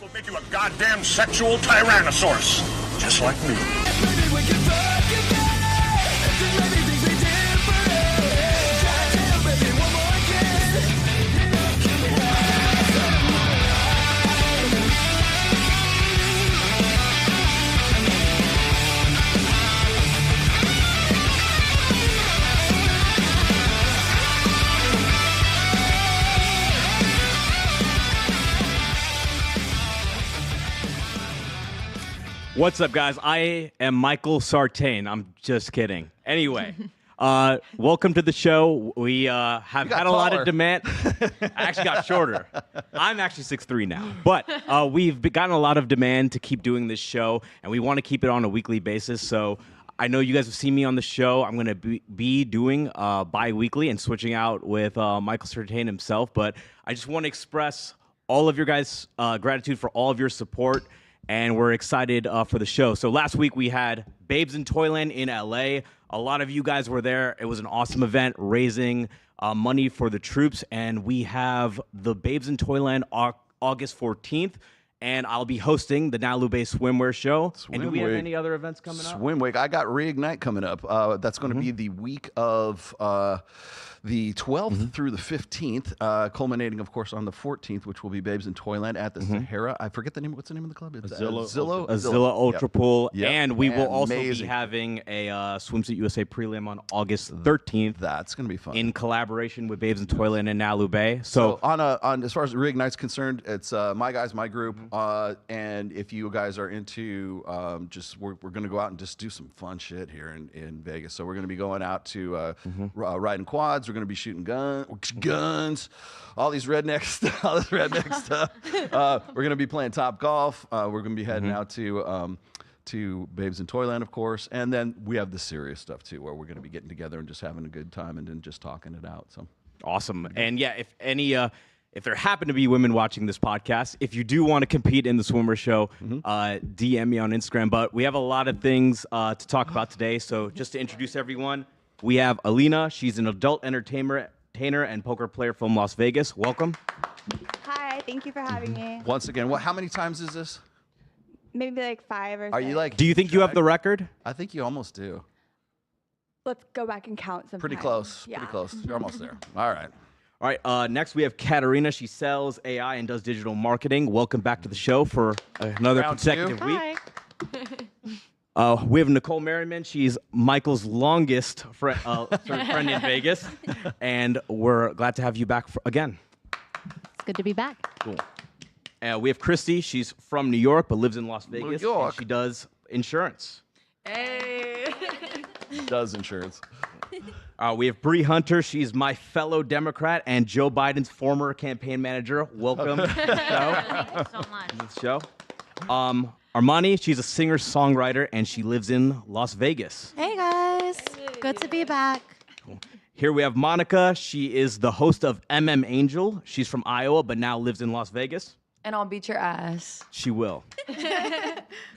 Will make you a goddamn sexual tyrannosaurus, just like me. What's up, guys? I am Michael Sartain. I'm just kidding. Anyway, welcome to the show. We have had a lot of demand. I actually got shorter. I'm actually 6'3" now. But we've gotten a lot of demand to keep doing this show, and we want to keep it on a weekly basis. So I know you guys have seen me on the show. I'm going to be doing bi-weekly and switching out with Michael Sartain himself. But I just want to express all of your guys' gratitude for all of your support. And we're excited for the show. So last week we had Babes in Toyland in LA. A lot of you guys were there. It was an awesome event raising money for the troops. And we have the Babes in Toyland August 14th. And I'll be hosting the Nalu Bay Swimwear Show. And do we have any other events coming up? Swim Week. I got Reignite coming up. That's going to be the week of the 12th through the 15th, culminating, of course, on the 14th, which will be Babes in Toyland at the Sahara. I forget the name. What's the name of the club? It's Azilla Ultra Pool. Yep. And we will also amazing. be having a Swimsuit USA prelim on August 13th. That's going to be fun. In collaboration with Babes in Toyland and Nalu Bay. So on as far as Reignite's concerned, it's my guys, my group, and if you guys are into we're going to go out and just do some fun shit here in Vegas. So we're going to be going out to riding quads. We're going to be shooting guns, all these redneck stuff. We're going to be playing Top Golf. We're going to be heading out to Babes in Toyland, of course, and then we have the serious stuff too, where we're going to be getting together and just having a good time and then just talking it out. So awesome. And yeah, if there happen to be women watching this podcast, if you do want to compete in the swimmer show, DM me on Instagram. But we have a lot of things to talk about today. So just to introduce everyone, we have Alina. She's an adult entertainer and poker player from Las Vegas. Welcome. Hi, thank you for having me. once again, how many times is this? Maybe like 5 or 6. Are you like? Do you think you have the record? I think you almost do. Let's go back and count sometime. Pretty close. Yeah. Pretty close. You're almost there. All right. All right, next we have Katarina. She sells AI and does digital marketing. Welcome back to the show for another Round consecutive two. week. Hi. We have Nicole Merriman. She's Michael's longest friend in Vegas, and we're glad to have you back again. It's good to be back. Cool. We have Christy. She's from New York but lives in Las Vegas. New York. And she does insurance. Hey. Does insurance. We have Bree Hunter. She's my fellow Democrat and Joe Biden's former campaign manager. Welcome to the show. Thank you so much. To the show. Armani, she's a singer-songwriter, and she lives in Las Vegas. Hey guys, good to be back. Here we have Monica. She is the host of MM Angel. She's from Iowa, but now lives in Las Vegas. And I'll beat your ass. She will.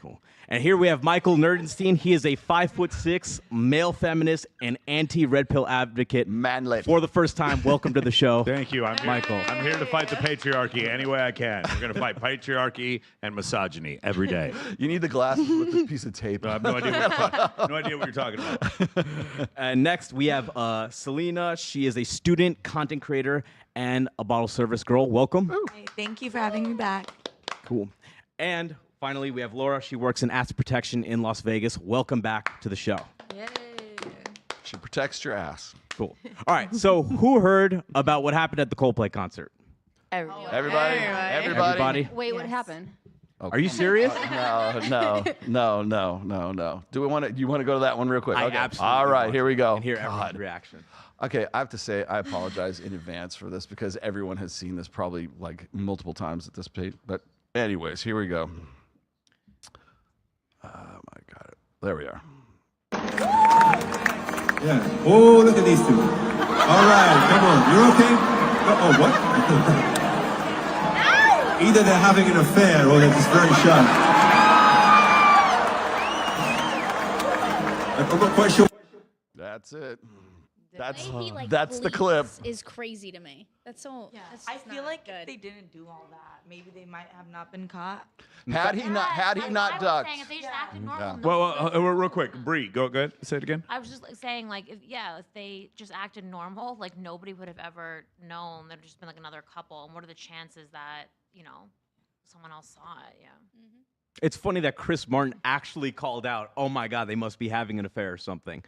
Cool. And here we have Michael Nerdenstein. He is a 5'6" male feminist and anti-red pill advocate. Manly. For the first time, welcome to the show. Thank you. I'm Michael. I'm here to fight the patriarchy any way I can. We're going to fight patriarchy and misogyny every day. You need the glasses with this piece of tape. I have no idea what you're talking about. And next we have Selena. She is a student, content creator, and a bottle service girl. Welcome. Hey, thank you for having me back. Cool. And finally, we have Laura. She works in asset protection in Las Vegas. Welcome back to the show. Yay. She protects your ass. Cool. All right. So who heard about what happened at the Coldplay concert? Everyone. Everybody. Wait, what happened? Are you serious? No. Do we want to? You want to go to that one real quick? I Okay. absolutely All right, want here to. we go. And hear everyone's God. reaction. Okay, I have to say I apologize in advance for this because everyone has seen this probably like multiple times at this point. But anyways, here we go. Oh my God! There we are. Yeah. Oh, look at these two. All right, come on. You're okay? Oh, what? Either they're having an affair or they're just very shy. I'm not quite sure. That's it. That's Way he, like, that's the clip. bleeds Is crazy to me. That's so. That's I just feel not like good. if they didn't do all that, maybe they might have not been caught. Had he not ducked. Saying, if they just acted normal, Yeah. no Well, one would- real quick, Bree, go ahead. Say it again. I was just like, saying, like, if they just acted normal, like nobody would have ever known. There'd just been like another couple. And what are the chances that someone else saw it? Yeah. It's funny that Chris Martin actually called out, oh my God, they must be having an affair or something.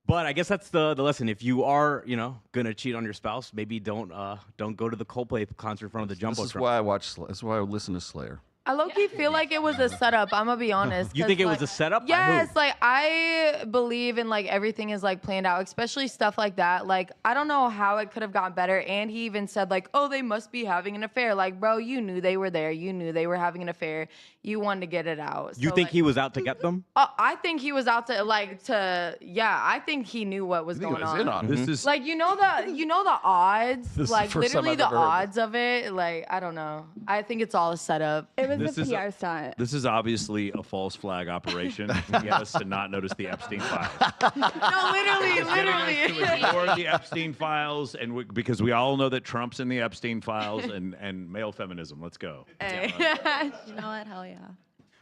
But I guess that's the lesson. If you are, gonna cheat on your spouse, maybe don't go to the Coldplay concert in front of the Jumbotron. This is why I watch. This is why I listen to Slayer. I low-key feel like it was a setup. I'm gonna be honest. You think it was a setup? By Yes, who? like I believe in like everything is like planned out, especially stuff like that. Like I don't know how it could have gotten better. And he even said like, "Oh, they must be having an affair." Like, bro, you knew they were there. You knew they were having an affair. You wanted to get it out. You So, think like, he was out to get them? I think he was out to yeah. I think he knew what was I think going he was on. in on it. This is Like you know the odds, This is the like first time literally I've the ever heard odds of it. Like I don't know. I think it's all a setup. It was This a is a- PR stunt. This is obviously a false flag operation to get us to not notice the Epstein files. No, literally. To ignore the Epstein files, and because we all know that Trump's in the Epstein files and male feminism. Let's go. Hey. You know what? Hell yeah.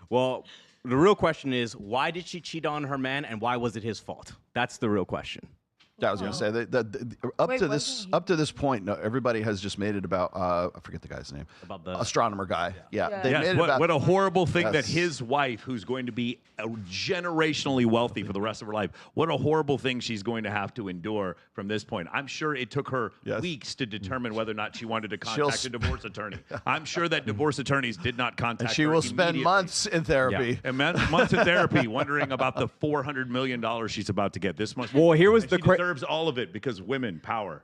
Well, the real question is, why did she cheat on her man, and why was it his fault? That's the real question. Yeah, I was gonna say that up to this point, no, everybody has just made it about I forget the guy's name. About the astronomer guy. Yeah, they Yes, made it about. what a horrible thing that Yes. his wife, who's going to be generationally wealthy for the rest of her life, what a horrible thing she's going to have to endure from this point. I'm sure it took her Yes. weeks to determine whether or not she wanted to She'll contact a divorce attorney. I'm sure that divorce attorneys did not contact and she her will spend immediately. months in therapy. And months in therapy, wondering about the $400 million she's about to get. This much. Well, here was and the she cra- deserves all of it because women power.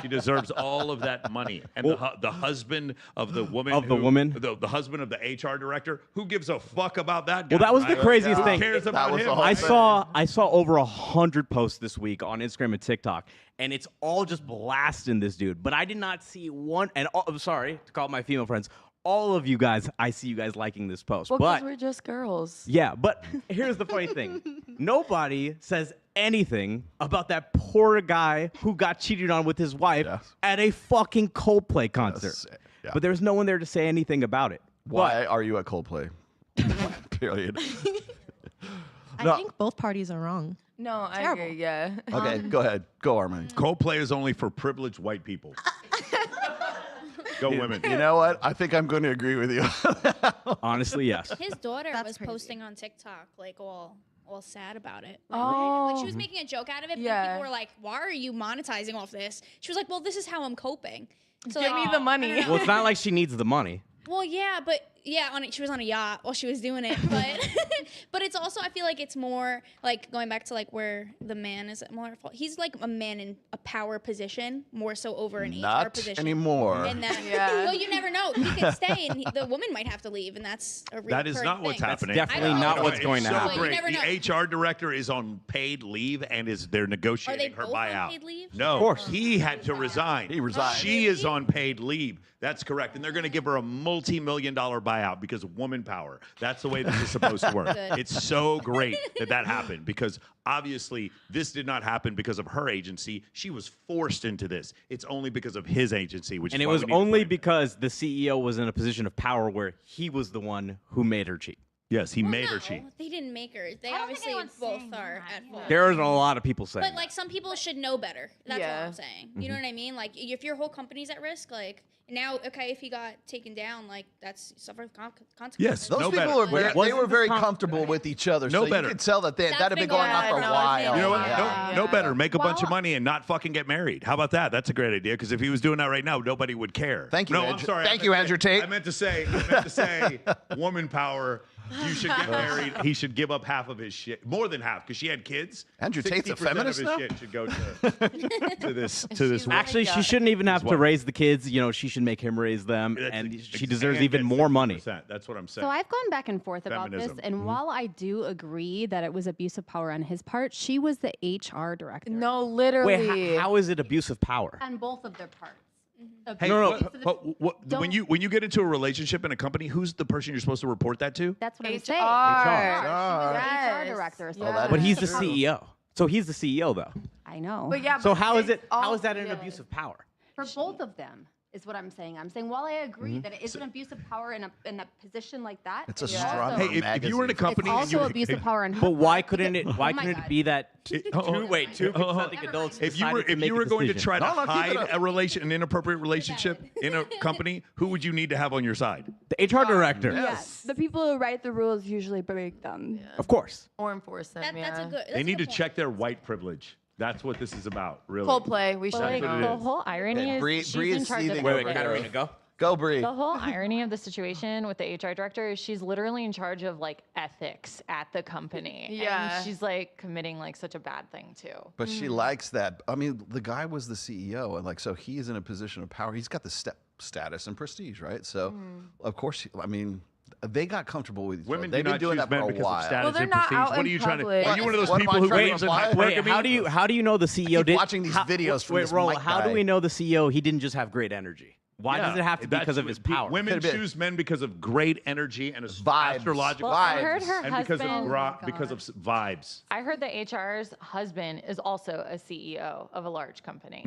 She deserves all of that money. And the husband of the woman, the husband of the HR director, who gives a fuck about that guy? Well, that was the right? craziest Who thing. cares That about was him? the whole I thing. saw over 100 posts this week on Instagram and TikTok, and it's all just blasting this dude. But I did not see one. And I'm sorry to call my female friends. All of you guys, I see you guys liking this post. Well, but because we're just girls. yeah, but here's the funny thing. Nobody says anything about that poor guy who got cheated on with his wife Yes. at a fucking Coldplay concert. Yes, yeah. But there's no one there to say anything about it. Why are you at Coldplay? Period. I think both parties are wrong. No, I Terrible. agree. Yeah. Okay, go ahead. Go, Armin. Coldplay is only for privileged white people. Go women. You know what? I think I'm going to agree with you. Honestly, yes. His daughter That's was crazy. posting on TikTok like all sad about it. Oh. Like she was making a joke out of it, but Yeah. people were like, "Why are you monetizing off this?" She was like, "Well, this is how I'm coping." So Give like, me the money. Well, it's not like she needs the money. Well, yeah, but yeah, she was on a yacht while she was doing it, but but it's also I feel like it's more like going back to like where the man is more at fault. He's like a man in a power position more so over an HR Not position. anymore. And that, Yeah. well, you never know. He could stay, and the woman might have to leave, and that's a real That is not what's thing. happening. definitely I not know. what's going to It's so happen. You great. never know. The HR director is on paid leave and they're negotiating her both on buyout. paid leave? No, Of course. he had to resign. He resigned. She is on paid leave. That's correct. And they're going to give her a multi-million-dollar buyout because of woman power. That's the way this is supposed to work. Good. It's so great that happened because obviously this did not happen because of her agency. She was forced into this. It's only because of his agency, which And is it why was we need to only blame him. because the CEO was in a position of power where he was the one who made her cheat. Yes, he Well, made her no, cheat. They didn't make her. They I don't think obviously anyone's both saying are that, at yeah. fault. There's a lot of people saying But like some people should know better. That's what Yeah. I'm saying. You know what I mean? Like if your whole company's at risk, like now, okay, if he got taken down, like that's suffer consequences. Yes, Those no people better. were they Wasn't were this very con- comfortable with each other. No so better. You could tell that That's that'd have been going on for a going on. while. You know what? Yeah. No better. Make a bunch of Well- money and not fucking get married. How about that? That's a great idea. Because if he was doing that right now, nobody would care. Thank you, No, I'm Andrew- sorry. thank you, Andrew Tate. I meant to say, woman power. You should get married. He should give up half of his shit, more than half, because she had kids. Andrew Tate's a 60% feminist of now? his shit should go to this. Actually, she shouldn't even have to raise the kids. You know, she should make him raise them, and she deserves even more money. That's what I'm saying. So I've gone back and forth about Feminism. this, and while I do agree that it was abuse of power on his part, she was the HR director. No, literally. Wait, how is it abuse of power? On both of their parts. Hey, No, when you get into a relationship in a company, who's the person you're supposed to report that to? That's what I'm HR. saying. She was the Yes. HR director. So Oh, that But is he's the true. CEO. So he's the CEO, though. I know. But yeah. So but how is it's it? How all- is that an yeah. abuse of power? For both of them is what I'm saying. I'm saying while I agree that it is an abuse of power in a position like that. It's a also- strong Hey, if you were in a company It's and you also were, abuse of power in her But why part couldn't because- it? Why oh my couldn't it God. be that two hold on. consenting adults? if you were decided to make a going to decision? try to No, keep it hide up. an inappropriate relationship in a company, who would you need to have on your side? The HR director, Yes. The people who write the rules usually break them. of course. Or enforce them. That's a good. They need to check their white privilege. That's what this is about, really. Coldplay. We should. Like, know. the whole irony is Bree she's is in charge of seething Wait, over wait, here. Katarina, go. Go, Bree. the whole irony of the situation with the HR director is she's literally in charge of like ethics at the company. Yeah. And she's like committing like such a bad thing too. But she likes that. I mean, the guy was the CEO, and like, so he is in a position of power. He's got the status and prestige, right? So, of course, I mean, they got comfortable with each Women other. They've do been not doing choose that men for a because while. of status Well, they're and not prestige. out What are in you trying to? public. Are you one of those What am I people who trying to believes in imply? Wait, hypergamy? how do you know the CEO keep did? watching these videos from wait, this Roll, Mike how do guy. we know the CEO? He didn't just have great energy. Why does Yeah, it have to be that's because of what his power? Women Could've been. choose men because of great energy and Vibes. astrological Well, I heard her and because of husband- because of vibes. I heard that HR's husband is also a CEO of a large company.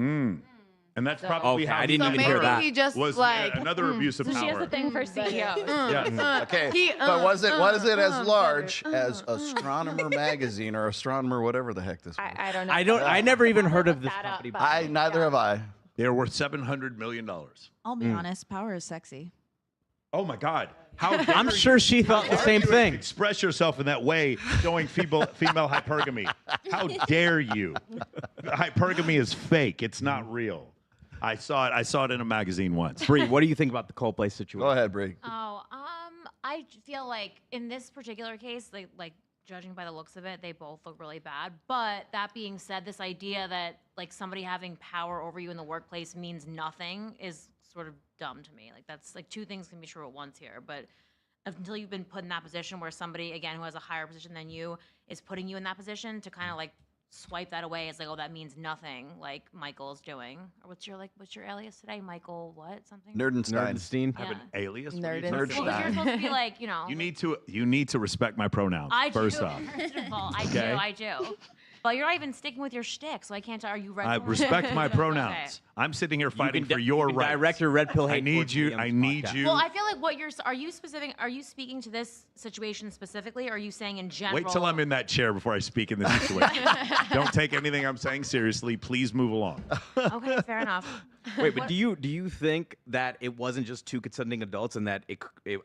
And that's probably Okay, how I didn't So even maybe hear that. he just was like. another abuse of So power. she has a thing for CEOs. Yes. Okay, but was it as large as Astronomer magazine or Astronomer, whatever the heck this was? I don't know. I never even heard of this That up, company. but- Neither have I. They're worth $700 million. I'll be honest, power is sexy. Oh my God! How I'm sure she thought the same thing. Express yourself in that way, showing female hypergamy. How dare you? Hypergamy is fake. It's not real. I saw it. I saw it in a magazine once. Bree, what do you think about the Coldplay situation? Go ahead, Bree. Oh, I feel like in this particular case, like judging by the looks of it, they both look really bad. But that being said, this idea that like somebody having power over you in the workplace means nothing is sort of dumb to me. Like that's like two things can be true at once here. But until you've been put in that position where somebody, again, who has a higher position than you is putting you in that position to kind of like swipe that away as like, oh, that means nothing, like Michael is doing. Or what's your alias today? Michael what? Something? Nerdenstein. Nerdenstein. Have an alias? What are you Nerdenstein. talking Well, 'cause about? you're supposed to be like, you know. You need to respect my pronouns. I first do. off. First of all, Okay. I do. But you're not even sticking with your shtick, so I can't tell. Are you red? I pill? respect my Okay. pronouns. I'm sitting here fighting for your rights. Direct your red pill hate. I need towards me you. on I this need podcast. you. Well, I feel like what you're. Are you specific? Are you speaking to this situation specifically, or are you saying in general? Wait till I'm in that chair before I speak in this situation. Don't take anything I'm saying seriously. Please move along. Okay, fair enough. Wait, but do you think that it wasn't just two consenting adults and that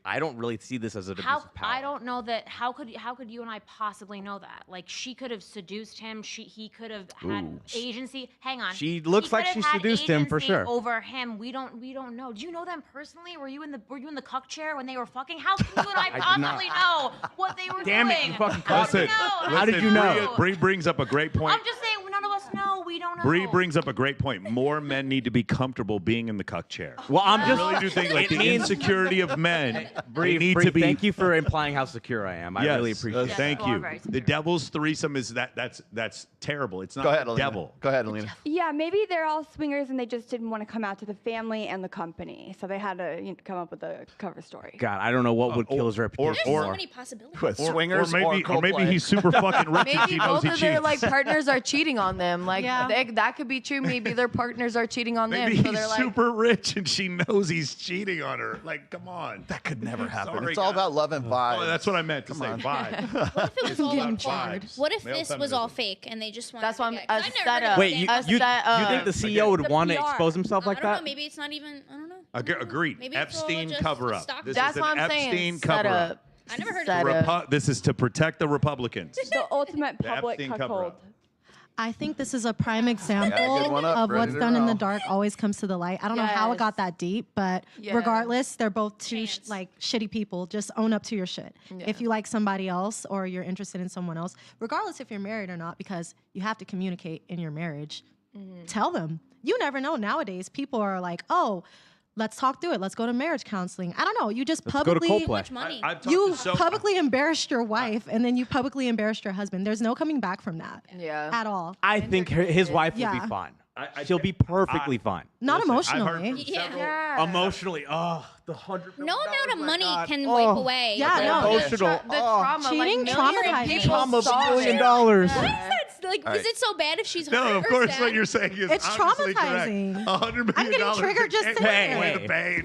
I don't really see this as an abuse How of power. I don't know that. How could you and I possibly know that? Like she could have seduced him. He could have had agency. Hang on. She looks He like could she have had seduced him for agency sure. Over him, we don't know. Do you know them personally? Were you in the cuck chair when they were fucking? How can you and I did not. possibly know what they were Damn doing? it, you fucking How caught do it. you know? How did you know? Bree brings up a great point. I'm just saying, none of us know. We don't know. Bree brings up a great point. More men need to be comfortable being in the cuck chair. Well, I'm I just really do think like it the means- insecurity of men. Bree, they need Bree, to be. thank you for implying how secure I am. I Yes, really appreciate it. Thank you are you. very The devil's threesome is that's terrible. It's not Go ahead, the Alina. devil. Go ahead, Alina. Yeah, maybe they're all swingers and they just didn't want to come out to the family and the company, so they had to come up with a cover story. God, I don't know what would kill his reputation. There's so many possibilities. With swingers or maybe Coldplay. he's super fucking rich and Maybe he knows both he of their cheats. like partners are cheating on them. Like Yeah. that could be true. Maybe their partners are cheating on Maybe them. So he's they're like, super rich and she knows he's cheating on her. Like, come on. That could never happen. Sorry, It's all guys. about love and vibes. Oh, that's what I meant to say. Vibe. What if it was all about fake? vibes. What if Male this was all feminism. fake and they just wanted That's to why I'm get- 'cause a I've never heard setup. of Wait, thing. you Us think the CEO would The want to PR. expose himself like I don't that? know. Maybe it's not even. I don't know. Agreed. Maybe it's all Epstein just cover up. stock This that's is what an I'm Epstein saying. cover up. Setup. I never heard Set of up. This is to protect the Republicans. The ultimate The public Epstein cuckold. cover-up. I think this is a prime example good one up, of ready what's to done in the roll. dark always comes to the light. I don't know how it Yes. got that deep, but Yes. regardless, they're both two Chance. shitty people. Just own up to your shit. Yeah. If you like somebody else or you're interested in someone else, regardless if you're married or not, because you have to communicate in your marriage, tell them. You never know. Nowadays, people are like, oh, let's talk through it. Let's go to marriage counseling. I don't know. You just Let's go to publicly Coldplay. much money. I've talked you to so publicly embarrassed your wife and then you publicly embarrassed your husband. There's no coming back from that Yeah. at all. I think his wife will Yeah. be fine. She'll be perfectly fine. Not Listen, I've heard emotionally. from Yeah. several- Emotionally, the $100 No amount of money can Oh. wipe away. Yeah, the- no. Emotional. The trauma, Cheating like millions of traumatizes people Trauma saw $1 billion. it. What is that? Like, is it so bad if she's hurt No, of or course sad? what you're saying is It's obviously traumatizing. correct. $100 million. I'm getting triggered just can't saying take away it. the pain.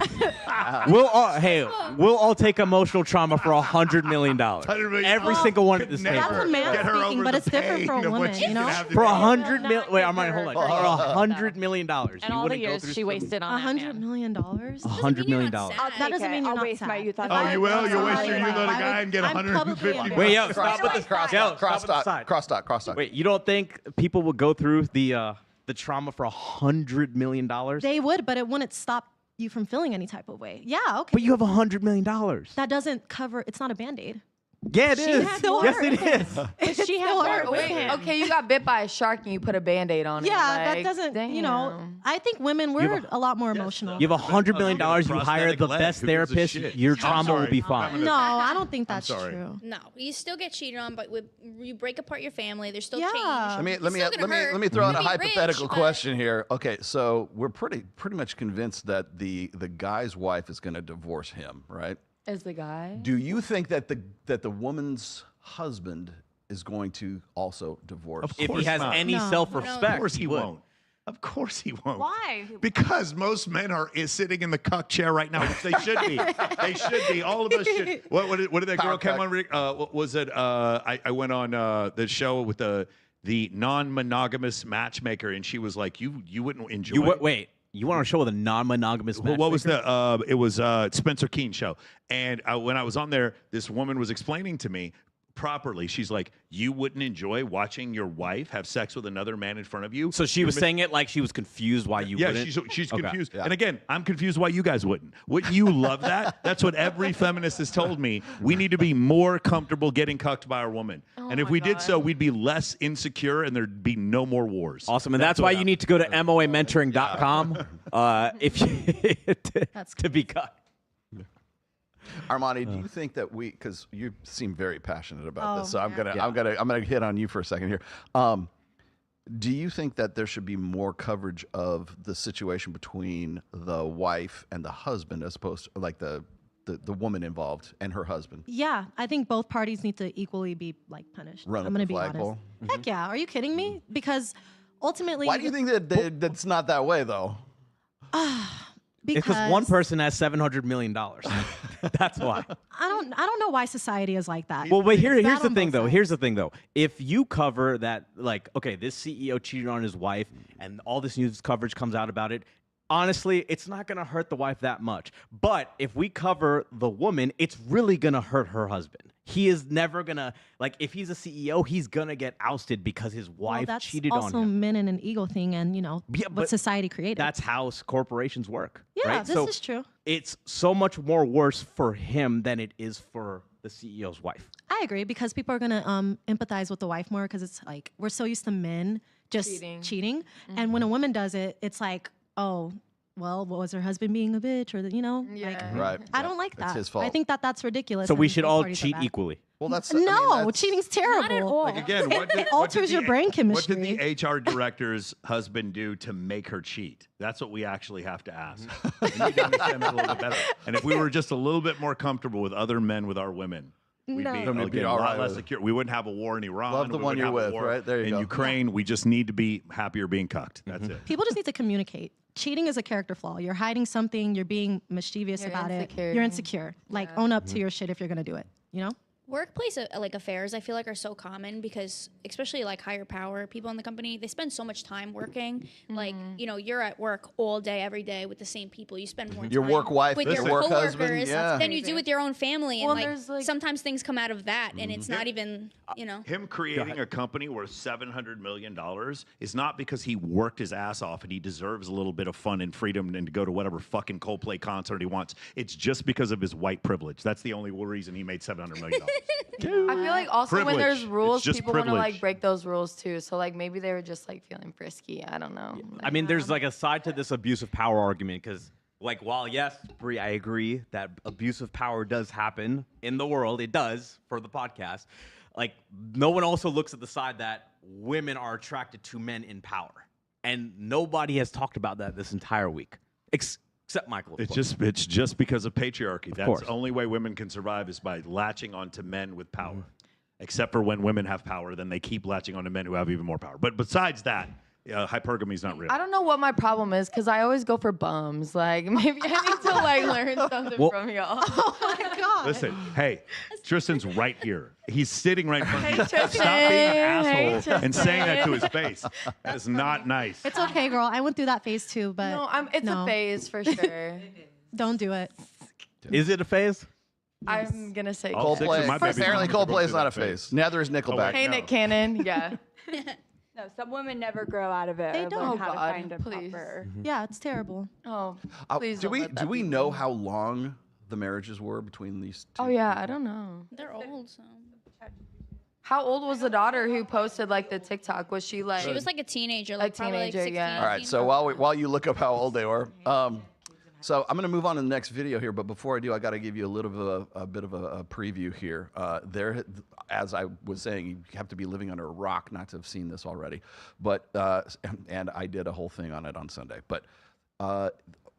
We'll all take emotional trauma for $100 million. $100 million. Every single one at this Never table. That's a man get her speaking, over but the it's different for pain a of what woman, she's you know? gonna have to For do. $100 million. Wait, Armani, hold on. For $100 million. And all the years she wasted on that $100 man. million? $100 million. That doesn't mean you're I'll not waste sad. my youth on Oh, that. you will? You'll waste Sorry, your youth on a I guy would- and get I'm publicly 150 embarrassed. Wait, yo, Cross stop with the cross yo, talk, cross stop with the talk, side. cross talk, cross talk. Wait, you don't think people would go through the trauma for $100 million? They would, but it wouldn't stop you from feeling any type of way. Yeah, okay. But you have $100 million. That doesn't cover, it's not a Band-Aid. Yeah, it She is. had to Yes, work. it is. But she had Still work hurt. with Wait, him. okay, you got bit by a shark and you put a Band-Aid on it. Yeah, that like, doesn't, you know, damn. I think women, we're a lot more emotional. You have $100 million. You hire the prosthetic leg. best Who gives a therapist. shit? Your I'm trauma will sorry. be fine. No, I don't think that's sorry. true. No, you still get cheated on, but you break apart your family. There's still Yeah. change. Let me throw out a hypothetical question here. Okay, so we're pretty much convinced that the guy's wife is going to divorce him, right? Is the guy? Do you think that the woman's husband is going to also divorce? Of If course he has not. any No. self-respect, Of course he would. won't. Of course he won't. Why? Because most men are sitting in the cuck chair right now, which they should be. They should be. All of us should. What did that girl come on? What was it? I went on the show with the non-monogamous matchmaker, and she was like, "You wouldn't enjoy." Wait. You went on a show with a non-monogamous Well, what was matchmaker? the? It was Spencer Keane show, and when I was on there, this woman was explaining to me properly. She's like, "You wouldn't enjoy watching your wife have sex with another man in front of you." So she was saying it like she was confused why you Yeah, wouldn't? she's Okay. confused. And again, I'm confused why you guys wouldn't. Wouldn't you love that? That's what every feminist has told me. We need to be more comfortable getting cucked by our woman. And if we did so, we'd be less insecure and there'd be no more wars. Awesome. And that's why you need to go to moamentoring.com if you, to be cut. Armani, do you think that because you seem very passionate about this, so I'm yeah. gonna hit on you for a second here. Do you think that there should be more coverage of the situation between the wife and the husband as opposed to like the woman involved and her husband? Yeah, I think both parties need to equally be like punished. Run up I'm gonna the be honest. flagpole? Heck yeah, are you kidding me? Because ultimately, Why do you think that's not that way though? Because one person has $700 million. That's why. I don't know why society is like that. Well, but It's here's bad the on thing, both though. sides. Here's the thing, though. If you cover that, like, okay, this CEO cheated on his wife, and all this news coverage comes out about it, honestly, it's not going to hurt the wife that much. But if we cover the woman, it's really going to hurt her husband. He is never going to, like, if he's a CEO, he's going to get ousted because his Well, wife that's cheated on also him. men and an ego thing, and Yeah, what but society created. That's how corporations work. Yeah, right? this So is true. It's so much more worse for him than it is for the CEO's wife. I agree because people are gonna empathize with the wife more because it's like we're so used to men just cheating. And when a woman does it, it's like, oh, well, what was her husband being a bitch, or like, Right. I don't like It's that. his fault. I think that's ridiculous. So we and should both all parties are cheat bad. equally. Well, that's No, cheating's terrible. Not at all. Like again, what did, It alters your brain chemistry. What did the HR director's husband do to make her cheat? That's what we actually have to ask. We need to understand that a little bit better. And if we were just a little bit more comfortable with other men with our women, we'd No. be, Then we'd be again, all a lot right less with it. secure. We wouldn't have a war in Iran. Love the We one wouldn't you're have a with, war right? There you in go. Ukraine, we just need to be happier being cucked. That's it. People just need to communicate. Cheating is a character flaw. You're hiding something. You're being mischievous You're about insecure. it. You're insecure. Like own up to your shit if you're gonna do it. You know? Workplace like affairs, I feel like, are so common because, especially like higher power people in the company, they spend so much time working. Like, you're at work all day, every day with the same people. You spend more Your time work wife, with your your work coworkers husband, yeah. than you do with your own family. Well, And there's, like- sometimes things come out of that, and it's not even, Him creating a company worth $700 million is not because he worked his ass off and he deserves a little bit of fun and freedom and to go to whatever fucking Coldplay concert he wants. It's just because of his white privilege. That's the only reason he made $700 million. I feel like also when there's Privilege. rules, It's just people want to privilege. like break those rules too. So like maybe they were just like feeling frisky. I don't know. I mean, there's like a side to this abuse of power argument because, like, while yes, Bree, I agree that abuse of power does happen in the world, it does for the podcast. Like, no one also looks at the side that women are attracted to men in power, and nobody has talked about that this entire week, except Michael. of course. It's just because of patriarchy. That's course. the only way women can survive is by latching onto men with power. except for when women have power, then they keep latching on to men who have even more power. But besides that, hypergamy is not real. I don't know what my problem is because I always go for bums. Like maybe I need to like learn something from y'all. Oh my God. Listen, hey, Tristan's right here. He's sitting right in front of you. Tristan. Stop being an Hey, asshole and saying that to his face. That is not nice. It's okay, girl. I went through that phase too, but No, it's a phase for sure. Don't do it. Is it a phase? I'm gonna say Coldplay. my baby's Apparently, going Coldplay is through not a that phase. phase. Neither is Nickelback. Hey, Nick Cannon. Yeah. No, some women never grow out of it. They or don't. learn how Oh, to God, find a please. proper. Yeah, it's terrible. Oh, please. Do don't we let that do we be know me. how long the marriages were between these two? Oh yeah, I don't know. They're old, so. How old was the daughter who posted like the TikTok? Was she like? She was like a teenager, like probably like 16, yeah. All right. So while you look up how old they were, so I'm going to move on to the next video here. But before I do, I got to give you a little bit of a bit of a preview here. As I was saying, you have to be living under a rock not to have seen this already. But and I did a whole thing on it on Sunday. But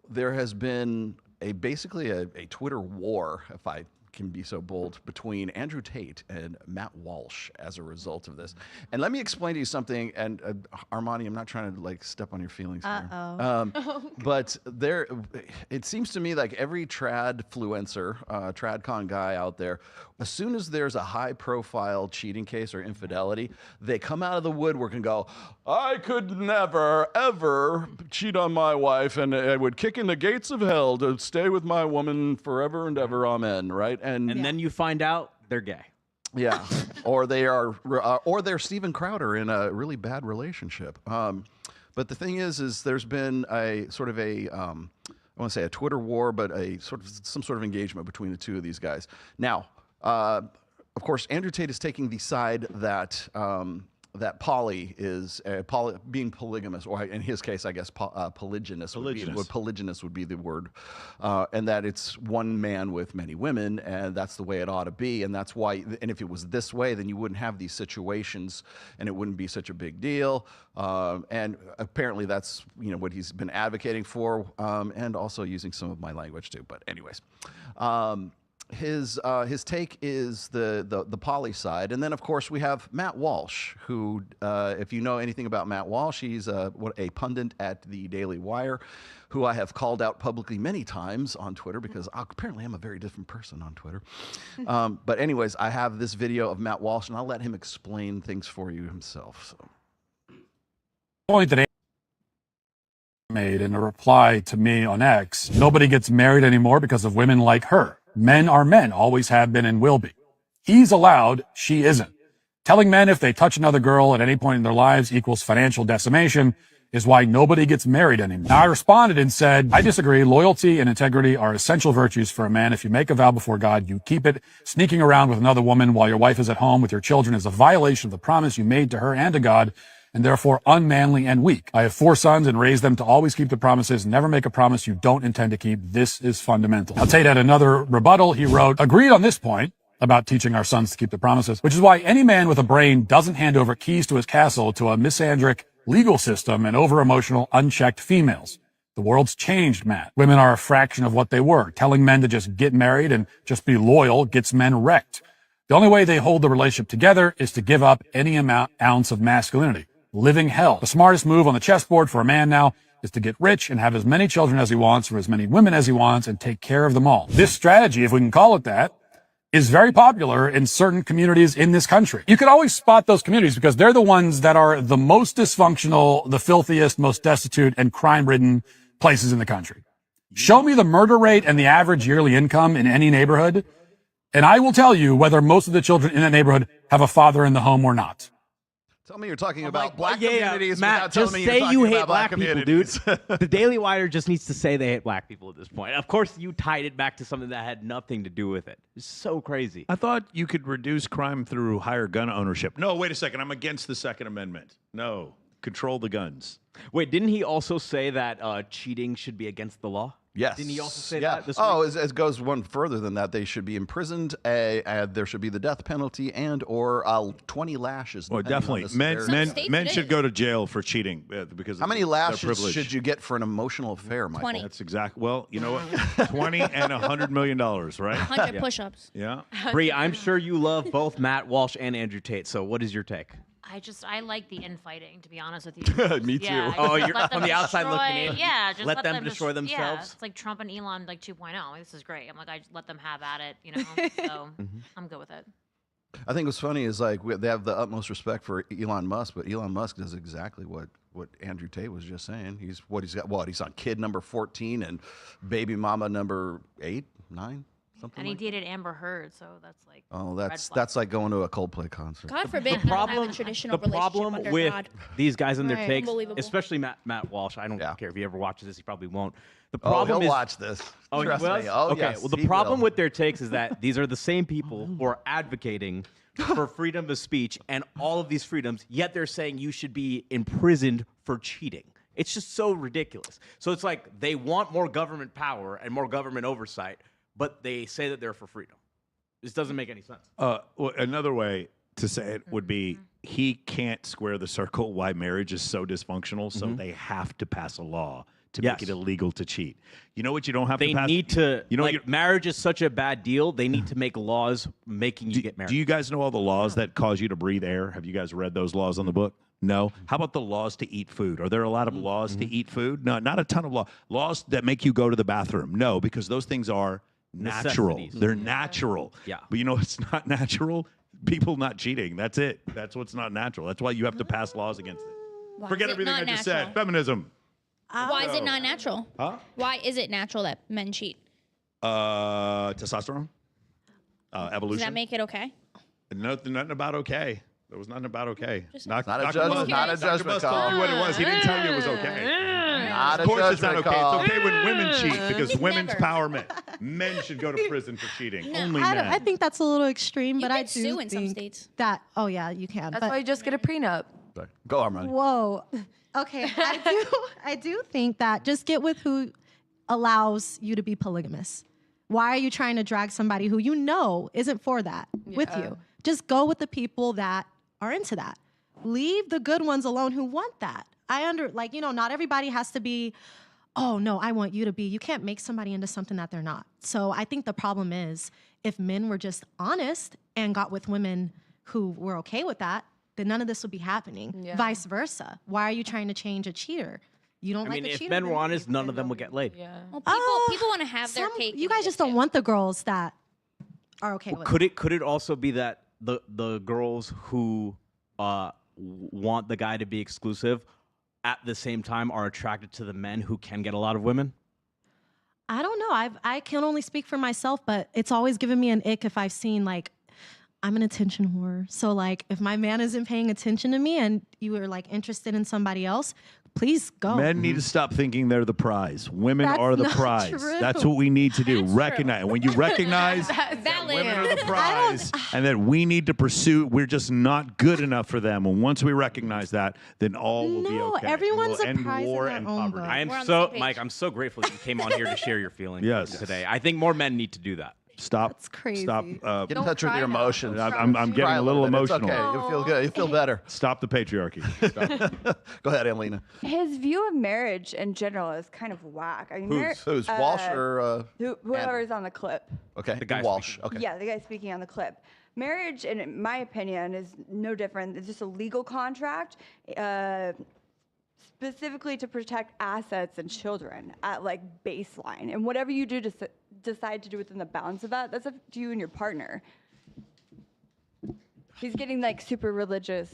there has been basically a Twitter war, if I can be so bold, between Andrew Tate and Matt Walsh as a result of this. And let me explain to you something. And Armani, I'm not trying to like step on your feelings here. But it seems to me like every tradfluencer, tradcon guy out there, as soon as there's a high-profile cheating case or infidelity, they come out of the woodwork and go, "I could never, ever cheat on my wife, and I would kick in the gates of hell to stay with my woman forever and ever, amen." Right? And then you find out they're gay. Yeah, or they're Steven Crowder in a really bad relationship. But the thing is there's been a sort of I want to say a Twitter war, but some sort of engagement between the two of these guys. Now, of course, Andrew Tate is taking the side that that poly is being polygamous, or in his case, I guess polygynous. Polygynous would be the word, and that it's one man with many women, and that's the way it ought to be, and that's why. And if it was this way, then you wouldn't have these situations, and it wouldn't be such a big deal. And apparently, that's what he's been advocating for, and also using some of my language too. But anyways. His take is the poly side, and then of course we have Matt Walsh, who, if you know anything about Matt Walsh, he's a pundit at the Daily Wire, who I have called out publicly many times on Twitter because apparently I'm a very different person on Twitter. But anyways, I have this video of Matt Walsh, and I'll let him explain things for you himself. So. Point that made in a reply to me on X: nobody gets married anymore because of women like her. Men are men, always have been and will be. He's allowed, she isn't. Telling men if they touch another girl at any point in their lives equals financial decimation is why nobody gets married anymore. Now, I responded and said, I disagree. Loyalty and integrity are essential virtues for a man. If you make a vow before God, you keep it. Sneaking around with another woman while your wife is at home with your children is a violation of the promise you made to her and to God, and therefore unmanly and weak. I have 4 sons and raised them to always keep the promises. Never make a promise you don't intend to keep. This is fundamental. Now, Tate had another rebuttal. He wrote, agreed on this point about teaching our sons to keep the promises, which is why any man with a brain doesn't hand over keys to his castle to a misandric legal system and over-emotional, unchecked females. The world's changed, Matt. Women are a fraction of what they were. Telling men to just get married and just be loyal gets men wrecked. The only way they hold the relationship together is to give up any ounce of masculinity. Living hell. The smartest move on the chessboard for a man now is to get rich and have as many children as he wants or as many women as he wants and take care of them all. This strategy, if we can call it that, is very popular in certain communities in this country. You can always spot those communities because they're the ones that are the most dysfunctional, the filthiest, most destitute, and crime-ridden places in the country. Show me the murder rate and the average yearly income in any neighborhood, and I will tell you whether most of the children in that neighborhood have a father in the home or not. Tell me you're talking about black communities Matt, without telling just me say you're you talking hate about black people, dude. The Daily Wire just needs to say they hate black people at this point. Of course, you tied it back to something that had nothing to do with it. It's so crazy. I thought you could reduce crime through higher gun ownership. No, wait a second. I'm against the Second Amendment. No, control the guns. Wait, didn't he also say that cheating should be against the law? Yes. Didn't he also say yeah. that this Oh, week? it goes one further than that. They should be imprisoned. There should be the death penalty and or 20 lashes. Well, depending on definitely. the severity. Men should go to jail for cheating because How of many their lashes privilege. should you get for an emotional affair, Michael? 20. That's exactly. Well, you know what? 20 and $100 million, right? 100 Yeah. push-ups. Yeah. Bree, I'm sure you love both Matt Walsh and Andrew Tate. So what is your take? I like the infighting, to be honest with you. Me too. Yeah, Oh, just you're let from them the outside destroy- looking in. Yeah, just Let them them destroy Yeah, themselves? it's like Trump and Elon like 2.0. Like, this is great. I'm like, I let them have at it, you know. So I'm good with it. I think what's funny is like they have the utmost respect for Elon Musk, but Elon Musk does exactly what Andrew Tate was just saying. He's on kid number 14 and baby mama number 8, 9, something. And he like dated Amber Heard, so that's like. Oh, red that's flag. like going to a Coldplay concert. God forbid he don't have a traditional The problem relationship under with God. these guys and their Right. takes, Unbelievable. especially Matt Walsh, I don't care if he ever watches this, he probably won't. The Oh, problem he'll is watch this. Oh, Trust he will? me. Oh, okay. yes, well, the he problem will. with their takes is that these are the same people who are advocating for freedom of speech and all of these freedoms, yet they're saying you should be imprisoned for cheating. It's just so ridiculous. So it's like they want more government power and more government oversight, but they say that they're for freedom. This doesn't make any sense. Well, another way to say it would be he can't square the circle why marriage is so dysfunctional, so they have to pass a law to Yes. make it illegal to cheat. You know what you don't have They to pass? need to, You know what like, marriage is such a bad deal, they need to make laws making you get married. Do you guys know all the laws that cause you to breathe air? Have you guys read those laws on the book? No. How about the laws to eat food? Are there a lot of laws to eat food? No, not a ton of laws that make you go to the bathroom. No, because those things are natural. Necessities. They're natural. Yeah. But you know what's not natural? People not cheating. That's it. That's what's not natural. That's why you have to pass laws against it. Why Forget is it everything I not just natural? said. Feminism. Why is it not natural? Huh? Why is it natural that men cheat? Testosterone. Does Evolution. that make it okay? Nothing about okay. There was nothing about okay. Not a Dr. judgment. Musk- Not a Dr. judgment Musk told call. you what it was. He didn't tell you it was okay. Not Of a course it's not judgment okay. call. It's okay when women cheat because women's Never. empowerment. Men should go to prison for cheating. No. Only I, men. I think that's a little extreme, but I can do sue in some think states. that. Oh yeah, you can. That's but, why you just get a prenup. Sorry. Go, Armani. Whoa. Okay, I do think that just get with who allows you to be polygamous. Why are you trying to drag somebody who you know isn't for that with Yeah. you? Just go with the people that are into that. Leave the good ones alone who want that. Not everybody has to be, oh no, I want you to be. You can't make somebody into something that they're not. So I think the problem is if men were just honest and got with women who were okay with that, then none of this would be happening. Yeah. Vice versa. Why are you trying to change a cheater? You don't I like mean, a if cheater. men then were honest, none of them would get laid. Yeah. Well, people want to have their cake. You and guys eat just it don't too. want the girls that are okay with Could it also be that the girls who want the guy to be exclusive at the same time are attracted to the men who can get a lot of women? I don't know. I can only speak for myself, but it's always given me an ick if I've seen like I'm an attention whore. So like if my man isn't paying attention to me and you are like interested in somebody else, please go. Men need to stop thinking they're the prize. Women That's are the not prize. true. That's what we need to do. Recognize. When you recognize that Valid. women are the prize and that we need to pursue, we're just not good enough for them. And once we recognize that, then all will be No, okay. everyone's we'll a end prize in war their and own poverty. book. I am We're on the so, same page. Mike, I'm so grateful that you came on here to share your feelings Yes. today. I think more men need to do that. Stop. That's crazy. Stop. Get in Don't touch with cry your now. emotions. I'm getting Cry a little bit. It's emotional. okay. You'll feel good. You'll feel better. Stop the patriarchy. Go ahead, Alina. His view of marriage in general is kind of whack. I mean, Who's Walsh or whoever is on the clip. okay? The guy Walsh. speaking. Okay. Yeah, the guy speaking on the clip. Marriage, in my opinion, is no different. It's just a legal contract, specifically to protect assets and children at like baseline. And whatever you do decide to do within the bounds of that, that's up to you and your partner. He's getting like super religious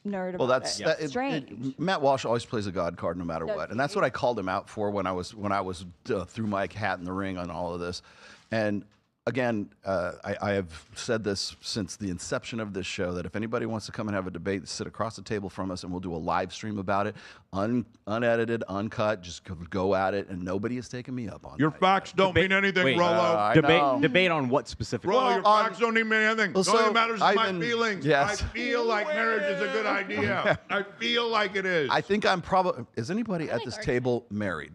nerd Well, about that's it. that, Strange. Matt Walsh always plays a God card no matter Does what, and that's he? what I called him out for when I was threw my hat in the ring on all of this. And again, I have said this since the inception of this show that if anybody wants to come and have a debate, sit across the table from us, and we'll do a live stream about it, unedited, uncut. Just go at it, and nobody has taken me up on Your that. facts don't mean anything, Wait, Rollo. I know. Debate on what specifically? Rollo, your Well, facts don't mean anything. well, the only so thing matters is I've my been- feelings. yes. I feel like marriage is a good idea. I feel like it is. I think I'm probably. Is anybody at like this arguing. table married?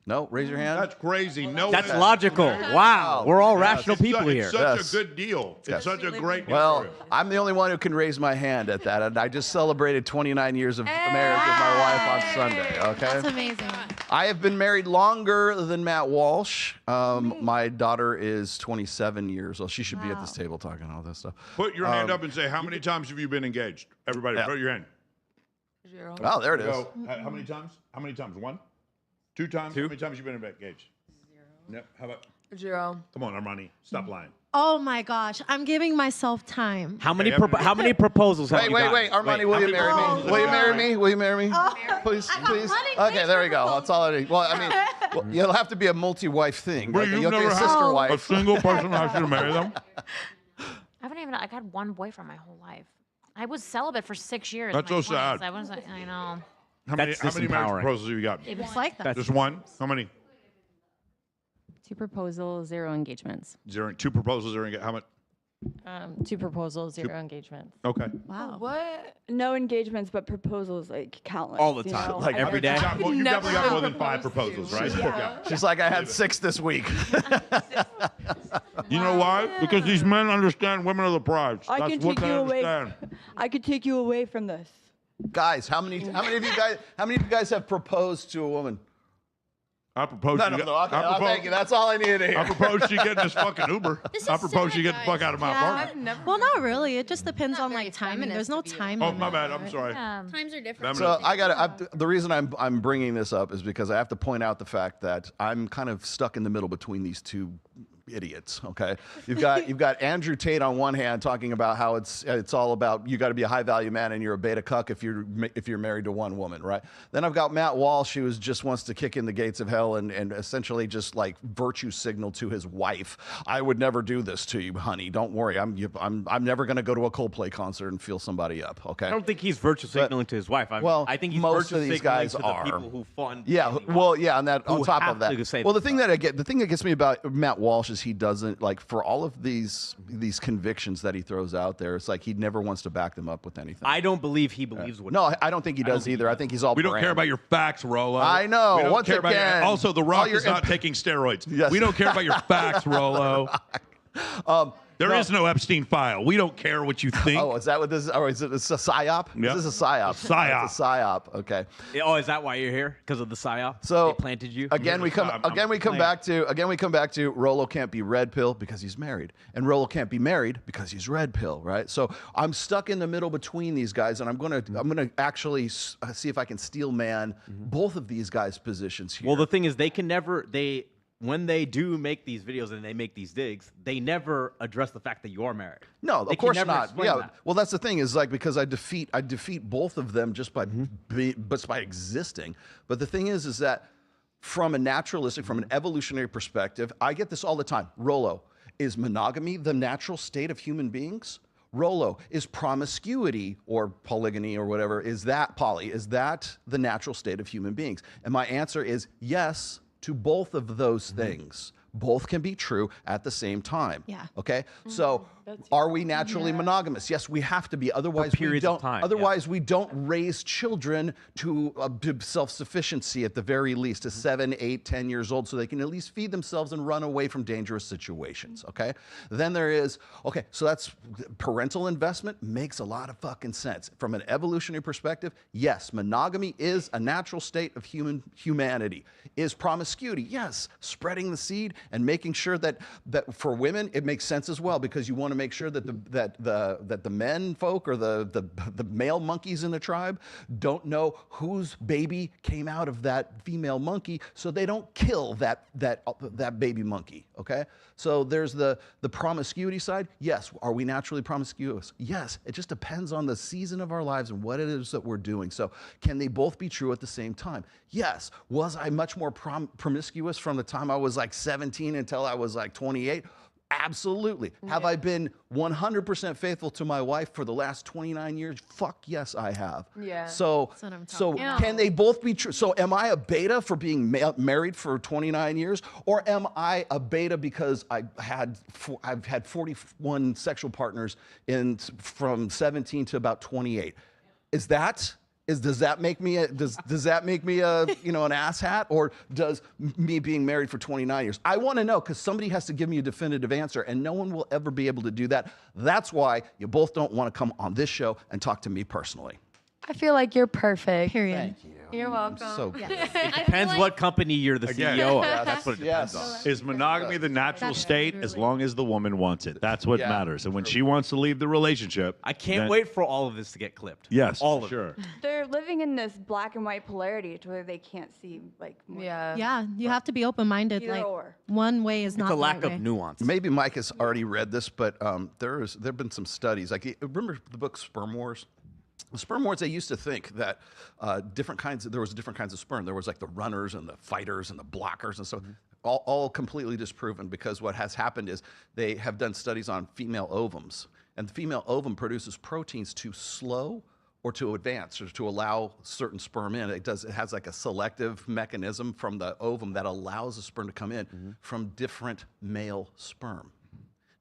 No, raise your hand. That's crazy. No, That's way. logical. Wow, we're all rational people here. It's such a good deal. It's such a great deal. Well, I'm the only one who can raise my hand at that, and I just celebrated 29 years of marriage with my wife on Sunday. Okay, That's amazing. I have been married longer than Matt Walsh. My daughter is 27 years old. She should be at this table talking all this stuff. Put your hand up and say, how many times have you been engaged? Everybody, put your hand. 0. Oh, there it is. Go. How many times? How many times? 1? 2 times? 2? How many times have you been engaged? 0. Yep. How about? 0. Come on, Armani. Stop lying. Oh my gosh, I'm giving myself time. How many proposals have you got? Wait, Armani, will you marry me? Will you marry me? Will you marry me? Please, please. Okay, there we go. That's all I need. Well, I mean, you'll have to be a multi-wife thing. Well, Right? you've You'll be never a had sister wife. a single person ask you to marry them? I haven't even. I had one boyfriend my whole life. I was celibate for 6 years. That's in my so 20s. sad. I know. How many That's marriage disempowering. proposals have you got? It was like that. Just 1? How many? 2 proposals, 0 engagements. 0. 2 proposals. 0. How much? 2 proposals, 0 engagements. Okay. Wow. What? No engagements, but proposals like countless. All the you time. know? Like every day? Well, you Never definitely got more been than 5 proposed proposals, to. right? Yeah. She's like, I had 6 this week. You know why? Because these men understand women are the prize. I That's can what take they you away. understand. I could take you away from this. Guys, how many of you guys have proposed to a woman? I propose. None of them. Okay, thank you. That's all I needed to hear. I propose she get in this fucking Uber. I propose she get the fuck out of my apartment. Well, not really. It just depends on like timing. There's no time. Oh, limit, my bad. I'm right? sorry. Times are different. So the reason I'm bringing this up is because I have to point out the fact that I'm kind of stuck in the middle between these two idiots. Okay, you've got Andrew Tate on one hand talking about how it's all about you got to be a high value man and you're a beta cuck if you're married to one woman, right? Then I've got Matt Walsh who just wants to kick in the gates of hell and essentially just like virtue signal to his wife. I would never do this to you, honey. Don't worry. I'm never going to go to a Coldplay concert and feel somebody up. Okay. I don't think he's virtue signaling to his wife. I think he's most virtue of these signaling guys to the are people who fund. Yeah, well, yeah, and that on Who top have of that. to say Well, the this thing that gets me about Matt Walsh is he doesn't like for all of these convictions that he throws out there. It's like he never wants to back them up with anything. I don't believe he believes what. No, I don't think he does either. I think he's all. We don't care about your facts, Rolo. I know. We don't Once care about again, also, The all Rock your is not taking steroids. Yes. We don't care about your facts, Rolo. There is no Epstein file. We don't care what you think. Oh, is that what this is? Or is it a psyop? Yep. This is a psyop. Psyop. It's a psyop. Okay. Oh, is that why you're here? Because of the psyop? So they planted you. Again, we come back to Rolo can't be red pill because he's married, and Rolo can't be married because he's red pill, right? So I'm stuck in the middle between these guys, and I'm gonna actually see if I can steel man both of these guys' positions here. Well, the thing is, when they do make these videos and they make these digs, they never address the fact that you are married. No, They of can course never not. explain Yeah. that. Well, that's the thing is like because I defeat both of them just by by existing. But the thing is that from a naturalistic, from an evolutionary perspective, I get this all the time. Rolo, is monogamy the natural state of human beings? Rolo, is promiscuity or polygamy or whatever, is that the natural state of human beings? And my answer is yes to both of those things. Both can be true at the same time. Yeah. Okay. So, are we naturally monogamous? Yes, we have to be. Otherwise, we don't. Otherwise, we don't raise children to self-sufficiency at the very least, to 7, 8, 10 years old, so they can at least feed themselves and run away from dangerous situations. Okay. Then there is so that's parental investment makes a lot of fucking sense from an evolutionary perspective. Yes, monogamy is a natural state of humanity. Is promiscuity? Yes, spreading the seed and making sure that for women it makes sense as well because you want to make sure that the men folk or the male monkeys in the tribe don't know whose baby came out of that female monkey, so they don't kill that baby monkey. Okay, so there's the promiscuity side. Yes, are we naturally promiscuous? Yes, it just depends on the season of our lives and what it is that we're doing. So can they both be true at the same time? Yes. Was I much more promiscuous from the time I was like 17 until I was like 28? Absolutely. Have I been 100% faithful to my wife for the last 29 years? Fuck yes, I have. Yeah. So can they both be true? So am I a beta for being married for 29 years, or am I a beta because I've had 41 sexual partners from 17 to about 28? Is that does that make me a does that make me a an asshat, or does me being married for 29 years? I want to know, because somebody has to give me a definitive answer, and no one will ever be able to do that. That's why you both don't want to come on this show and talk to me personally. I feel like you're perfect. Period. Thank you. You're welcome. So good. It depends what company you're the Again, CEO of. yes, That's what it depends yes. on. Is monogamy the natural state as long as the woman wants it? That's what matters. And when she wants to leave the relationship, I can't then- wait for all of this to get clipped. Yes, all of sure. They're living in this black and white polarity to where they can't see like more. Yeah, you have to be open-minded. Either Like or. one way is not It's a the lack right of way. nuance. Maybe Mike has already read this, but there've been some studies. Like, remember the book Sperm Wars? The sperm wars, they used to think that there was different kinds of sperm. There was like the runners and the fighters and the blockers and stuff. All completely disproven, because what has happened is they have done studies on female ovums, and the female ovum produces proteins to slow or to advance or to allow certain sperm in. It has like a selective mechanism from the ovum that allows the sperm to come in from different male sperm.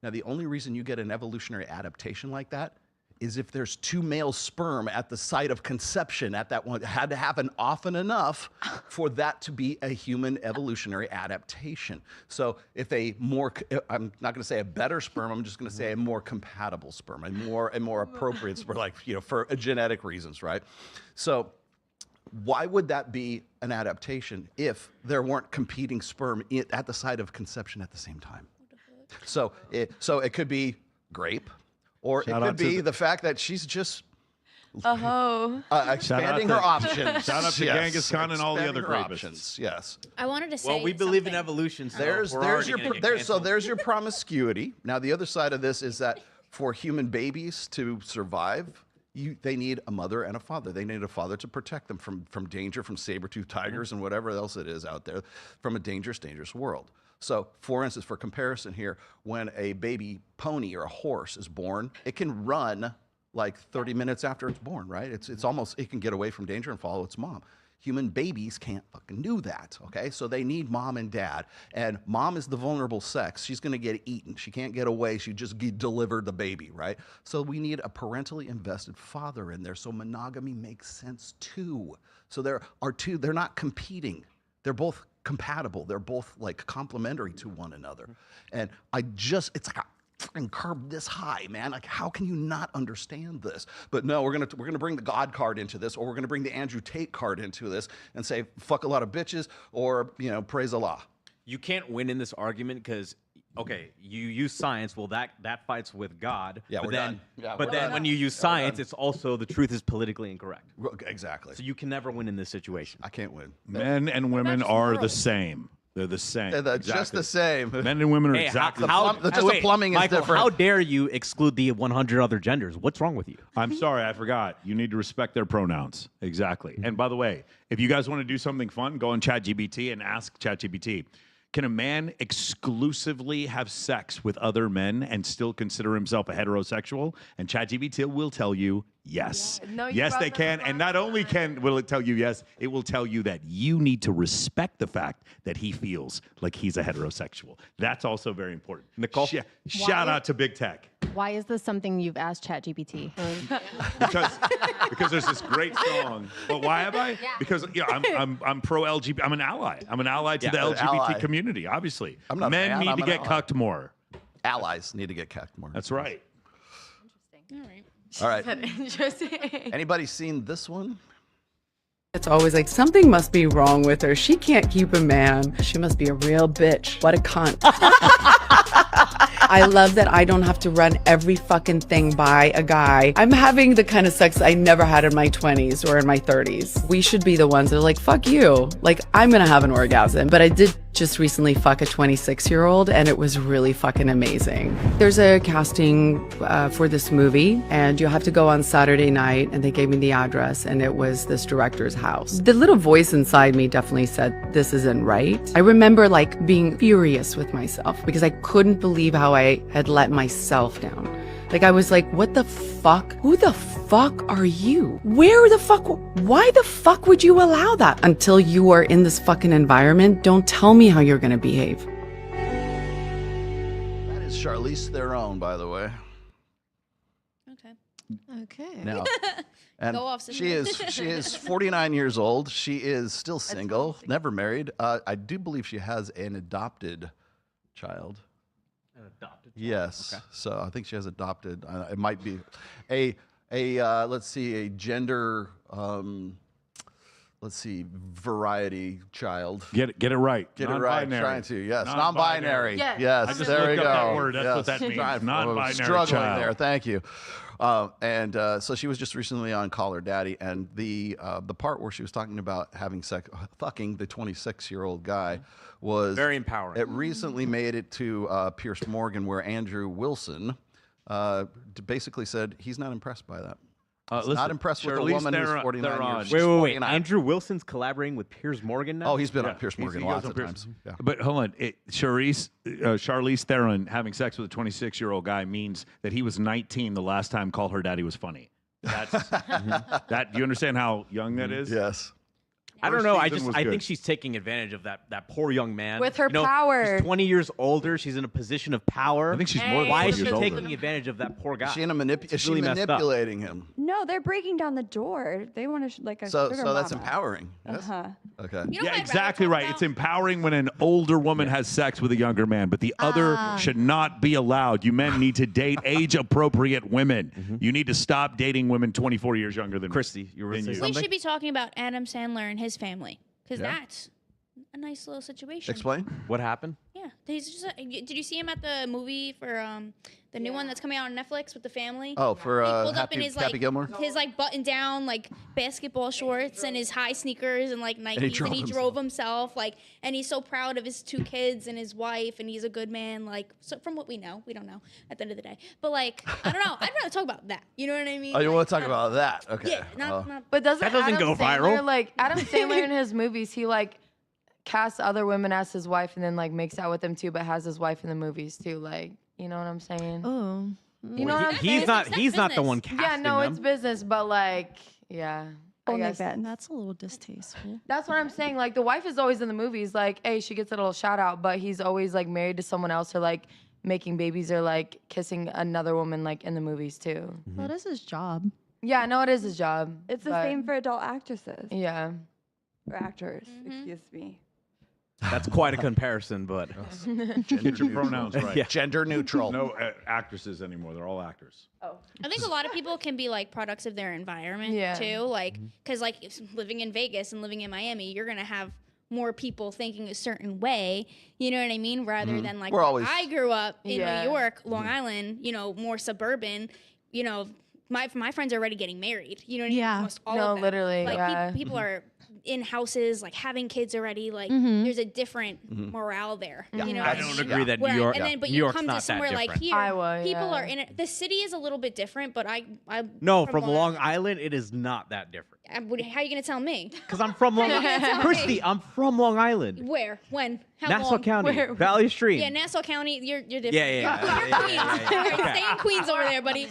Now, the only reason you get an evolutionary adaptation like that is if there's two male sperm at the site of conception at that one. It had to happen often enough for that to be a human evolutionary adaptation. So if I'm not going to say a better sperm, I'm just going to say a more compatible sperm, a more appropriate sperm, like, for genetic reasons, right? So why would that be an adaptation if there weren't competing sperm at the site of conception at the same time? So it could be grape, or Shout it out could to be the fact that she's just expanding Shout her out to- options. shout out to Yes, Genghis Khan and all the expanding other her rapists. options. Yes. I wanted to say. Well, we believe in something. evolution. So There's we're already your gonna get there's canceled. there's your promiscuity. Now the other side of this is that for human babies to survive, they need a mother and a father. They need a father to protect them from danger, from saber-toothed tigers and whatever else it is out there, from a dangerous world. So, for instance, for comparison here, when a baby pony or a horse is born, it can run like 30 minutes after it's born, right? It's almost, it can get away from danger and follow its mom. Human babies can't fucking do that, okay? So they need mom and dad. And mom is the vulnerable sex. She's gonna get eaten. She can't get away. She just delivered the baby, right? So we need a parentally invested father in there. So monogamy makes sense too. So there are two, they're not competing. They're both compatible. They're both like complementary to one another. And it's like a fucking curb this high, man. Like, how can you not understand this? But no, we're gonna bring the God card into this, or we're gonna bring the Andrew Tate card into this and say fuck a lot of bitches, or praise Allah. You can't win in this argument because, okay, you use science. Well, that fights with God. Yeah, but we're then, done. Yeah, but we're then done. when you use Yeah, we're science, done. it's also the truth is politically incorrect. Exactly. So you can never win in this situation. I can't win. Men and women are the same. They're the same. They're just the same. Men and women are Hey, exactly how, the same. just the plumbing is Michael, different. how dare you exclude the 100 other genders? What's wrong with you? I'm sorry, I forgot. You need to respect their pronouns. Exactly. And by the way, if you guys want to do something fun, go on ChatGPT and ask ChatGPT, can a man exclusively have sex with other men and still consider himself a heterosexual? And ChatGPT will tell you yes. Yeah. No, you yes, brought they that can. up And not only will it tell you yes, it will tell you that you need to respect the fact that he feels like he's a heterosexual. That's also very important. Nicole? Shout out to Big Tech. Why is this something you've asked ChatGPT? Because there's this great song. But why have I? Because I'm pro LGBT. I'm an ally. I'm an ally to the LGBT ally. community. Obviously, I'm not a men fan, need I'm to an get ally. cucked more. Allies need to get cucked more. That's right. All right. Interesting. Anybody seen this one? It's always like, something must be wrong with her. She can't keep a man. She must be a real bitch. What a cunt. I love that I don't have to run every fucking thing by a guy. I'm having the kind of sex I never had in my 20s or in my 30s. We should be the ones that are like, fuck you. Like, I'm gonna have an orgasm. But I did just recently fuck a 26-year-old, and it was really fucking amazing. There's a casting for this movie, and you have to go on Saturday night, and they gave me the address, and it was this director's house. The little voice inside me definitely said, this isn't right. I remember like being furious with myself because I couldn't believe how I had let myself down. Like, I was like, what the fuck? Who the fuck are you? Where the fuck? Why the fuck would you allow that? Until you are in this fucking environment, don't tell me how you're gonna behave. That is Charlize Theron, by the way. Okay. Okay. now. And Go off, she is 49 years old. She is still single, never married. I do believe she has an adopted child. An adopted child? Yes. Okay. So I think she has adopted. It might be let's see, a gender, variety child. Get it right. Get it right. Non-binary. Trying to. Yes. Non-binary. Non-binary. Yes. Yes. I just there we looked go. up that word. That's what that Yes. means. Non-binary Struggling child. there. Thank you. So she was just recently on Call Her Daddy, and the part where she was talking about having fucking the 26-year-old guy was very empowering. It recently made it to Piers Morgan, where Andrew Wilson basically said he's not impressed by that. He's not impressed with a woman who's 49 years. Wait. 49. Andrew Wilson's collaborating with Piers Morgan now? Oh, he's been on Piers Morgan He goes lots on of Piers- times. Yeah. But hold on, Charlize Theron having sex with a 26-year-old guy means that he was 19 the last time Call Her Daddy was funny. That's that. Do you understand how young that is? Yes. I don't First know. season was I good. think she's taking advantage of that poor young man. With her power. She's 20 years older. She's in a position of power. I think she's more than Why 20 is she years older. taking advantage of that poor guy? Is she Really messed up. manipulating him? No, they're breaking down the door. They want to a So sugar that's mama. empowering. Yes? Uh-huh. Okay. Yeah, exactly right. It's empowering when an older woman has sex with a younger man, but the other should not be allowed. You men need to date age-appropriate women. You need to stop dating women 24 years younger than Christy, you were than saying you. We something? should be talking about Adam Sandler and his family because Yeah. that's a nice little situation. Explain. What happened? Yeah, he's just. Did you see him at the movie for the new one that's coming out on Netflix with the family? Oh, for he pulled up in Happy, his Happy Gilmore? his button down basketball shorts and his high sneakers and Nikes, and he drove himself and he's so proud of his 2 kids and his wife, and he's a good man. So from what we know, we don't know at the end of the day, but I don't know. I'd rather talk about that. You know what I mean? Oh, you want to talk about that? Okay. Yeah, not. But doesn't That doesn't Adam go viral. Sandler, Adam Sandler in his movies, he casts other women as his wife and then makes out with them too, but has his wife in the movies too. You know what I'm saying? Oh. You know what I'm saying? He's not the one casting Yeah, no, them. it's business, but yeah. I guess That's a little distasteful. that's what I'm saying. The wife is always in the movies. Hey, she gets a little shout out, but he's always married to someone else or making babies or kissing another woman in the movies too. Well, this is his job. Yeah, I know it is his job. It's the but- same for adult actresses Yeah. or actors. Excuse me. That's quite a comparison, but Get your pronouns right. Yeah. Gender neutral. No actresses anymore. They're all actors. I think a lot of people can be products of their environment Yeah. too. Because living in Vegas and living in Miami, you're gonna have more people thinking a certain way. You know what I mean? Rather than We're where always- I grew up in Yeah. New York, Long Island. More suburban. My friends are already getting married. You know what I mean? Yeah. Almost all No, of them. literally, yeah. People are in houses, having kids already. Mm-hmm. There's a different morale there. You know I what don't mean? agree that Where- New York. and then, but New you York's come to not somewhere that like different. here, Iowa, people yeah. are in it. The city is a little bit different, but I No, from Long Island, it is not that different. How are you gonna tell me? Because I'm from Long How you gonna tell Island. me? Christy, I'm from Long Island. Where? When? How Nassau long? County, Where? Valley Stream. Yeah, Nassau County. You're different. Yeah. You're Queens. All right, stay in Queens over there, buddy.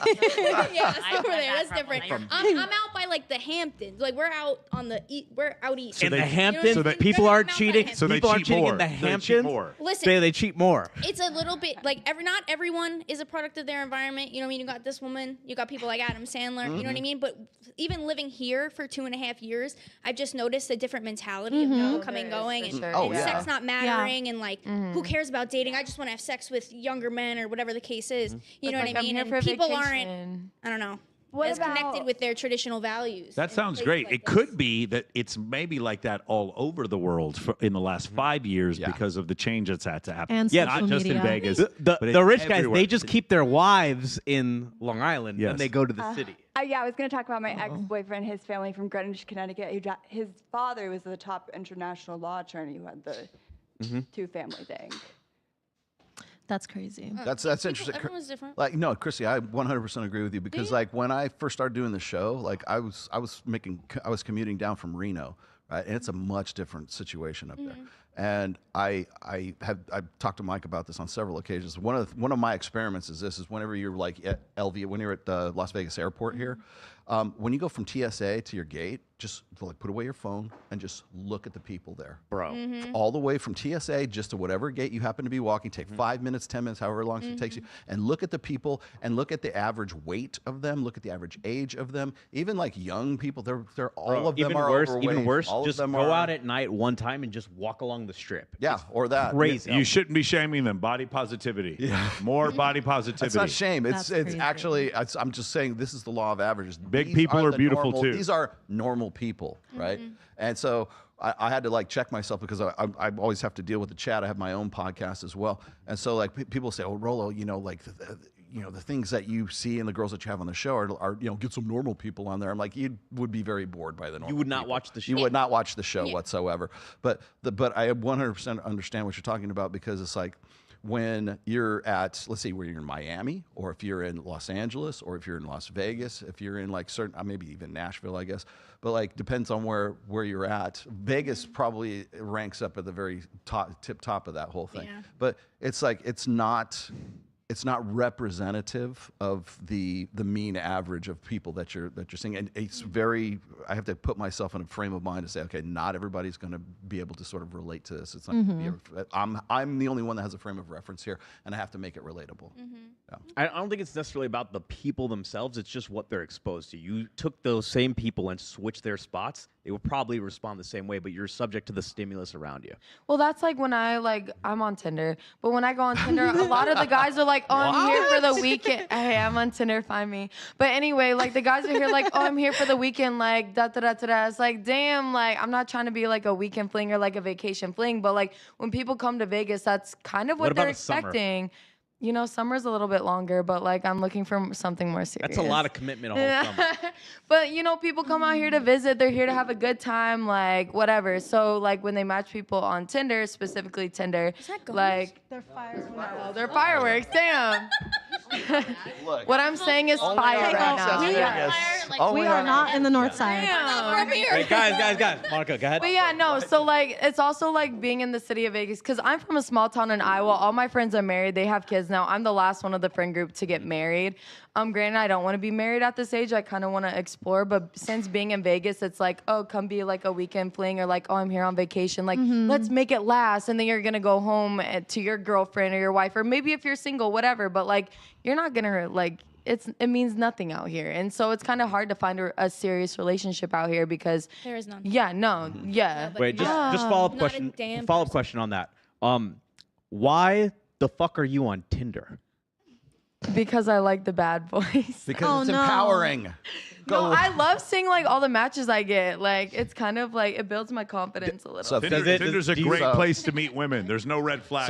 Yeah, stay over there. That's different. I'm out by the Hamptons. We're out on the we're out east. In the they- Hamptons, so they- people aren't cheating. So they people aren't cheat cheating more. in the They cheat Hamptons. more. Listen. They cheat more. It's a little bit not everyone is a product of their environment. You know what I mean? You got this woman, you got people like Adam Sandler, you know what I mean? But even living here for 2.5 years, I've just noticed a different mentality of people coming, going, and sure, Oh, yeah. sex not mattering, and who cares about dating? I just want to have sex with younger men or whatever the case is. You know what I I'm mean? here And for people vacation. aren't, I don't know, What as about- connected with their traditional values. That in sounds places great. like It this. could be that it's maybe like that all over the world in the last 5 years Yeah. because of the change that's had to happen. And Yeah, not social just in media. Vegas. The but it's rich guys, everywhere. they just keep their wives in Long Island Yes. and they go to the city. Yeah, I was going to talk about my ex-boyfriend, his family from Greenwich, Connecticut. His father was the top international law attorney who had the two-family thing. That's crazy. That's interesting. Everyone's different. No, Chrissy, I 100% agree with you because when I first started doing the show, I was commuting down from Reno, right? And it's a much different situation up there. And I've talked to Mike about this on several occasions. One of my experiments is whenever you're like at when you're at the Las Vegas airport here, when you go from TSA to your gate, just like put away your phone and just look at the people there, bro. All the way from TSA just to whatever gate you happen to be walking. Take 5 minutes, 10 minutes, however long it takes you, and look at the people and look at the average weight of them. Look at the average age of them. Even like young people, they're all of them even are worse. overweight. Even worse, All of just them go are- out at night one time and just walk along the strip. Yeah, or that. Crazy. You shouldn't be shaming them. Body positivity. Yeah. More body positivity. It's not shame. It's That's it's crazy. I'm just saying this is the law of averages. Big These people are the beautiful, normal- too. These are normal people, right? And so I had to like check myself because I always have to deal with the chat. I have my own podcast as well, and so like people say, "Oh, Rolo, like the things that you see and the girls that you have on the show are get some normal people on there." I'm like, you would be very bored by the normal. You would not people. watch the show. You would not watch the show whatsoever. But I 100% understand what you're talking about because it's like, when you're at, let's say, where you're in Miami, or if you're in Los Angeles, or if you're in Las Vegas, if you're in like certain, maybe even Nashville, I guess, but like depends on where you're at. Vegas probably ranks up at the very top of that whole thing. Yeah. But it's like it's not representative of the mean average of people that you're seeing, and it's very. I have to put myself in a frame of mind to say, okay, not everybody's going to be able to sort of relate to this. It's not. Gonna be I'm the only one that has a frame of reference here, and I have to make it relatable. Yeah. I don't think it's necessarily about the people themselves. It's just what they're exposed to. You took those same people and switched their spots, they would probably respond the same way, but you're subject to the stimulus around you. Well, that's like when I'm on Tinder, but when I go on Tinder, a lot of the guys are like, "Oh, I'm here for the weekend." Hey, I'm on Tinder, find me. But anyway, like the guys are here like, "Oh, I'm here for the weekend," like da da da da da. It's like, damn, like I'm not trying to be like a weekend fling or like a vacation fling, but like when people come to Vegas, that's kind of what they're expecting. Summer's a little bit longer, but like I'm looking for something more serious. That's a lot of commitment a whole summer. But people come out here to visit. They're here to have a good time, like whatever. So like when they match people on Tinder, specifically Tinder, like They're fireworks. no, they're fireworks. Damn. Look, What I'm saying is only fire on right Access now. Vegas. Only We are on- not in the north side. Hey, guys, Monica, go ahead. But yeah, no. So like, it's also like being in the city of Vegas because I'm from a small town in Iowa. All my friends are married. They have kids now. I'm the last one of the friend group to get married. Granted, I don't want to be married at this age. I kind of want to explore. But since being in Vegas, it's like, oh, come be like a weekend fling, or like, oh, I'm here on vacation. Like, let's make it last. And then you're gonna go home to your girlfriend or your wife, or maybe if you're single, whatever. But like, you're not gonna like. It means nothing out here, and so it's kind of hard to find a serious relationship out here because There is none. Yeah, no, yeah. Wait, just follow up Not a question. damn Follow up question on that. Why the fuck are you on Tinder? Because I like the bad boys. Because it's empowering. No, I love seeing like all the matches I get. Like it's kind of like it builds my confidence a little. So Tinder's a great place to meet women. There's no red flags.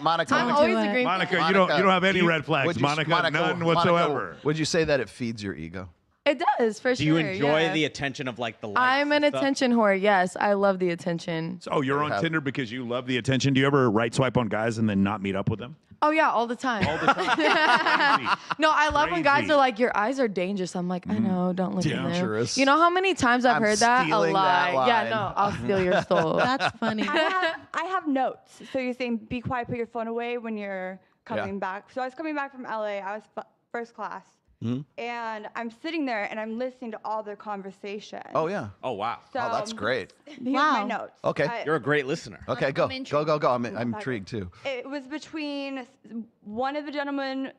Monica, I'm always a green Monica, you don't have any red flags. Monica, none whatsoever. Would you say that it feeds your ego? It does for Do sure. you enjoy yeah. the attention of like the likes I'm an and stuff? attention whore. Yes, I love the attention. So you're on Tinder because you love the attention. Do you ever right swipe on guys and then not meet up with them? Oh yeah, all the time. All the time. No, I love when guys Crazy. are like, "Your eyes are dangerous." I'm like, I know, don't look at them. Dangerous. You know how many times I've I'm heard that? A stealing lie. that Yeah, line. no, I'll steal your soul. That's funny. I have notes. So you're saying be quiet, put your phone away when you're coming back. So I was coming back from LA. I was first class. And I'm sitting there and I'm listening to all their conversations. Oh yeah. Oh wow. So, Oh, that's great. Here's my notes. Okay. You're a great listener. Okay, go. Go. I'm intrigued too. It was between one of the gentlemen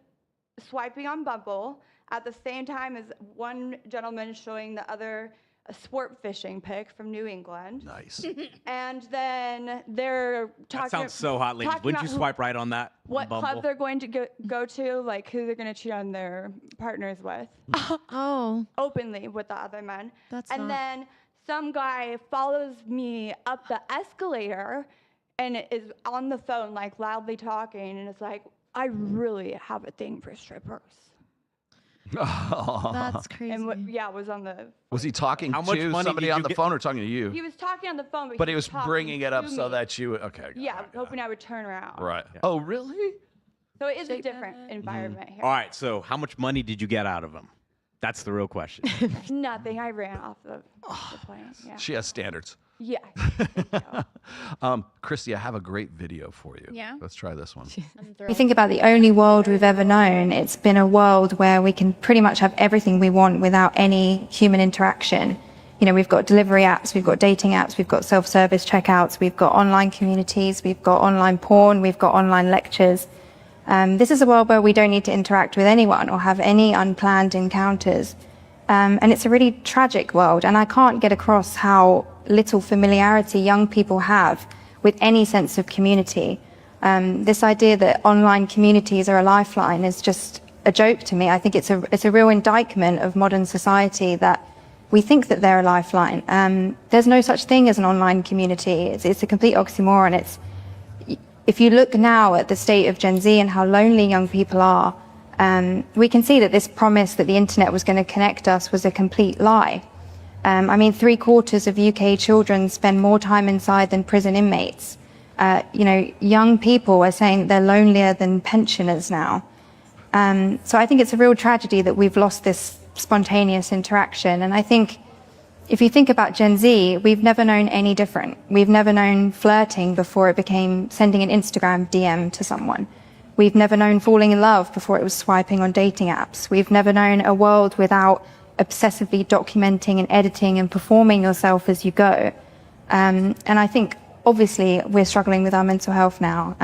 swiping on Bumble at the same time as one gentleman showing the other a sport fishing pic from New England. Nice. And then they're talking. That sounds so hot, ladies. talking Wouldn't you about swipe right on that? What on Bumble? club they're going to go to, like who they're going to cheat on their partners with. Oh. Openly with the other men. That's and not- then some guy follows me up the escalator and is on the phone, like loudly talking, and it's like, I really have a thing for strippers. That's crazy. And was on the. Was he talking How much to money somebody did on you the get- phone or talking to you? He was talking on the phone, But he was talking bringing it up to so me. that you. Okay. Yeah, hoping I would turn around. Right. Oh, really? So it is a different environment here. All right. So how much money did you get out of him? That's the real question. Nothing. I ran off the plane. Yeah. She has standards. Yeah. Christy, I have a great video for you. Yeah? Let's try this one. You think about the only world we've ever known, it's been a world where we can pretty much have everything we want without any human interaction. You know, we've got delivery apps, we've got dating apps, we've got self-service checkouts, we've got online communities, we've got online porn, we've got online lectures. This is a world where we don't need to interact with anyone or have any unplanned encounters. And it's a really tragic world, and I can't get across how little familiarity young people have with any sense of community. This idea that online communities are a lifeline is just a joke to me. I think it's a real indictment of modern society that we think that they're a lifeline. There's no such thing as an online community. It's a complete oxymoron. If you look now at the state of Gen Z and how lonely young people are, we can see that this promise that the internet was going to connect us was a complete lie. I mean, 3/4 of UK children spend more time inside than prison inmates. You know, young people are saying they're lonelier than pensioners now. So I think it's a real tragedy that we've lost this spontaneous interaction. And I think if you think about Gen Z, we've never known any different. We've never known flirting before it became sending an Instagram DM to someone. We've never known falling in love before it was swiping on dating apps. We've never known a world without obsessively documenting and editing and performing yourself as you go. And I think, obviously, we're struggling with our mental health now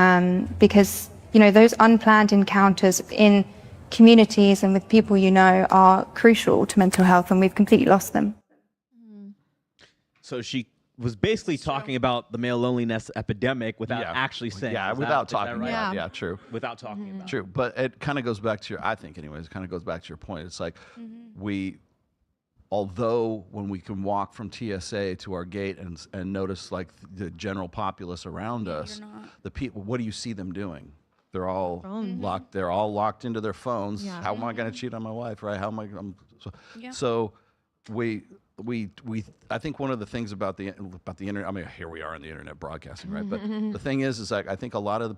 because, you know, those unplanned encounters in communities and with people you know are crucial to mental health, and we've completely lost them. So she was basically talking about the male loneliness epidemic without actually saying. Yeah, Is without that talking right? about it. Yeah, true. Without talking about it. True, but it kind of goes back to your, I think anyways, it kind of goes back to your point. It's like although when we can walk from TSA to our gate and notice like the general populace around us, the people, what do you see them doing? They're all locked. They're all locked into their phones. Yeah. How am I going to cheat on my wife, right? How am I? So I think one of the things about the internet. I mean, here we are in the internet broadcasting, right? But the thing is like I think a lot of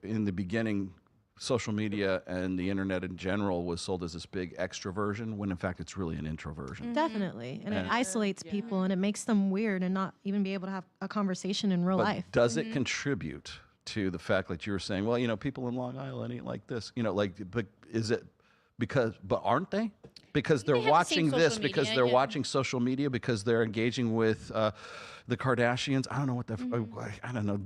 in the beginning, social media and the internet in general was sold as this big extroversion, when in fact it's really an introversion. Definitely. And it isolates people and it makes them weird and not even be able to have a conversation in real life. Does it contribute to the fact that you were saying, well, you know, people in Long Island ain't like this, you know, like, but is it but aren't they? Because they're watching this, because they're watching social media, because they're engaging with the Kardashians. I don't know what I don't know,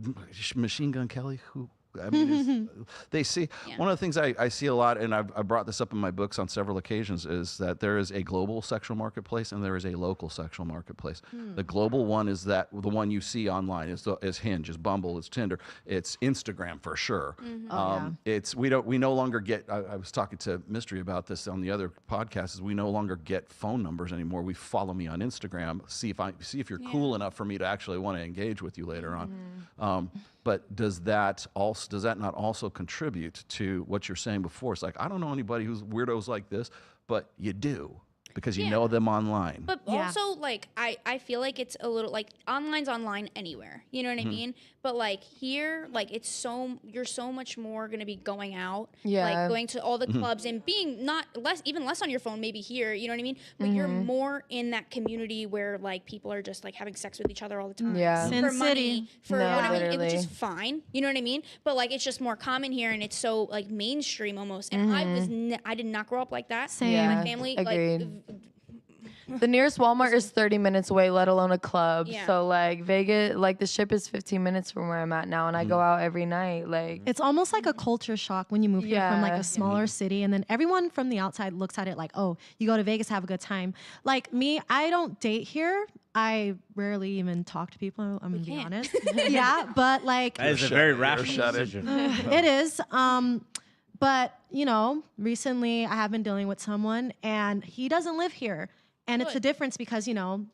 Machine Gun Kelly, who, I mean, they see, one of the things I see a lot, and I brought this up in my books on several occasions, is that there is a global sexual marketplace and there is a local sexual marketplace. The global one is the one you see online. Is Hinge, is Bumble, is Tinder, it's Instagram for sure. It's we no longer get. I was talking to Mystery about this on the other podcast. Is we no longer get phone numbers anymore. We follow me on Instagram, see if you're cool enough for me to actually want to engage with you later on. But does that not also contribute to what you're saying before? It's like, I don't know anybody who's weirdos like this, but you do, because you know them online. But also, like, I feel like it's a little, like, online's online anywhere. You know what I mean? But, like, here, like, you're so much more going to be going out. Like, going to all the clubs and being even less on your phone maybe here. You know what I mean? But you're more in that community where, like, people are just, like, having sex with each other all the time. Yeah. For money. For whatever, which is literally. fine. You know what I mean? But, like, it's just more common here, and it's so, like, mainstream almost. And I did not grow up like that. Same. Yeah. My family, Agreed. like, The nearest Walmart is 30 minutes away, let alone a club. Yeah. So like Vegas, like the Strip is 15 minutes from where I'm at now, and I go out every night. Like It's almost like a culture shock when you move here from like Yeah. a smaller city, and then everyone from the outside looks at it like, oh, you go to Vegas, have a good time. Like me, I don't date here. I rarely even talk to people. I'm gonna be honest. Yeah, but like That is a very rational decision. it is. But you know, recently I have been dealing with someone, and he doesn't live here, and it's a difference because you know,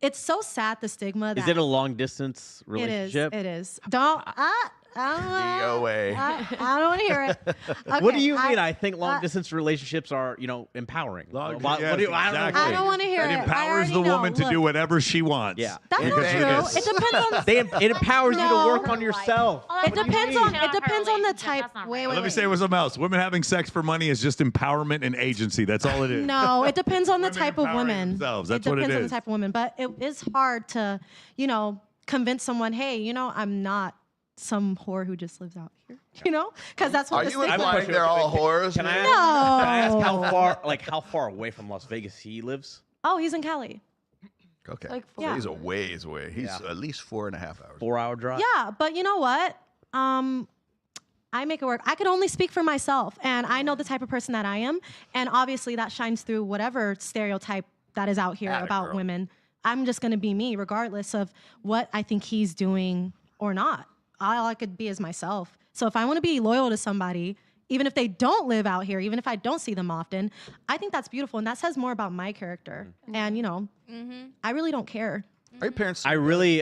it's so sad the stigma. Is it a long distance relationship? It is. Don't. DOA. I don't want to hear it. What do you Okay, mean? I think long distance relationships are, empowering. Long- What do you- I don't know. exactly. I don't want to hear It it. I empowers already the know. woman to Look, do whatever she wants. Yeah. That's not Because true. it is. It depends on. It empowers you to No. work on yourself. It depends on. It Her depends on the relationship, type. that's not Wait, right. wait, Let me wait. say with something else. Women having sex for money is just empowerment and agency. That's all it is. No, it depends on the Women type of empowering woman. themselves. That's what it depends on is. the type of woman, but it is hard to, convince someone, hey, I'm not some whore who just lives out here, because that's what Are the you stigma- implying they're all whores? Can I man? ask, No. how far away from Las Vegas he lives? Oh, he's in Cali. Okay. Like So Yeah. he's a ways away. He's Yeah. at least 4.5 hours. 4-hour drive. Yeah, but you know what? I make it work. I could only speak for myself, and I know the type of person that I am, and obviously that shines through whatever stereotype that is out here Atta about girl. women. I'm just gonna be me, regardless of what I think he's doing or not. All I could be is myself. So if I want to be loyal to somebody, even if they don't live out here, even if I don't see them often, I think that's beautiful, and that says more about my character. And I really don't care. Are your parents? I really,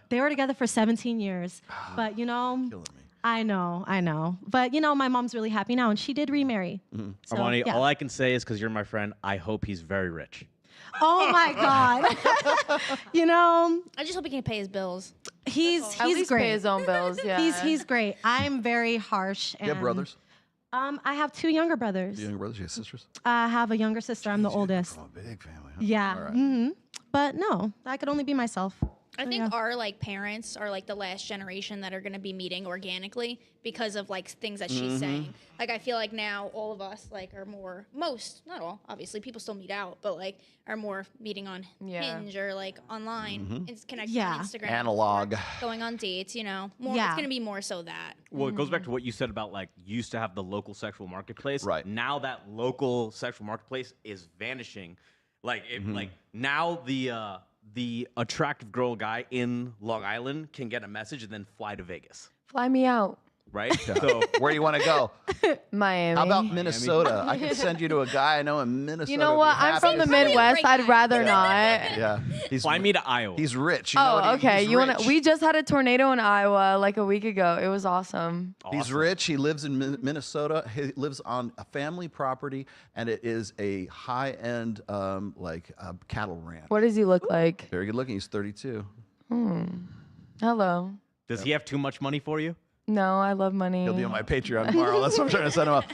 They were together for 17 years, but I know. But my mom's really happy now, and she did remarry. So, Armani, yeah. all I can say is because you're my friend, I hope he's very rich. Oh my God. I just hope he can pay his bills. He's At least great. pay his own bills. Yeah. He's great. I'm very harsh. You have brothers? I have 2 younger brothers. You have brothers? You have sisters? I have a younger sister. I'm the oldest. From a big family. Huh? Yeah. All right. But no, I could only be myself. I So, think yeah. our parents are the last generation that are going to be meeting organically because of things that she's saying. I feel like now all of us are more, most, not all, obviously people still meet out, but are more meeting on Hinge or online, and connecting on Instagram, Analog. or going on dates. More. Yeah. It's going to be more so that. Well, it goes back to what you said about used to have the local sexual marketplace. Right. Now that local sexual marketplace is vanishing. Now the attractive girl guy in Long Island can get a message and then fly to Vegas. Fly me out. Right? So where do you want to go? Miami. How about Minnesota? I can send you to a guy I know in Minnesota. You know who'd be what? I'm happy from the to see you. Midwest. I'd rather not. Yeah. Fly me to Iowa. He's rich. You know what? Okay. He's You want rich. to? We just had a tornado in Iowa a week ago. It was awesome. He's rich. He lives in Minnesota. He lives on a family property, and it is a high-end, cattle ranch. What does he look like? Very good looking. He's 32. Hello. Does he have too much money for you? No, I love money. He'll be on my Patreon tomorrow. That's what I'm trying to set him up.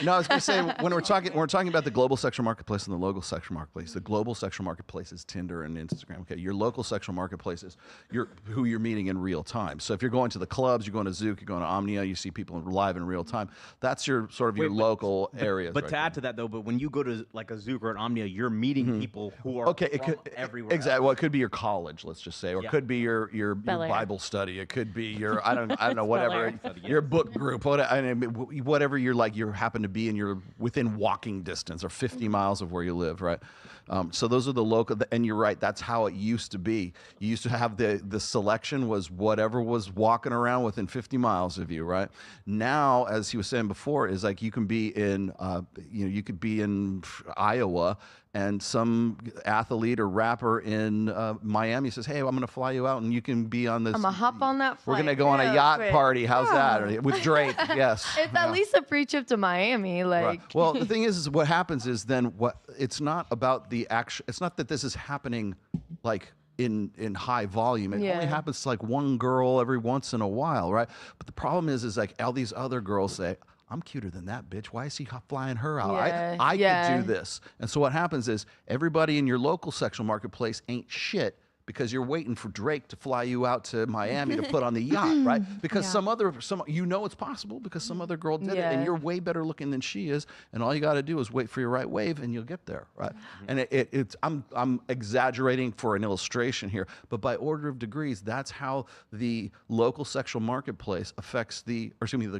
No, I was going to say when we're talking about the global sexual marketplace and the local sexual marketplace. The global sexual marketplace is Tinder and Instagram. Okay, your local sexual marketplace is who you're meeting in real time. So if you're going to the clubs, you're going to Zouk, you're going to Omnia, you see people live in real time. That's your your local areas. But right to add to that though, when you go to a Zouk or an Omnia, you're meeting people who are Okay, from everywhere. exactly. Well, it could be your college, let's just say, or Yeah. it could be your Bel Air. Bible study. It could be your I don't know whatever Air. your book group, whatever you happen to be, and you're within walking distance or 50 miles of where you live, right? So those are the local, and you're right. That's how it used to be. You used to have the selection was whatever was walking around within 50 miles of you, right? Now, as he was saying before, is you can be in, you could be in Iowa, and some athlete or rapper in Miami says, "Hey, I'm going to fly you out, and you can be on this. I'm gonna hop on that We're flight. going to go on a real yacht quick. party. How's Yeah. that? With Drake, yes. It's at least a free trip to Miami. Right. Well, the thing is what happens is then it's not about the action. It's not that this is happening in high volume. It only Yeah. happens to one girl every once in a while, right? But the problem is all these other girls say, "I'm cuter than that bitch. Why is he flying her out? Yeah, I yeah. could do this." And so what happens is everybody in your local sexual marketplace ain't shit because you're waiting for Drake to fly you out to Miami to put on the yacht, right? Because Yeah. some it's possible because some other girl did it, and Yeah. you're way better looking than she is, and all you got to do is wait for your right wave, and you'll get there, right? And I'm exaggerating for an illustration here, but by order of degrees, that's how the local sexual marketplace affects the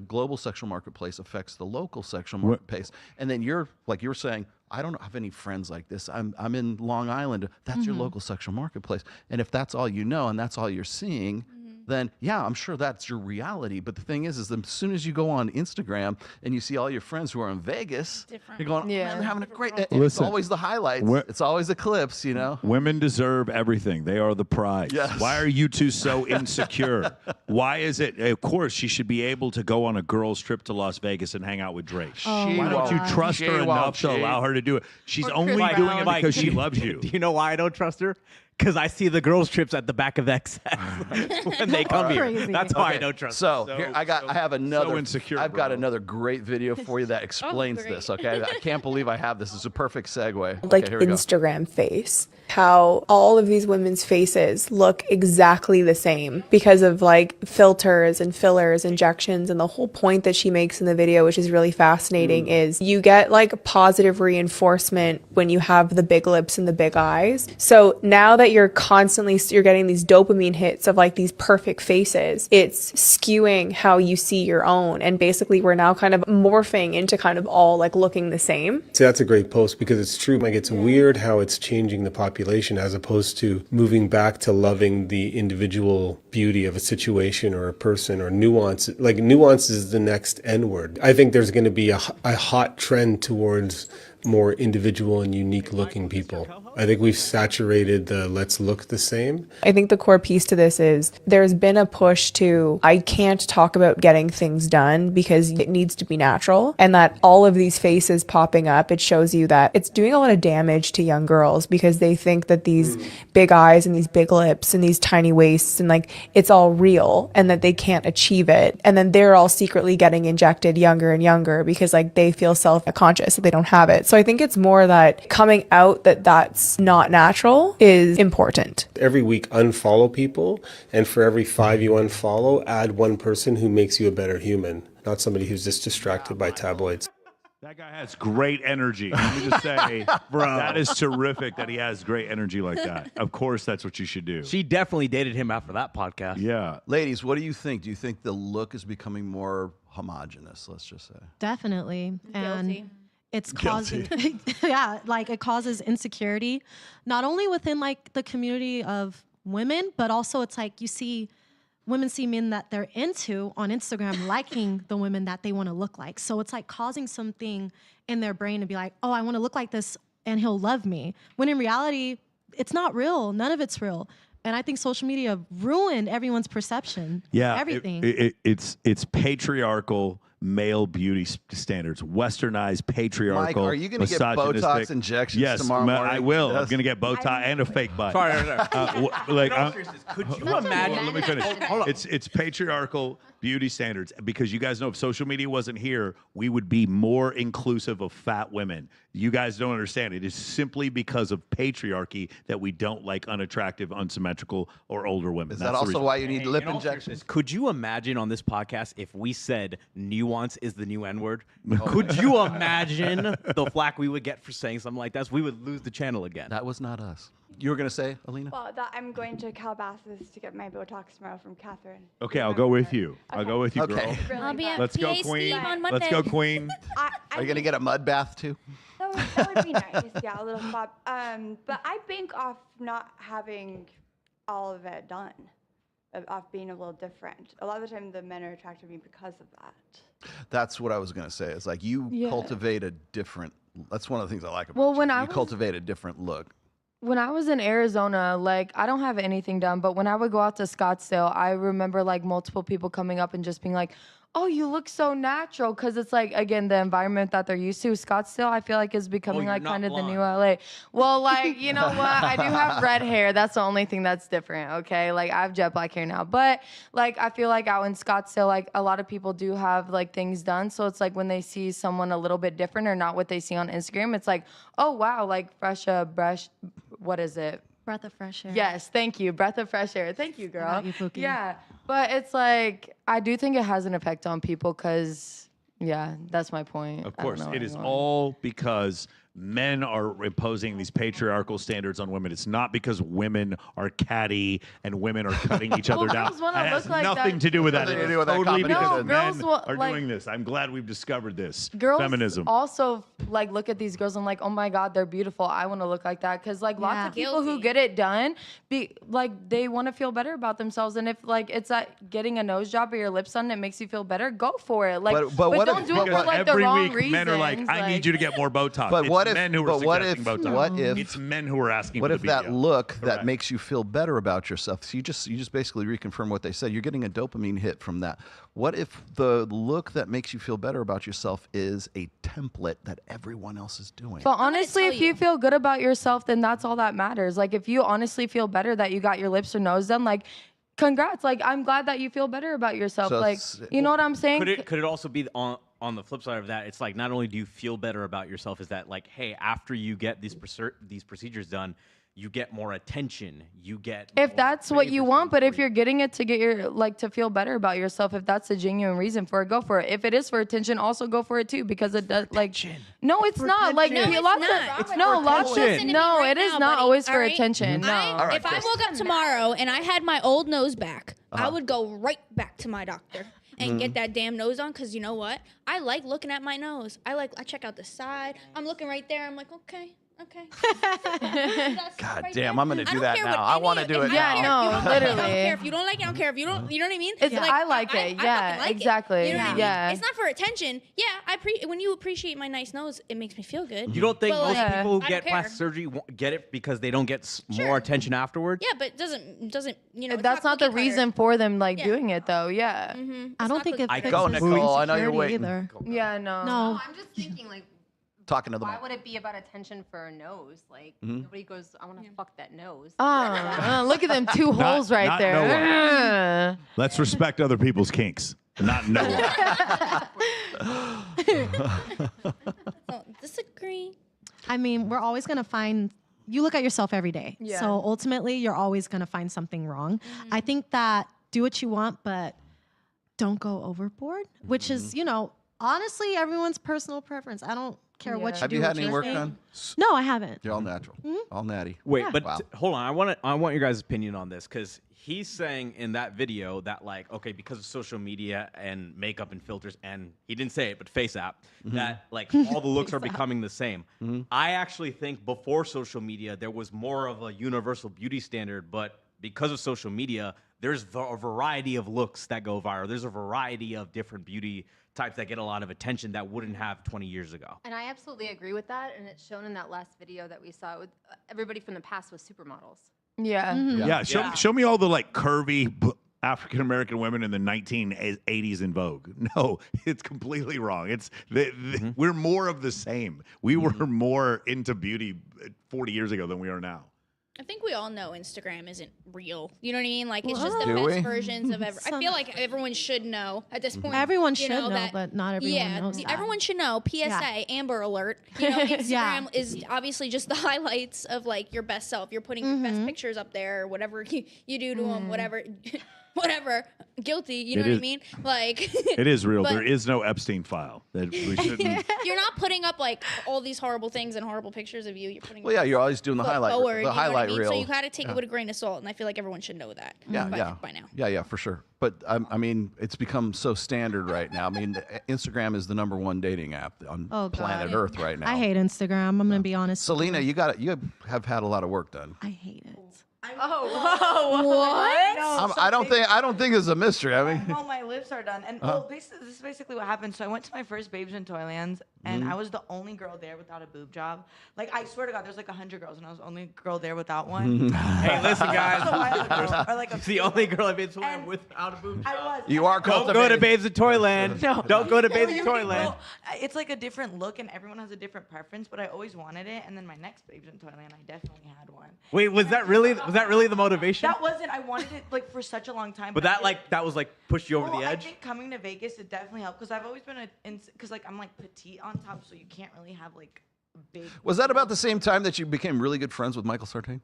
global sexual marketplace affects the local sexual marketplace, and then you're saying, I don't have any friends like this. I'm in Long Island. That's your local sexual marketplace. And if that's all you know and that's all you're seeing, then yeah, I'm sure that's your reality. But the thing is as soon as you go on Instagram and you see all your friends who are in Vegas, you're going, man, they're having a great. It's Listen, always the highlights. It's always the clips, you know. Women deserve everything. They are the prize. Yes. Why are you two so insecure? Why is it? Of course, she should be able to go on a girls' trip to Las Vegas and hang out with Drake. Why don't you trust her enough to allow her to do it? She's only doing it because she loves you. Do you know why I don't trust her? Because I see the girls' trips at the back of XS when they come here. Crazy. That's why I don't trust her. So here I have another. so insecure, I've got bro. another great video for you that explains this. Okay, I can't believe I have this. It's a perfect segue. Like Okay, here we go. Instagram face. How all of these women's faces look exactly the same because of like filters and fillers, injections, and the whole point that she makes in the video, which is really fascinating, is you get like positive reinforcement when you have the big lips and the big eyes. So now that you're getting these dopamine hits of like these perfect faces, it's skewing how you see your own. And basically we're now kind of morphing into kind of all like looking the same. So that's a great post because it's true. Like it's weird how it's changing the population as opposed to moving back to loving the individual beauty of a situation or a person or nuance. Like nuance is the next N word. I think there's going to be a hot trend towards more individual and unique looking people. I think we've saturated the let's look the same. I think the core piece to this is there's been a push to, I can't talk about getting things done because it needs to be natural, and that all of these faces popping up, it shows you that it's doing a lot of damage to young girls because they think that these big eyes and these big lips and these tiny waists and like it's all real and that they can't achieve it. And then they're all secretly getting injected younger and younger because like they feel self-conscious that they don't have it. So I think it's more that coming out that that's not natural is important. Every week unfollow people, and for every 5 you unfollow, add one person who makes you a better human, not somebody who's just distracted by tabloids. That guy has great energy. Let me just say, bro, that is terrific that he has great energy like that. Of course, that's what you should do. She definitely dated him after that podcast. Yeah. Ladies, what do you think? Do you think the look is becoming more homogenous, let's just say? Definitely. Guilty. And it's causing like it causes insecurity, not only within like the community of women, but also it's like women see men that they're into on Instagram liking the women that they want to look like. So it's like causing something in their brain to be like, oh, I want to look like this and he'll love me. When in reality, it's not real. None of it's real. And I think social media ruined everyone's perception. Yeah, Everything. It's patriarchal male beauty standards, westernized, patriarchal, Mike, are you going to get Botox injections tomorrow morning? I will. Yes. I'm going to get Botox and a fake butt. Sorry. Could you imagine? Let me finish. It's patriarchal beauty standards because you guys know if social media wasn't here, we would be more inclusive of fat women. You guys don't understand. It is simply because of patriarchy that we don't like unattractive, unsymmetrical, or older women. Is that also why you need lip injections? Could you imagine on this podcast if we said nuance is the new N-word? Could you imagine the flack we would get for saying something like that? We would lose the channel again. That was not us. You were going to say, Alina? Well, that I'm going to Calabasas to get my Botox tomorrow from Catherine. Okay, I'll go with you. I'll go with you, girl. I'll be at Let's go, PA Queen. Steve on Monday. Let's go, Queen. Are you going to get a mud bath too? That would be nice. Yeah, a little spot. But I bank off not having all of it done, off being a little different. A lot of the time, the men are attracted to me because of that. That's what I was going to say. It's like you cultivate a different. That's one of the things I like about you. When You cultivate a different look. When I was in Arizona, like, I don't have anything done, but when I would go out to Scottsdale, I remember, like, multiple people coming up and just being like, oh, you look so natural. Because it's, like, again, the environment that they're used to. Scottsdale, I feel like, is becoming, like, kind of the new LA. Well, like, you know what? I do have red hair. That's the only thing that's different, okay? Like, I have jet black hair now. But, like, I feel like out in Scottsdale, like, a lot of people do have, like, things done. So it's, like, when they see someone a little bit different or not what they see on Instagram, it's like, oh, wow, like, what is it? Breath of fresh air. Yes, thank you. Breath of fresh air. Thank you, girl. Got you, Pookie. Yeah, but it's like, I do think it has an effect on people because, yeah, that's my point. Of course, it is all because men are imposing these patriarchal standards on women. It's not because women are catty and women are cutting each other down. girls wanna It has look like nothing that. to do with that. Nothing to It's do with that totally because competition. No, girls men wa- are like- doing this. I'm glad we've discovered this. Girls Feminism. also like look at these girls and like, oh my God, they're beautiful. I want to look like that. Cause like lots of people who get it done, they want to feel better about themselves. And if like it's like getting a nose job or your lips done, it makes you feel better, go for it. Like, but what don't if- do it for but like the Every wrong week, reasons. men are like, I need you to get more Botox. But it's what if- men who are but what suggesting if- Botox. what if- It's men who are asking What for if the that BBL. look that Correct. makes you feel better about yourself? So you just basically reconfirm what they said. You're getting a dopamine hit from that. What if the look that makes you feel better about yourself is a template that everyone else is doing? But honestly, if you feel good about yourself, then that's all that matters. Like if you honestly feel better that you got your lips or nose done, like congrats. Like I'm glad that you feel better about yourself. So like it's- you know what I'm saying? Could it also be on the flip side of that? It's like not only do you feel better about yourself, is that like, hey, after you get these procedures done, you get more attention. You get If that's what you want, but if you're getting it to get your like to feel better about yourself, if that's a genuine reason for it, go for it. If it is for attention, also go for it too, because it does like. No, it's not. Like No, it's lots not. of It's no, for lots of attention. no, Right it is now, not buddy, always for all right? attention. No. If I woke up tomorrow and I had my old nose back, I Uh-huh. would go right back to my doctor and get that damn nose on, because you know what? I like looking at my nose. I check out the side. I'm looking right there. I'm like, okay. God damn, I'm gonna do that care now. what I any want to of- do if it I don't now. care if you don't like it, I don't literally. care if you don't like it. I don't care if you don't. You know what I mean? It's- Like, I like it. I Yeah, fucking like exactly. It. You know what I mean? Yeah. It's not for attention. Yeah, when you appreciate my nice nose, it makes me feel good. You don't think But, most like, people who I don't get care. plastic surgery get it because they don't get more attention afterwards? Yeah, but it doesn't you know? it's That's not the cookie cutter. reason for them like Yeah. doing it though. Yeah. I don't think it I fixes go, Nicole. I know you're insecurity waiting. either. Yeah, no. No. I'm just thinking like, Talking to the why mic. would it be about attention for a nose? Like Mhm. nobody goes, I want to fuck that nose. Look at them two Not- holes right not there. Let's respect other people's kinks. Not no one. Disagree. I mean, we're always going to find, you look at yourself every day. Yeah. So ultimately, you're always going to find something wrong. I think that do what you want, but don't go overboard, which is, you know, honestly, everyone's personal preference. I don't care what you Have do. you had with any your work thing. done? No, I haven't. You're all natural, all natty. Wait, Yeah. but Wow. hold on. I want your guys' opinion on this, because he's saying in that video that like, okay, because of social media and makeup and filters, and he didn't say it, but FaceApp, that like all the looks are becoming the same. I actually think before social media there was more of a universal beauty standard, but because of social media, there's a variety of looks that go viral. There's a variety of different beauty types that get a lot of attention that wouldn't have 20 years ago. And I absolutely agree with that. And it's shown in that last video that we saw with everybody from the past was supermodels. Yeah. Yeah, show me all the like curvy African American women in the 1980s in Vogue. No, it's completely wrong. It's we're more of the same. We were more into beauty 40 years ago than we are now. I think we all know Instagram isn't real. You know what I mean? Like it's just the Do best we? versions of every. I feel like everyone should know at this point. Everyone you should know, that, but not everyone yeah, knows that. everyone should know. PSA, Yeah. Amber Alert. You know, Instagram Yeah. is obviously just the highlights of like your best self. You're putting your best pictures up there, or whatever you do to them, whatever. Whatever, guilty. You know It what is- I mean? Like It is real. but There is no Epstein file. That we shouldn't. You're not putting up like all these horrible things and horrible pictures of you. You're putting Well, yeah, you're always doing the foot highlight, forward, the you know what I highlight mean? reel. So you got to take Yeah. it with a grain of salt, and I feel like everyone should know that. Yeah, by now. Yeah, for sure. But I mean, it's become so standard right now. I mean, Instagram is the #1 dating app on Oh, planet God. Earth right now. I hate Instagram. I'm going to be honest. Selena, you have had a lot of work done. I hate it. What? I don't think it's a mystery. I mean, Well, my lips are done, and well, basically, this is basically what happened. So I went to my first Babes in Toylands, and I was the only girl there without a boob job. Like I swear to God, there's like 100 girls, and I was the only girl there without one. Hey, listen, guys. A while ago, or like a It's the only girl I've been to without a boob job. you are Don't go to cultivating. Babes in Toyland. Don't go to Babes in Toyland. Well, it's like a different look, and everyone has a different preference. But I always wanted it, and then my next Babes in Toyland, I definitely had one. Wait, was that really the motivation? That wasn't. I wanted it like for such a long time. But that was like pushed you over Well, the I edge. think coming to Vegas, it definitely helped because I've always been because like I'm like petite on top, so you can't really have like a big. Was that about the same time that you became really good friends with Michael Sartain?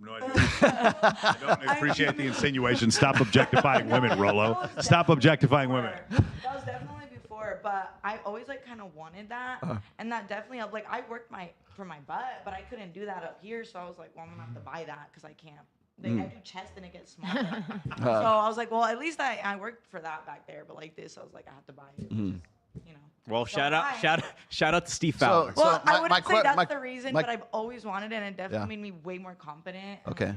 No idea. I don't appreciate the insinuation. Stop objectifying women, Rolo. Stop objectifying women. That was definitely before, but but I always like kind of wanted that, and that definitely helped. Like I worked for my butt, but I couldn't do that up here, so I was like, well, I'm gonna have to buy that because I can't. Like, I do chest and it gets smaller. So I was like, well, at least I worked for that back there, but like this, I was like, I have to buy it. You know. Well, shout out to Steve Fowler. Well, I wouldn't say that's the reason, but I've always wanted it, and it definitely made me way more confident. And, Okay.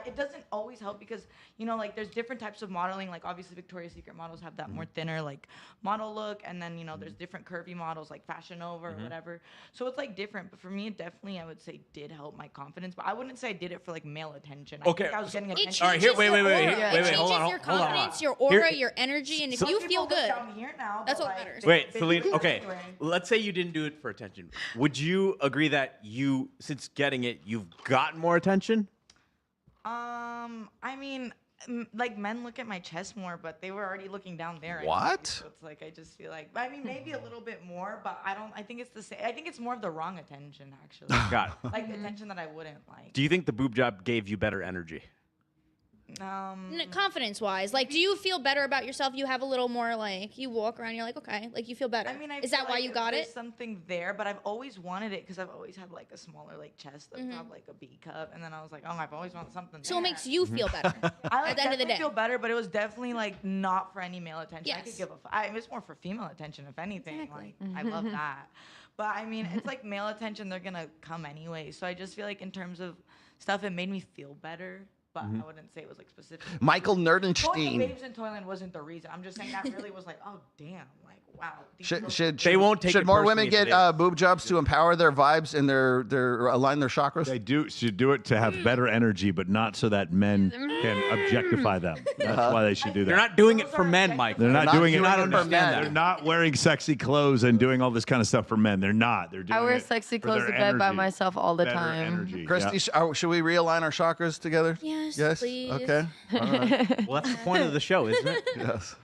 It doesn't always help because, you know, like there's different types of modeling. Like obviously Victoria's Secret models have that more thinner like model look, and then, you know, there's different curvy models like Fashion Nova or whatever. So it's like different, but for me, it definitely, I would say, did help my confidence. But I wouldn't say I did it for like male attention. I think I was getting attention. All right, here, wait, It changes hold on, your hold on. confidence, your aura, your energy, and if you feel good, down here now, that's but, what like, matters. Wait, Celine, okay. Let's say you didn't do it for attention. Would you agree that you, since getting it, you've gotten more attention? I mean, like men look at my chest more, but they were already looking down there. What? So it's like I just feel like, I mean, maybe a little bit more, but I think it's the same. I think it's more of the wrong attention, actually. Got it. Like the attention that I wouldn't like. Do you think the boob job gave you better energy? Confidence wise, like, do you feel better about yourself? You have a little more, like, you walk around, you're like, okay, like you feel better. I mean, is that why you got there's it? something there, but I've always wanted it because I've always had like a smaller like chest that have like a B cup, and then I was like, oh, I've always wanted something. So it makes you feel better. I like, at the end of the day. feel better, but it was definitely like not for any male attention. I could Yes. give it's more for female attention, if anything. Like I love that, but I mean, it's like male attention. They're gonna come anyway. So I just feel like in terms of stuff, it made me feel better. But I wouldn't say it was like specific. Michael Going to Nerdenstein. Babes in Toyland wasn't the reason. I'm just saying that really was like, oh damn, like wow. Should more women get boob jobs to empower their vibes and their align their chakras? They should do it to have better energy, but not so that men can objectify them. That's why they should do that. They're not doing it for men, Mike. They're not doing it for men. They're not wearing sexy clothes and doing all this kind of stuff for men. They're not. They're doing I wear it sexy for clothes to their bed by energy. myself all the Better time. energy. Christy, Yeah. should we realign our chakras together? Yes, please. Okay. All right. Well, that's the point of the show, isn't it? Yes.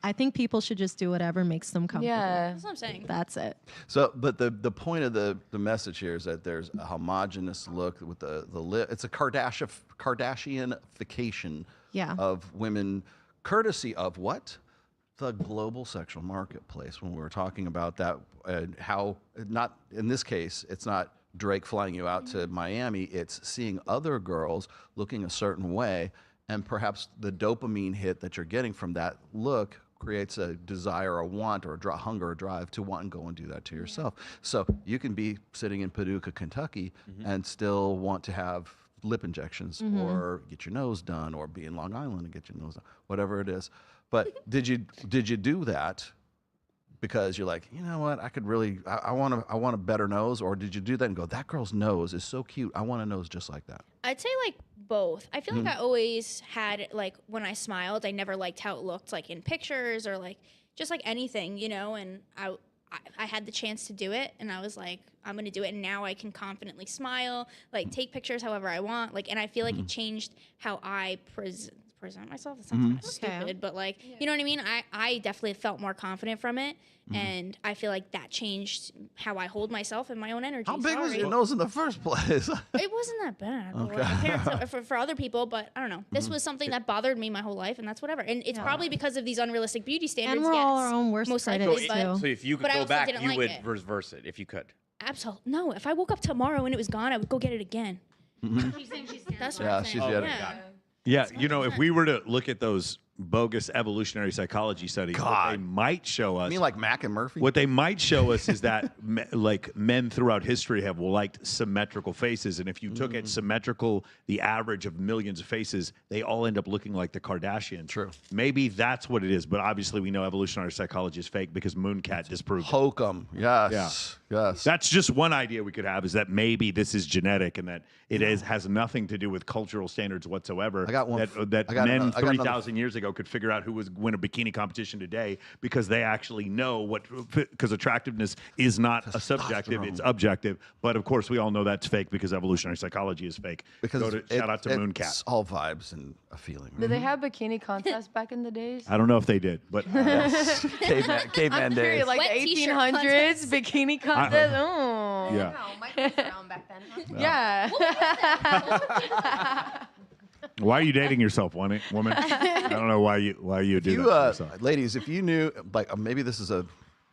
I think people should just do whatever makes them comfortable. Yeah. That's what I'm saying. That's it. So, but the point of the message here is that there's a homogenous look with the lip. It's a Kardashianification Yeah. of women, courtesy of what? The global sexual marketplace. When we were talking about that, how not in this case, it's not Drake flying you out to Miami. It's seeing other girls looking a certain way, and perhaps the dopamine hit that you're getting from that look creates a desire, a want, or a hunger, or drive to want and go and do that to yourself. So you can be sitting in Paducah, Kentucky, and still want to have lip injections, or get your nose done, or be in Long Island and get your nose done, whatever it is. But did you do that because you're like, you know what, I could really, I want a better nose, or did you do that and go, that girl's nose is so cute, I want a nose just like that? I'd say like both. I feel like I always had, like, when I smiled, I never liked how it looked, like in pictures or like just like anything, you know. And I had the chance to do it, and I was like, I'm gonna do it. And now I can confidently smile, like take pictures however I want, like. And I feel like it changed how I present myself. That sounds kind of stupid, but like, you know what I mean? I definitely felt more confident from it, and I feel like that changed how I hold myself and my own energy. How big was your nose in the first place? It wasn't that bad. But, like, apparently for other people, but I don't know. This was something that bothered me my whole life, and that's whatever. And it's probably because of these unrealistic beauty standards. And we're all our own worst most critics, likely, too. So if you could but I go also back, didn't you like would it. reverse it if you could. Absolutely no. If I woke up tomorrow and it was gone, I would go get it again. That's what I'm saying. Yeah, you know, if we were to look at those bogus evolutionary psychology studies, what they might show us. You mean like Mac and Murphy? What they might show us is that like men throughout history have liked symmetrical faces, and if you took it symmetrical, the average of millions of faces, they all end up looking like the Kardashians. True. Maybe that's what it is, but obviously we know evolutionary psychology is fake because Mooncat disproved it. Hokum. Yes. Yes. That's just one idea we could have, is that maybe this is genetic and that it has nothing to do with cultural standards whatsoever. I got one. That I got men another- I got another- 3,000 years ago could figure out who was win a bikini competition today because they actually know because attractiveness is not a subjective, it's objective. But of course, we all know that's fake because evolutionary psychology is fake. Because Shout out to it's Mooncat. all vibes and a feeling. Did they have bikini contests back in the days? I don't know if they did, but caveman I'm days. curious, like Wet the t-shirt 1800s contest. bikini contest. Oh. yeah. back then, huh? Yeah. Why are you dating yourself, woman? I don't know why you do that. To yourself. Ladies, if you knew, like maybe this is a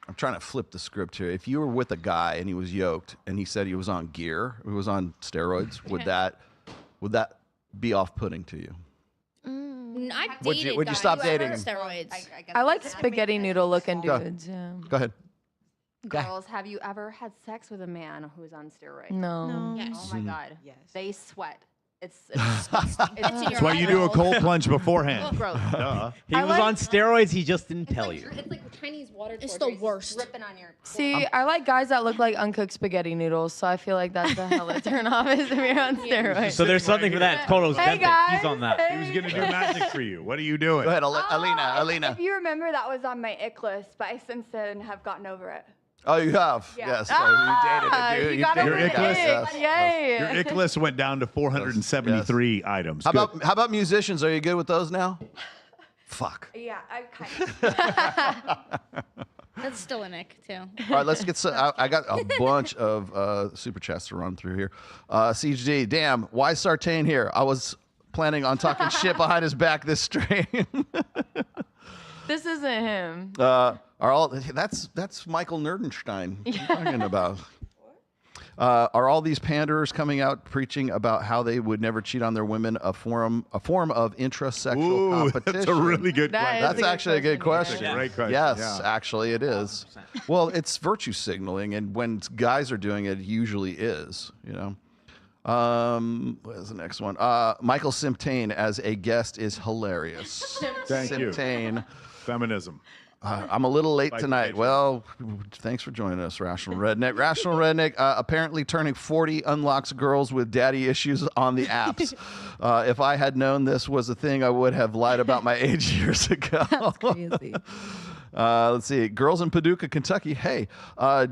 I'm trying to flip the script here. If you were with a guy and he was yoked and he said he was on gear, he was on steroids, would that be off-putting to you? I've Would you- dated would you guys stop who are dating him? Steroids. I like spaghetti noodle looking Go. dudes. Yeah. Go ahead. Girls, have you ever had sex with a man who's on steroids? No. Yes. Oh my Mhm. God. Yes. They sweat. It's disgusting. That's why you do a cold plunge beforehand. Gross. Duh. He was on steroids. He just didn't tell you. It's like Chinese water. It's the worst. Dripping on your. See, I like guys that look like uncooked spaghetti noodles, so I feel like that's a hella turn off if you're on steroids. So there's something for that. Kono's Hey, Ozempic. guys. He's on that. He was gonna do magic for you. What are you doing? Go ahead, Alina. If you remember, that was on my ick list, but I since then have gotten over it. Oh, you have? Yeah. Yes. You dated a dude. you got over Your the ick list. ick. Yay. Your ick list went down to 473 items. How Good. about musicians? Are you good with those now? Fuck. Yeah, I kind of. That's still a Nick too. All right, let's get some. I got a bunch of super chats to run through here. CG, damn, why Sartain here? I was planning on talking shit behind his back this stream. This isn't him. Are all that's Michael Nerdenstein. What are you talking about? Are all these panderers coming out preaching about how they would never cheat on their women a form of intrasexual Ooh, competition? that's a really good question. That's actually a good question. That's a great question. Yes, Yeah. actually it is. Well, it's virtue signaling, and when guys are doing it, it usually is. You know. What's the next one? Michael Simtain as a guest is hilarious. Thank you. Simtain. Feminism. I'm a little late Like tonight. Patriot. Well, thanks for joining us, Rational Redneck. Rational Redneck apparently turning 40 unlocks girls with daddy issues on the apps. If I had known this was a thing, I would have lied about my age years ago. That's crazy. Let's see. Girls in Paducah, Kentucky. Hey,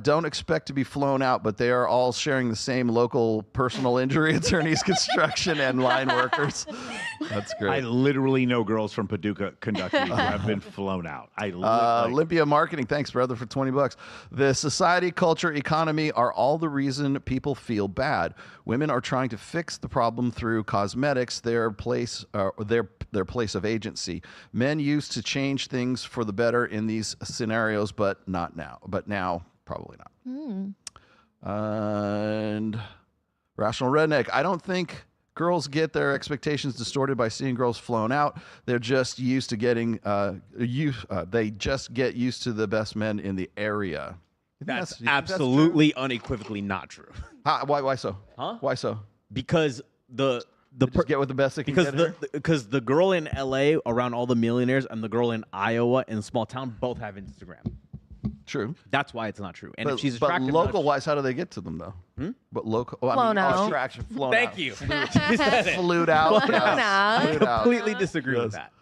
don't expect to be flown out, but they are all sharing the same local personal injury attorneys, construction, and line workers. That's I great. literally know girls from Paducah, Kentucky who have been flown out. Olympia Marketing, thanks, brother, for $20. The society, culture, economy are all the reason people feel bad. Women are trying to fix the problem through cosmetics, their place of agency. Men used to change things for the better in these scenarios, but not now. But now, probably not. And Rational Redneck, I don't think girls get their expectations distorted by seeing girls flown out. They're just used to getting they just get used to the best men in the area. That's absolutely unequivocally not true. Why so? Huh? Why so? Because the just get with the best they can get. Because the girl in LA around all the millionaires and the girl in Iowa in a small town both have Instagram. True. That's why it's not true. And But, if she's but attractive local wise, how do they get to them though? But local, Flown out. attraction, flown Thank out. you. Flued out. Flown yes. out. Flued out. completely disagree with that.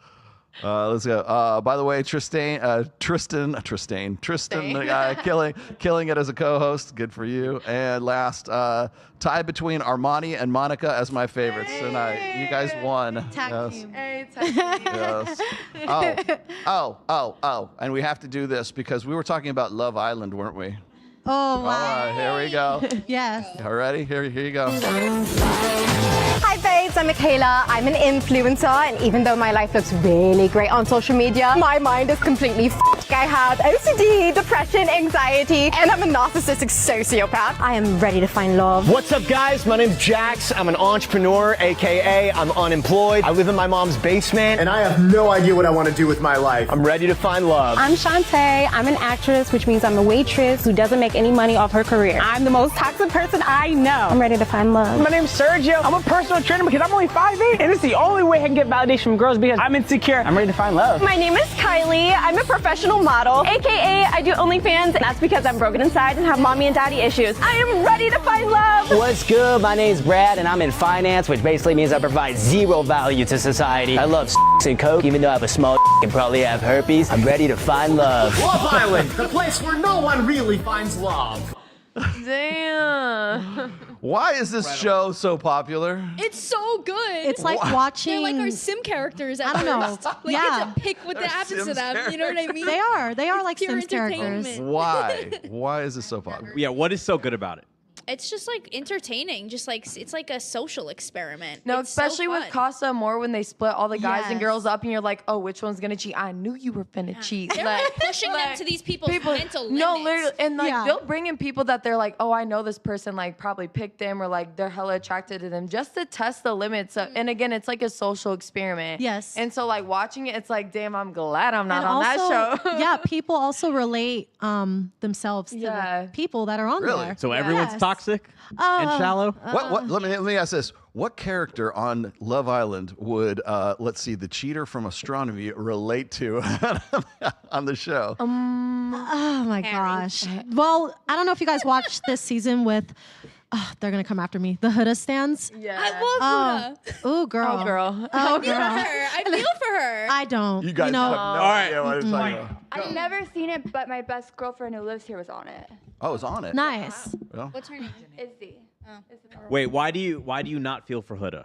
Let's go. By the way, Tristan, killing it as a co-host. Good for you. And last, tied between Armani and Monica as my favorites tonight. You guys won. Tag Yes. team. Yes. Oh. And we have to do this because we were talking about Love Island, weren't we? Oh, All wow. right, here we go. Yes. All ready? Here you go. Hi babes, I'm Michaela. I'm an influencer, and even though my life looks really great on social media, my mind is completely f***ed. I have OCD, depression, anxiety, and I'm a narcissistic sociopath. I am ready to find love. What's up, guys? My name's Jax. I'm an entrepreneur, aka I'm unemployed. I live in my mom's basement, and I have no idea what I want to do with my life. I'm ready to find love. I'm Shantae. I'm an actress, which means I'm a waitress who doesn't make any money off her career. I'm the most toxic person I know. I'm ready to find love. My name's Sergio. I'm a personal trainer because I'm only 5'8", and it's the only way I can get validation from girls because I'm insecure. I'm ready to find love. My name is Kylie. I'm a professional model, aka I do OnlyFans, and that's because I'm broken inside and have mommy and daddy issues. I am ready to find love. What's good? My name's Brad, and I'm in finance, which basically means I provide zero value to society. I love and coke, even though I have a small and probably have herpes. I'm ready to find love. Love Island, the place where no one really finds love. Damn. Why is this show so popular? It's so good. It's like watching. They're like our sim characters at I don't know. first. Like, Yeah. get to pick what They're happens to Sims them. You know what I mean? They are like Pure Sims characters. entertainment. Why? Why is this so popular? Yeah, what is so good about it? it's just like entertaining. Just like it's like a social experiment. No, It's so especially with fun. Casa Amor when they split all the guys and Yes. girls up, and you're like, oh, which one's gonna cheat? I knew you were finna cheat. They're like pushing them to these people's mental limits. No, literally, and like they'll bring in people that they're like, oh, I know this person like probably picked them or like they're hella attracted to them just to test the limits. Of, and again, it's like a social experiment. Yes. And so like watching it, it's like, damn, I'm glad I'm not And on also, that show. yeah, people also relate themselves to the people that are on Really? there. So everyone's Yes. toxic and shallow? What? Let me ask this. What character on Love Island would, let's see, the cheater from Astronomy relate to on the show? Oh my gosh. Well, I don't know if you guys watched this season with. They're gonna come after me. The Huda stands. Yeah. I love Huda. Oh, girl. Oh, girl. Oh, I feel for girl. her. I feel for her. I don't. You guys know, have no idea what it's talking about. I've never seen it, but my best girlfriend who lives here was on it. Oh, it's on it. Nice. Well. What's her name? Izzy. Wait, why do you not feel for Huda?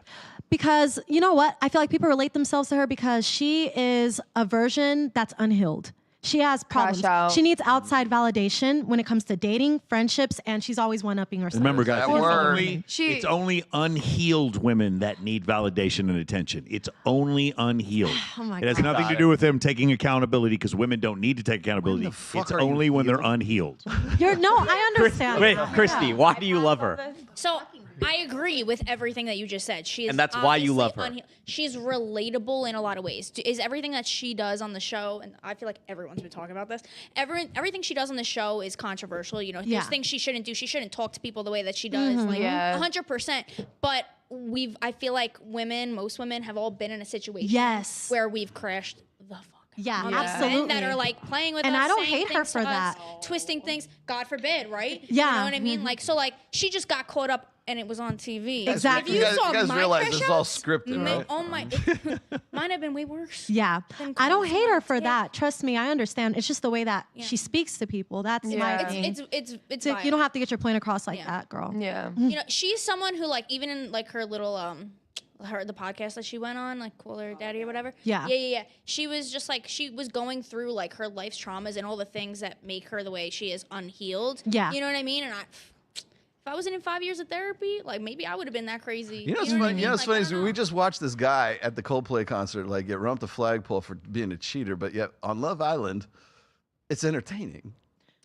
Because you know what? I feel like people relate themselves to her because she is a version that's unhealed. She has problems. out. She needs outside validation when it comes to dating, friendships, and she's always one-upping herself. Remember, guys, She- it's only unhealed women that need validation and attention. It's only unhealed. Oh my It has God. nothing to do with them taking accountability because women don't need to take accountability. It's only when they're unhealed. You're no, I understand. Wait, Christy, why do you love her? So I agree with everything that you just said. She is And that's why you love obviously her. She's relatable in a lot of ways. Is everything that she does on the show, and I feel like everyone's been talking about this. Everything she does on the show is controversial. You know, Yeah. there's things she shouldn't do. She shouldn't talk to people the way that she does. Mhm. Like Yeah. 100%. But I feel like most women have all been in a situation Yes. where we've crashed the fuck. Yeah, Men absolutely. that are like playing with And us, I don't saying hate her things for to us, that. twisting things. God forbid, right? Yeah. You know what I mean? Mhm. Like, so like she just got caught up and it was on TV. Exactly. If You saw guys my realize crash this is all outs, scripted, right? Oh my, mine have been way worse. Yeah. Then I don't close hate her ones, for yeah. that. Trust me, I understand. It's just the way that she speaks to people. That's my thing. It's So you don't have to get your point across like Yeah. that, girl. Yeah. You know, she's someone who like even in like her little the podcast that she went on, like Call Her Daddy or whatever. Yeah. Yeah. She was just like she was going through like her life's traumas and all the things that make her the way she is, unhealed. Yeah. You know what I mean? And if I wasn't in 5 years of therapy, like maybe I would have been that crazy. You know what's what I funny? mean? You know what's Like, funny is we just watched this guy at the Coldplay concert like get run up the flagpole for being a cheater, but yet on Love Island, it's entertaining.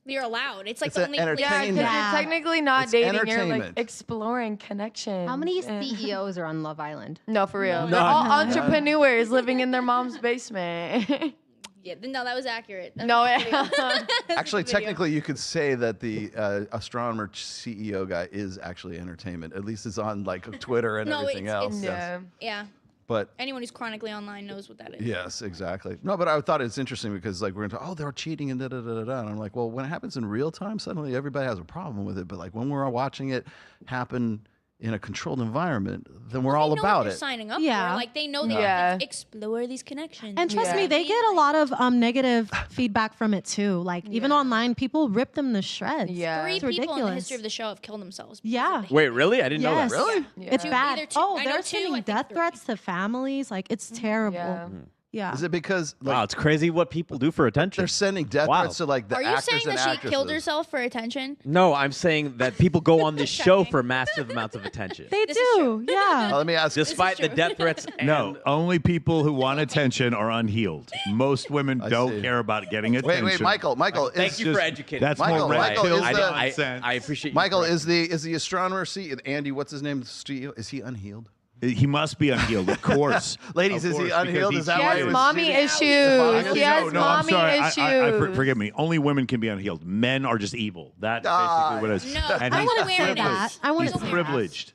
You're allowed. It's like It's the an only entertainment. Yeah, because Yeah. you're technically not It's dating. You're like entertainment. exploring connection. How many CEOs are on Love Island? No, for real. No. They're all None. entrepreneurs living in their mom's basement. Yeah, no, that was accurate. That's No, the video. Actually, That's the video. technically, you could say that the astronomer CEO guy is actually entertainment. At least it's on like Twitter and No, everything else. Yes. yeah. Yeah. But Anyone who's chronically online knows what that is. yes, exactly. No, but I thought it's interesting because like we're going to they're cheating and da da da da da. And I'm like, well, when it happens in real time, suddenly everybody has a problem with it. But like when we're watching it happen in a controlled environment, then we're all They know what about they're it. signing up Yeah. for. Like they know they Yeah. have to explore these connections. And trust Yeah. me, they get a lot of negative feedback from it too. Like even online, people rip them to shreds. Yeah. 3 It's people in the ridiculous. history of the show have killed themselves. because Yeah. of the Wait, really? I didn't know Yes. that. Really? Yeah. It's Two- bad. either two- Oh, I know they're 2, sending I think death 3. threats to families. Like it's terrible. Yeah. Yeah. Is it because like, Wow, it's crazy what people do for attention. they're sending death Wow. threats to like the Are you actors saying and that she actresses? killed herself for attention? No, I'm saying that people go on this show for massive amounts of attention. They This is do. Yeah. Let me ask. Despite the true. death threats and No, only people who want attention are unhealed. Most women I don't see. care about getting attention. Wait, Michael. Thank is you for just- educating That's me. Michael, more red Michael, pill is the- nonsense. I appreciate you. Michael correcting. is the astronomer Andy? What's his name? The CEO? Is he unhealed? He must be unhealed, of course. Ladies, Of is he course, because unhealed? Is that He why has he was mommy cheating? issues. He has no, I'm mommy sorry. issues. Forgive me. Only women can be unhealed. Men are just evil. That's basically what it is. No, And I he's wouldn't wear privileged. that. I wouldn't He's wear that. privileged.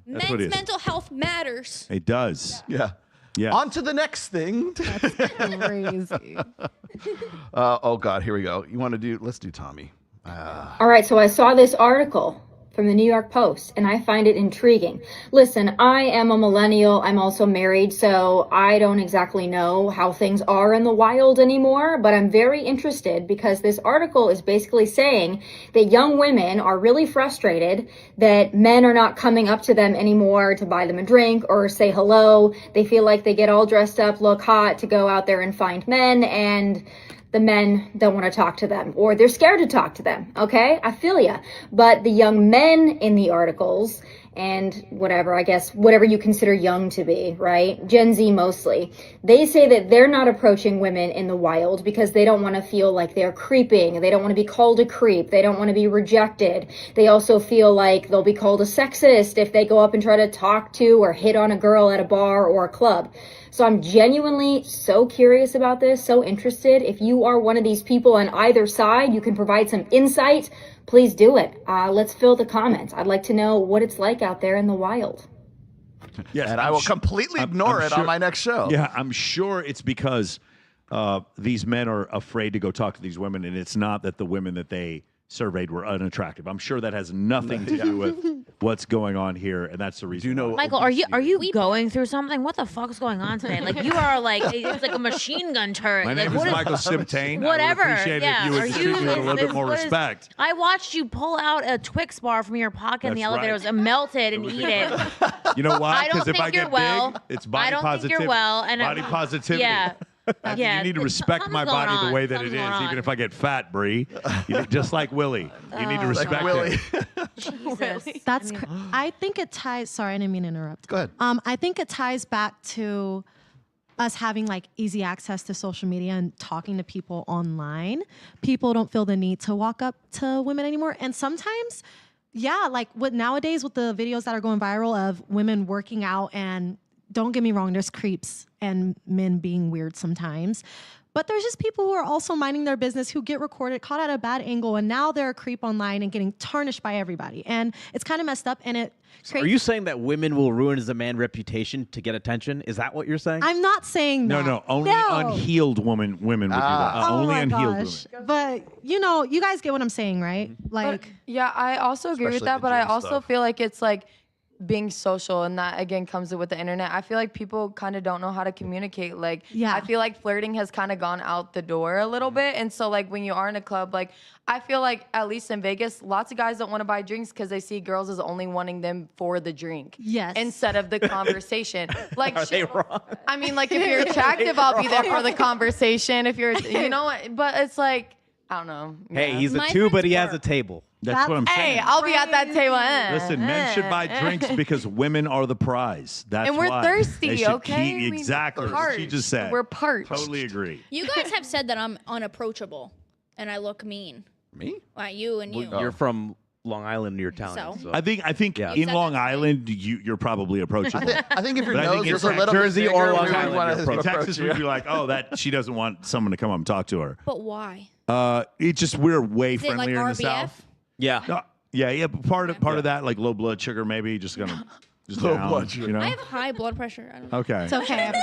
That's what it Men's is. mental health matters. It does. Yeah. Yeah. On to the next thing. Crazy. Oh God, here we go. You want to do? Let's do Tommy. All right, so I saw this article from the New York Post, and I find it intriguing. Listen, I am a millennial. I'm also married, so I don't exactly know how things are in the wild anymore, but I'm very interested because this article is basically saying that young women are really frustrated that men are not coming up to them anymore to buy them a drink or say hello. They feel like they get all dressed up, look hot to go out there and find men, and the men don't want to talk to them or they're scared to talk to them. Okay, I feel ya. But the young men in the articles and whatever you consider young to be, right? Gen Z mostly. They say that they're not approaching women in the wild because they don't want to feel like they're creeping. They don't want to be called a creep. They don't want to be rejected. They also feel like they'll be called a sexist if they go up and try to talk to or hit on a girl at a bar or a club. So I'm genuinely so curious about this, so interested. If you are one of these people on either side, you can provide some insight, please do it. Let's fill the comments. I'd like to know what it's like out there in the wild. Yes, and I will completely ignore it on my next show. Yeah, I'm sure it's because these men are afraid to go talk to these women, and it's not that the women that they surveyed were unattractive. I'm sure that has nothing to do with what's going on here, and that's the reason. Michael, are you going through something? What the fuck is going on today? Like you are like it's like a machine gun turret. My like, name is Michael Simtain. Whatever. I would appreciate it if you would treat me with a little bit more respect. I watched you pull out a Twix bar from your pocket in the That's elevator. right. It was melted and eat it. You know why? I don't Because if think I you're get well. big, it's body I don't positivity. think you're well. And body positivity. Yeah. You need to respect my something's body going the way on. that it Something's is, going even on. if I get fat, Bree. Just like Willie. You need to respect Willie. Jesus. That's I think it ties. Sorry, I didn't mean to interrupt. Go ahead. I think it ties back to us having like easy access to social media and talking to people online. People don't feel the need to walk up to women anymore, and sometimes, yeah, like nowadays with the videos that are going viral of women working out, and don't get me wrong, there's creeps and men being weird sometimes. But there's just people who are also minding their business who get recorded, caught at a bad angle, and now they're a creep online and getting tarnished by everybody. And it's kind of messed up, and it creates... Are you saying that women will ruin as a man reputation to get attention? Is that what you're saying? I'm not saying that. No, only unhealed women would do that. Oh Only my unhealed gosh. women. But, you guys get what I'm saying, right? Like, Yeah, I also agree with Especially that, the but I gym also stuff. feel like it's like being social, and that again comes with the internet. I feel like people kind of don't know how to communicate. Like, I feel like flirting has kind of gone out the door a little bit. And so like when you are in a club, like I feel like at least in Vegas, lots of guys don't want to buy drinks because they see girls as only wanting them for the drink. Yes. Instead of the conversation. Like, Are they wrong? I mean, like if you're attractive, I'll be there for the conversation. If you're, but it's like, I don't know. Hey, Yeah. he's a two, but he has a table. That's what I'm saying. Hey, I'll be at that table. Listen, men should buy drinks because women are the prize. That's And we're why. thirsty, They should okay? I mean, exactly. What she just said. We're parched. Totally agree. You guys have said that I'm unapproachable and I look mean. Me? Well, you and you. You're from Long Island, you're Italian. So? I think in Long Island, you're probably approachable. I think if your But I nose think was in a little bit Jersey bigger, or we Long would Island, wanna you're In approach Texas, you. we'd be like, oh, that she doesn't want someone to come up and talk to her. But why? It's just we're way Is it like friendlier in the RBF? South. Yeah. Yeah. But part of that, like low blood sugar, maybe just gonna just Low down, blood sugar. You know? I have high blood pressure. I don't know. Okay. it's okay.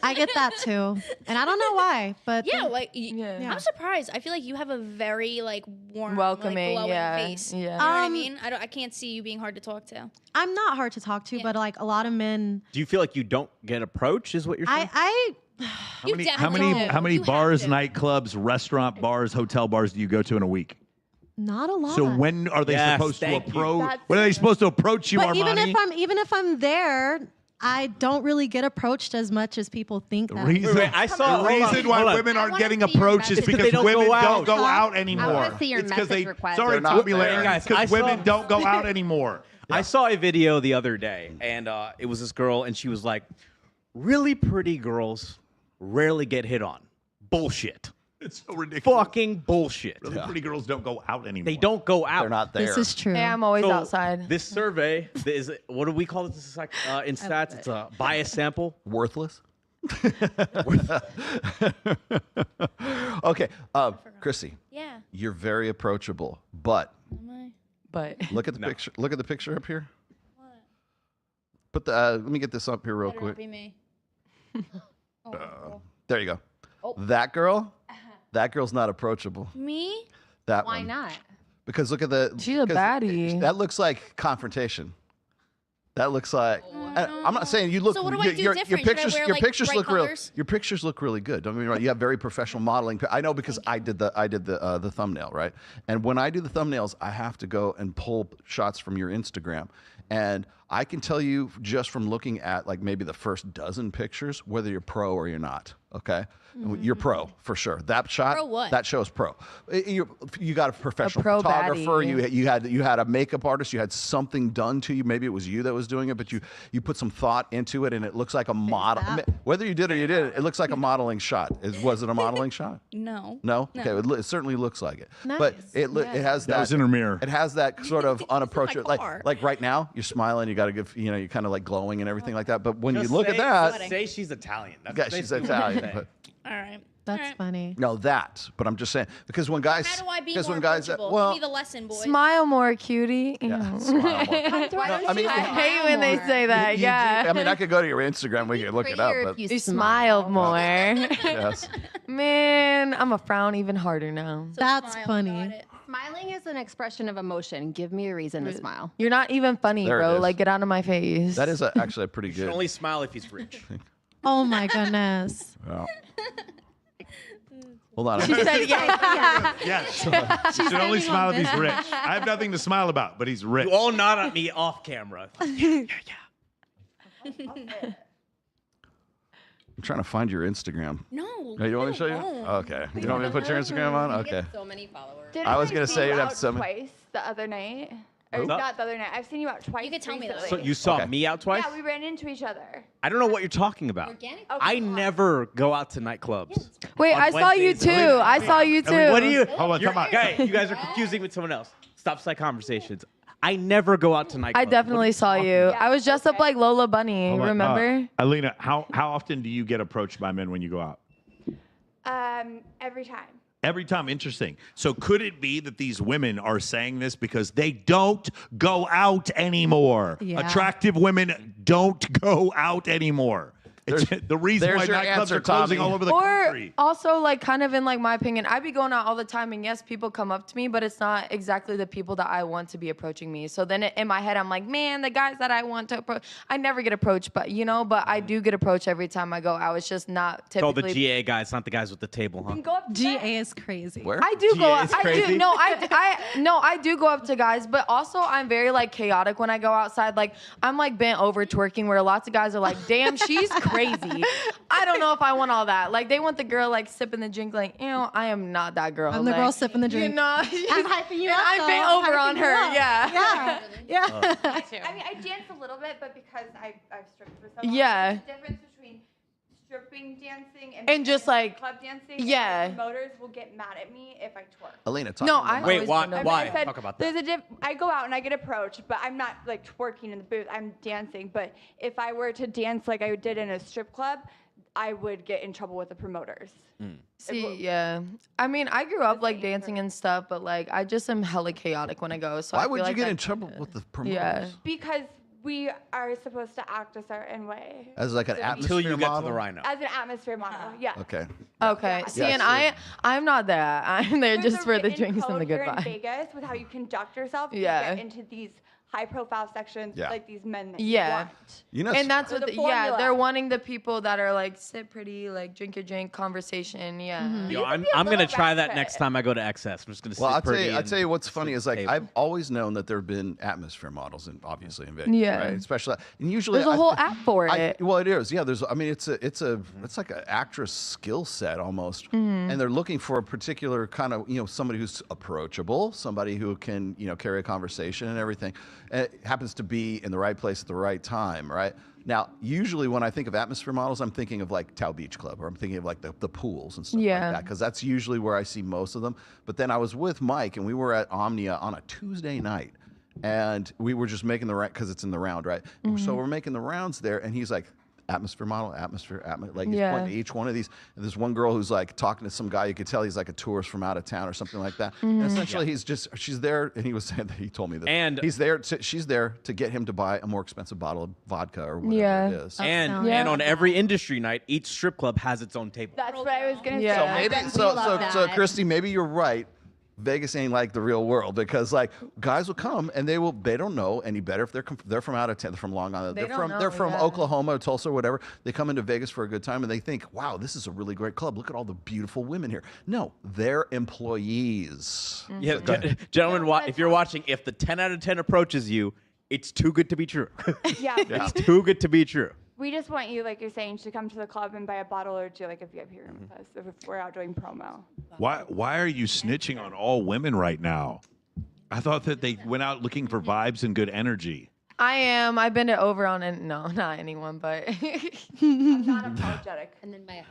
I get that too. And I don't know why, but Yeah, like I'm surprised. I feel like you have a very like warm, Welcoming, like, glowing yeah, face. yeah. You know what I mean? I can't see you being hard to talk to. I'm not hard to talk to, but like a lot of men, Do you feel like you don't get approached? Is what you're saying? How many bars, nightclubs, restaurant bars, hotel bars do you go to in a week? not a lot. So when are they Yes, supposed to thank you. approach? When are they supposed to approach you, But Armani? even if I'm there, I don't really get approached as much as people think. The that. reason, the reason why women aren't getting approached is because women don't go out anymore. see your It's because they message request. sorry, They're not Tommy there. Larry, Guys, because I women saw- don't go out anymore. I saw a video the other day, and it was this girl, and she was like, really pretty girls rarely get hit on. Bullshit. It's so ridiculous. Fucking bullshit. Really pretty girls don't go out anymore. They don't go out. They're not there. This is true. Hey, I'm always So, outside. This survey is, what do we call it? This is like in stats, it's a bias sample. Worthless. Okay, Chrissy. Yeah. You're very approachable, but But look at the picture. Look at the picture up here. Put the. Let me get this up here real Better not quick. be me. There you go. Oh. That girl. That girl's not approachable. Me? That Why one. not? Because look at the. She's a 'cause baddie. That looks like confrontation. That looks like. I'm not saying you look. So what do I do your different? Should I pictures. wear, Your like, pictures bright look real. colors? Your pictures look really good. Don't get me wrong. You have very professional modeling. I know because I did the thumbnail, right? And when I do the thumbnails, I have to go and pull shots from your Instagram, and I can tell you just from looking at like maybe the first dozen pictures whether you're pro or you're not. Okay, you're pro for sure. That shot, Pro what? that shows pro. You got a professional pro photographer. baddie. You had a makeup artist. You had something done to you. Maybe it was you that was doing it, but you put some thought into it, and it looks like a model. Whether you did or you didn't, it looks like a modeling shot. Was it a modeling shot? No. No. Okay, it certainly looks like it. But it has that. That was in her mirror. It has that sort of unapproachable. car. Like right now, you're smiling. You got to give. You're kind of like glowing and everything like that. But when Just you look say- at that, just say she's Italian. That's yeah, she's basically what I'm Italian. saying. But, All right. That's funny. no, but I'm just saying because when guys, How do I be because more when guys, approachable? well, Give me the lesson, boys. Smile more, cutie. Yeah, Ew. smile more. I mean, hate when they say that. you yeah. I mean, I could go to your Instagram. We could look it up. But You smiled more. yes. Man, I'm a frown even harder now. That's funny. Smiling is an expression of emotion. Give me a reason to smile. You're not even funny, There it bro. is. Like, get out of my face. That is actually a pretty You should good. only smile if he's rich. Oh my goodness. Well, hold on. She said, yeah. Yes. You should only smile if he's rich. I have nothing to smile about, but he's rich. You all nod at me off camera. I'm trying to find your Instagram. No. Oh, you want me to show you? won't. Okay. You want me to put your Instagram on? Okay. So many followers. Didn't I was gonna see say you you'd have out so many- twice the other night. Or What's up? not the other night. I've seen you out twice. You could tell me though. recently. So you saw Okay. me out twice? Yeah, we ran into each other. I don't know what you're talking about. I never go out to nightclubs. Wait, On I saw you Wednesdays. too. I saw you too. What do you? Hold on, you're- come on. Hey, you guys are confusing me with someone else. Stop side conversations. I never go out to nightclubs. I definitely saw you. I was dressed up like Lola Bunny. Hold on, Remember? Alina, how often do you get approached by men when you go out? Every time. Every time. Interesting. So could it be that these women are saying this because they don't go out anymore? Yeah. Attractive women don't go out anymore. It's the reason there's why your nightclubs answer, are closing Tommy. all over the Or country. also, like, kind of in like my opinion, I be going out all the time, and yes, people come up to me, but it's not exactly the people that I want to be approaching me. So then in my head, I'm like, man, the guys that I want to approach, I never get approached, but but I do get approached every time I go out. It's just not It's all typically. the GA guys, not the guys with the table, huh? Go up to GA is crazy. Where? I do go GA up. is I crazy. do. No, I do go up to guys, but also I'm very like chaotic when I go outside. Like I'm like bent over twerking, where lots of guys are like, "Damn, she's crazy." I don't know if I want all that. Like they want the girl like sipping the drink. Like I am not that girl. I'm the Like, girl sipping the drink. You know, I'm hyping you and up. I'm though. bent I'm over on hyping you her. up. Yeah. Yeah. I mean, I dance a little bit, but because I've stripped for so long, Yeah. there's a difference between stripping dancing And just, like, club dancing. yeah. And promoters will get mad at me if I twerk. Alina, talk No, to them I about- Wait, always why? wonder. Why? I said, Talk about there's that. I go out and I get approached, but I'm not like twerking in the booth. I'm dancing. But if I were to dance like I did in a strip club, I would get in trouble with the promoters. See, yeah. I mean, I grew up like dancing and stuff, but like I just am hella chaotic when I go. So I Why feel would you like get that in trouble kinda- with the promoters? Yeah. Because we are supposed to act a certain way. As like an So we- atmosphere Until you get to model? the rhino. As an atmosphere model, yeah. Okay. Okay. See, Yes, and sure. I'm not that. I'm there There's just a for the written drinks and the code good here in vibes. Vegas with how you conduct yourself. Yeah. To get into these high-profile sections, Yeah. like these men that Yeah. you want. You know, And that's Or what the yeah, formula. they're wanting the people that are like sit pretty, like drink your drink, conversation. Yeah. Yo, You I'm could be a gonna little try that ratchet. next time I go to XS. I'm just gonna sit well, I'll pretty. tell you and what's funny is like table. I've always known that there have been atmosphere models, and obviously in Vegas, Yeah. right? Especially, and usually There's a I whole thi- app for it. Well, it is. Yeah, there's. I mean, it's like an actress skill set almost, Mm-hmm. and they're looking for a particular kind of somebody who's approachable, somebody who can carry a conversation and everything. And it happens to be in the right place at the right time, right? Now, usually when I think of atmosphere models, I'm thinking of like Tao Beach Club, or I'm thinking of like the pools and stuff Yeah. like that, because that's usually where I see most of them. But then I was with Mike, and we were at Omnia on a Tuesday night, and we were just making the round because it's in the round, right? So we're making the rounds there, and he's like, atmosphere model, like he's Yeah. pointing to each one of these. And there's one girl who's like talking to some guy. You could tell he's like a tourist from out of town or something like that. And essentially, she's there, and he was saying that he told me that And- she's there to get him to buy a more expensive bottle of vodka or whatever Yeah. it is. and Yeah. and on every industry night, each strip club has its own table. That's what I was gonna Yeah. So say. maybe so Christy, maybe you're right. Vegas ain't like the real world, because like guys will come and they don't know any better if they're from out of town, they're from Long Island, They don't know, they're from yeah. Oklahoma, Tulsa, whatever. They come into Vegas for a good time and they think, wow, this is a really great club. Look at all the beautiful women here. No, they're employees. Yeah, gentlemen, if you're watching, if the 10 out of 10 approaches you, it's too good to be true. Yeah. It's too good to be true. We just want you, like you're saying, to come to the club and buy a bottle or two, like a VIP room with us if we're out doing promo. Why are you snitching on all women right now? I thought that they went out looking for vibes and good energy. I am. I've been over on it. No, not anyone, but I'm not apologetic. And then my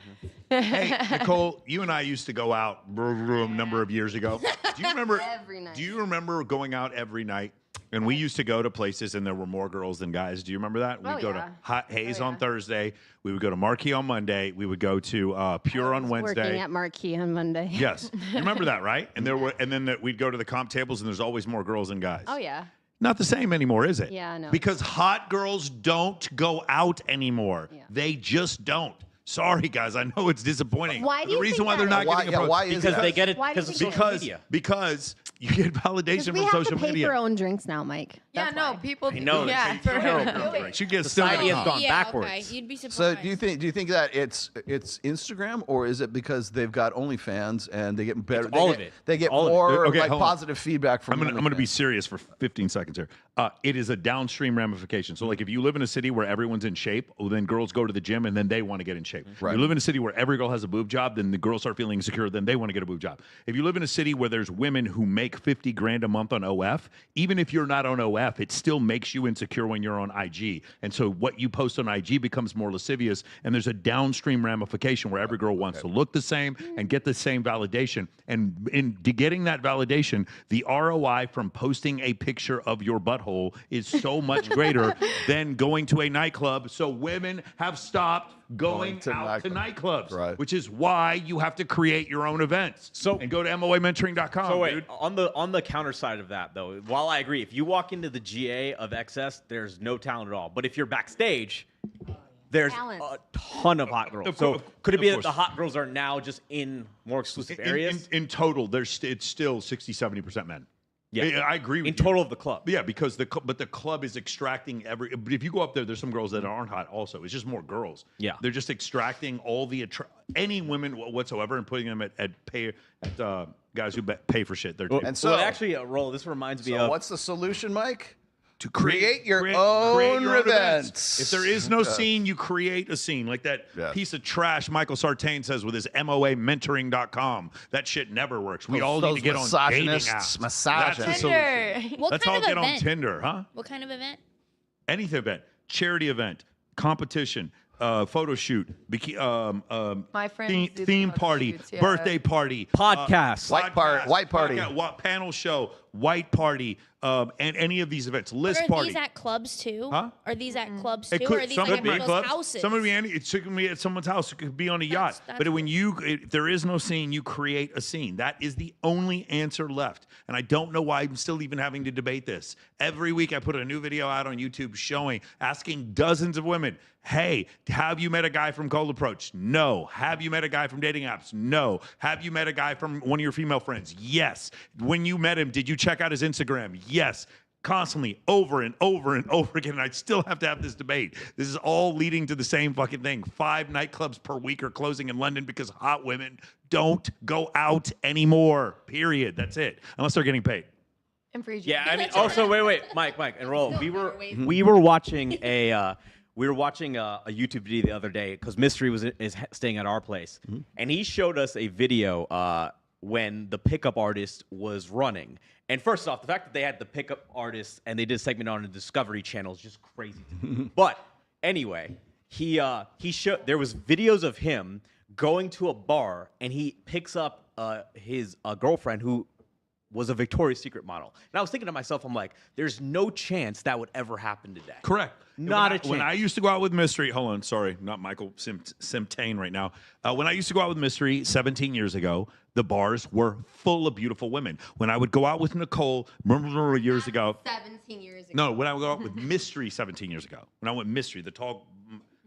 Hey, Nicole, you and I used to go out a number of years ago. Do you remember? Every night. Do you remember going out every night? And we used to go to places and there were more girls than guys. Do you remember that? We'd go to Hot Haze on Thursday. We would go to Marquee on Monday. We would go to Pure on Wednesday. Working at Marquee on Monday. Yes, you remember that, right? And then we'd go to the comp tables and there's always more girls than guys. Oh yeah. Not the same anymore, is it? Yeah, I know. Because hot girls don't go out anymore. Yeah. They just don't. Sorry, guys. I know it's disappointing. Why do you the reason think why that they're not is? getting Why approached is Because that? they get it Why do you because of think social that is? media. because you get validation We from have social to pay media. for our own drinks now, Mike. yeah, That's no, why. people. I know. Yeah, It's terrible. You get still Society get has gone Yeah, backwards. okay. You'd be surprised. So do you think that it's Instagram, or is it because they've got OnlyFans and they get better? It's all of it. They get All of it. more Okay, like hold on. positive feedback from. I'm gonna be OnlyFans. serious for 15 seconds here. It is a downstream ramification. So like if you live in a city where everyone's in shape, well, then girls go to the gym and then they want to get in shape. Right. If you live in a city where every girl has a boob job, then the girls start feeling insecure, then they want to get a boob job. If you live in a city where there's women who make 50 grand a month on OF, even if you're not on OF, it still makes you insecure when you're on IG. And so what you post on IG becomes more lascivious, and there's a downstream ramification where every girl wants to look the same and get the same validation. And in getting that validation, the ROI from posting a picture of your butthole is so much greater than going to a nightclub. So women have stopped going to out to nightclubs, Right. which is why you have to create your own events. And go to MOAmentoring.com, So wait, dude. on the counter side of that though, while I agree, if you walk into the GA of XS, there's no talent at all. But if you're backstage, there's Talent. a ton of hot girls. Of So course- could it of be that course. the hot girls are now just in more exclusive areas? In total, it's still 60-70% men. Yeah. I agree with in you. total of the club. Yeah, because the club is extracting every. But if you go up there, there's some girls that aren't hot. Also, it's just more girls. Yeah. they're just extracting all the any women whatsoever and putting them at guys who pay for shit. They're And so, Well, actually, Roll, this reminds me so of what's the solution, Mike? to Create your own events. If there is no Yes. scene, you create a scene. Like that Yes. piece of trash Michael Sartain says with his MOAmentoring.com. That shit never works. We all need to get on dating misogynists, apps. misogynists. That's the solution. What Let's kind all of get on event? Tinder, huh? What kind of event? Anything event, charity event, competition, photo shoot, My friends do the theme photo party, shoots, yeah. birthday party, Podcast. White party. panel show, white party, and any of these events, But list are party. these at clubs too? Huh? Are these at clubs too? It Or could, are these some like could be at at people's clubs. houses? Some would be it could be at someone's house. It could be on a yacht. that's But if there is no scene, you create a scene. That is the only answer left. And I don't know why I'm still even having to debate this. Every week I put a new video out on YouTube asking dozens of women, hey, have you met a guy from Cold Approach? No. Have you met a guy from dating apps? No. Have you met a guy from one of your female friends? Yes. When you met him, did you check out his Instagram? Yes. Constantly, over and over and over again. And I still have to have this debate. This is all leading to the same fucking thing. 5 nightclubs per week are closing in London because hot women don't go out anymore. Period. That's it. Unless they're getting paid. And free Yeah, I mean, also wait, Mike, and Roll. We were watching a YouTube video the other day because Mystery is staying at our place, and he showed us a video when the pickup artist was running. And first off, the fact that they had the pickup artist and they did a segment on the Discovery Channel is just crazy to me. But anyway, he showed there was videos of him going to a bar and he picks up his girlfriend who was a Victoria's Secret model. And I was thinking to myself, I'm like, there's no chance that would ever happen today. Correct. Not a chance. When I used to go out with Mystery, hold on, sorry, not Michael Simtain right now. When I used to go out with Mystery 17 years ago, the bars were full of beautiful women. When I would go out with Nicole, remember years ago? 17 years ago. No, when I would go out with Mystery 17 years ago. When I went Mystery, the tall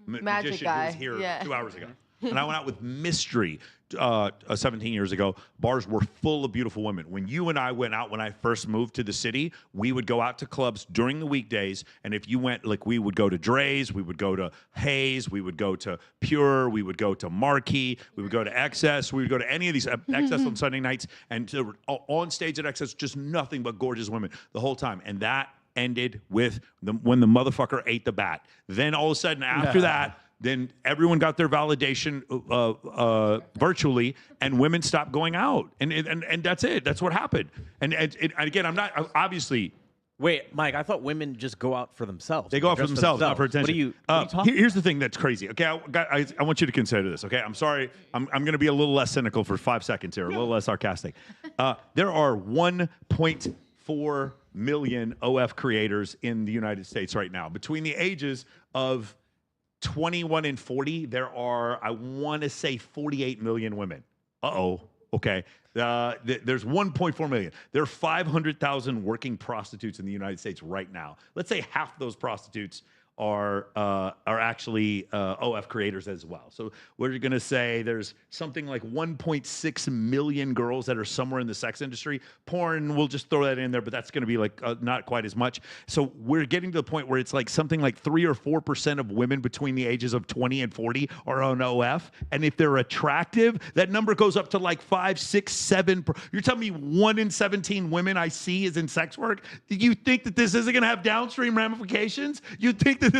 Magic magician guy. who was here Yeah. 2 hours ago. And I went out with Mystery 17 years ago. Bars were full of beautiful women. When you and I went out when I first moved to the city, we would go out to clubs during the weekdays. And if you went, like we would go to Dre's, we would go to Hayes, we would go to Pure, we would go to Marquee, we would go to XS, we would go to any of these XS on Sunday nights. And on stage at XS, just nothing but gorgeous women the whole time. And that ended with when the motherfucker ate the bat. Then all of a sudden after that, then everyone got their validation virtually, and women stopped going out, and that's it. That's what happened. And again, I'm not obviously. Wait, Mike, I thought women just go out for themselves. They go out for themselves, not for attention. What are you talking Here's the thing that's crazy. Okay, I want you to consider this. Okay, I'm sorry. I'm going to be a little less cynical for 5 seconds here, a little less sarcastic. There are 1.4 million OF creators in the United States right now. Between the ages of 21 and 40, there are, I want to say, 48 million women. Okay. There's 1.4 million. There are 500,000 working prostitutes in the United States right now. Let's say half those prostitutes are actually OF creators as well. So we're going to say there's something like 1.6 million girls that are somewhere in the sex industry. Porn, we'll just throw that in there, but that's going to be like not quite as much. So we're getting to the point where it's like something like 3 or 4% of women between the ages of 20 and 40 are on OF. And if they're attractive, that number goes up to like 5, 6, 7. You're telling me 1 in 17 women I see is in sex work? Do you think that this isn't going to have downstream ramifications? You think that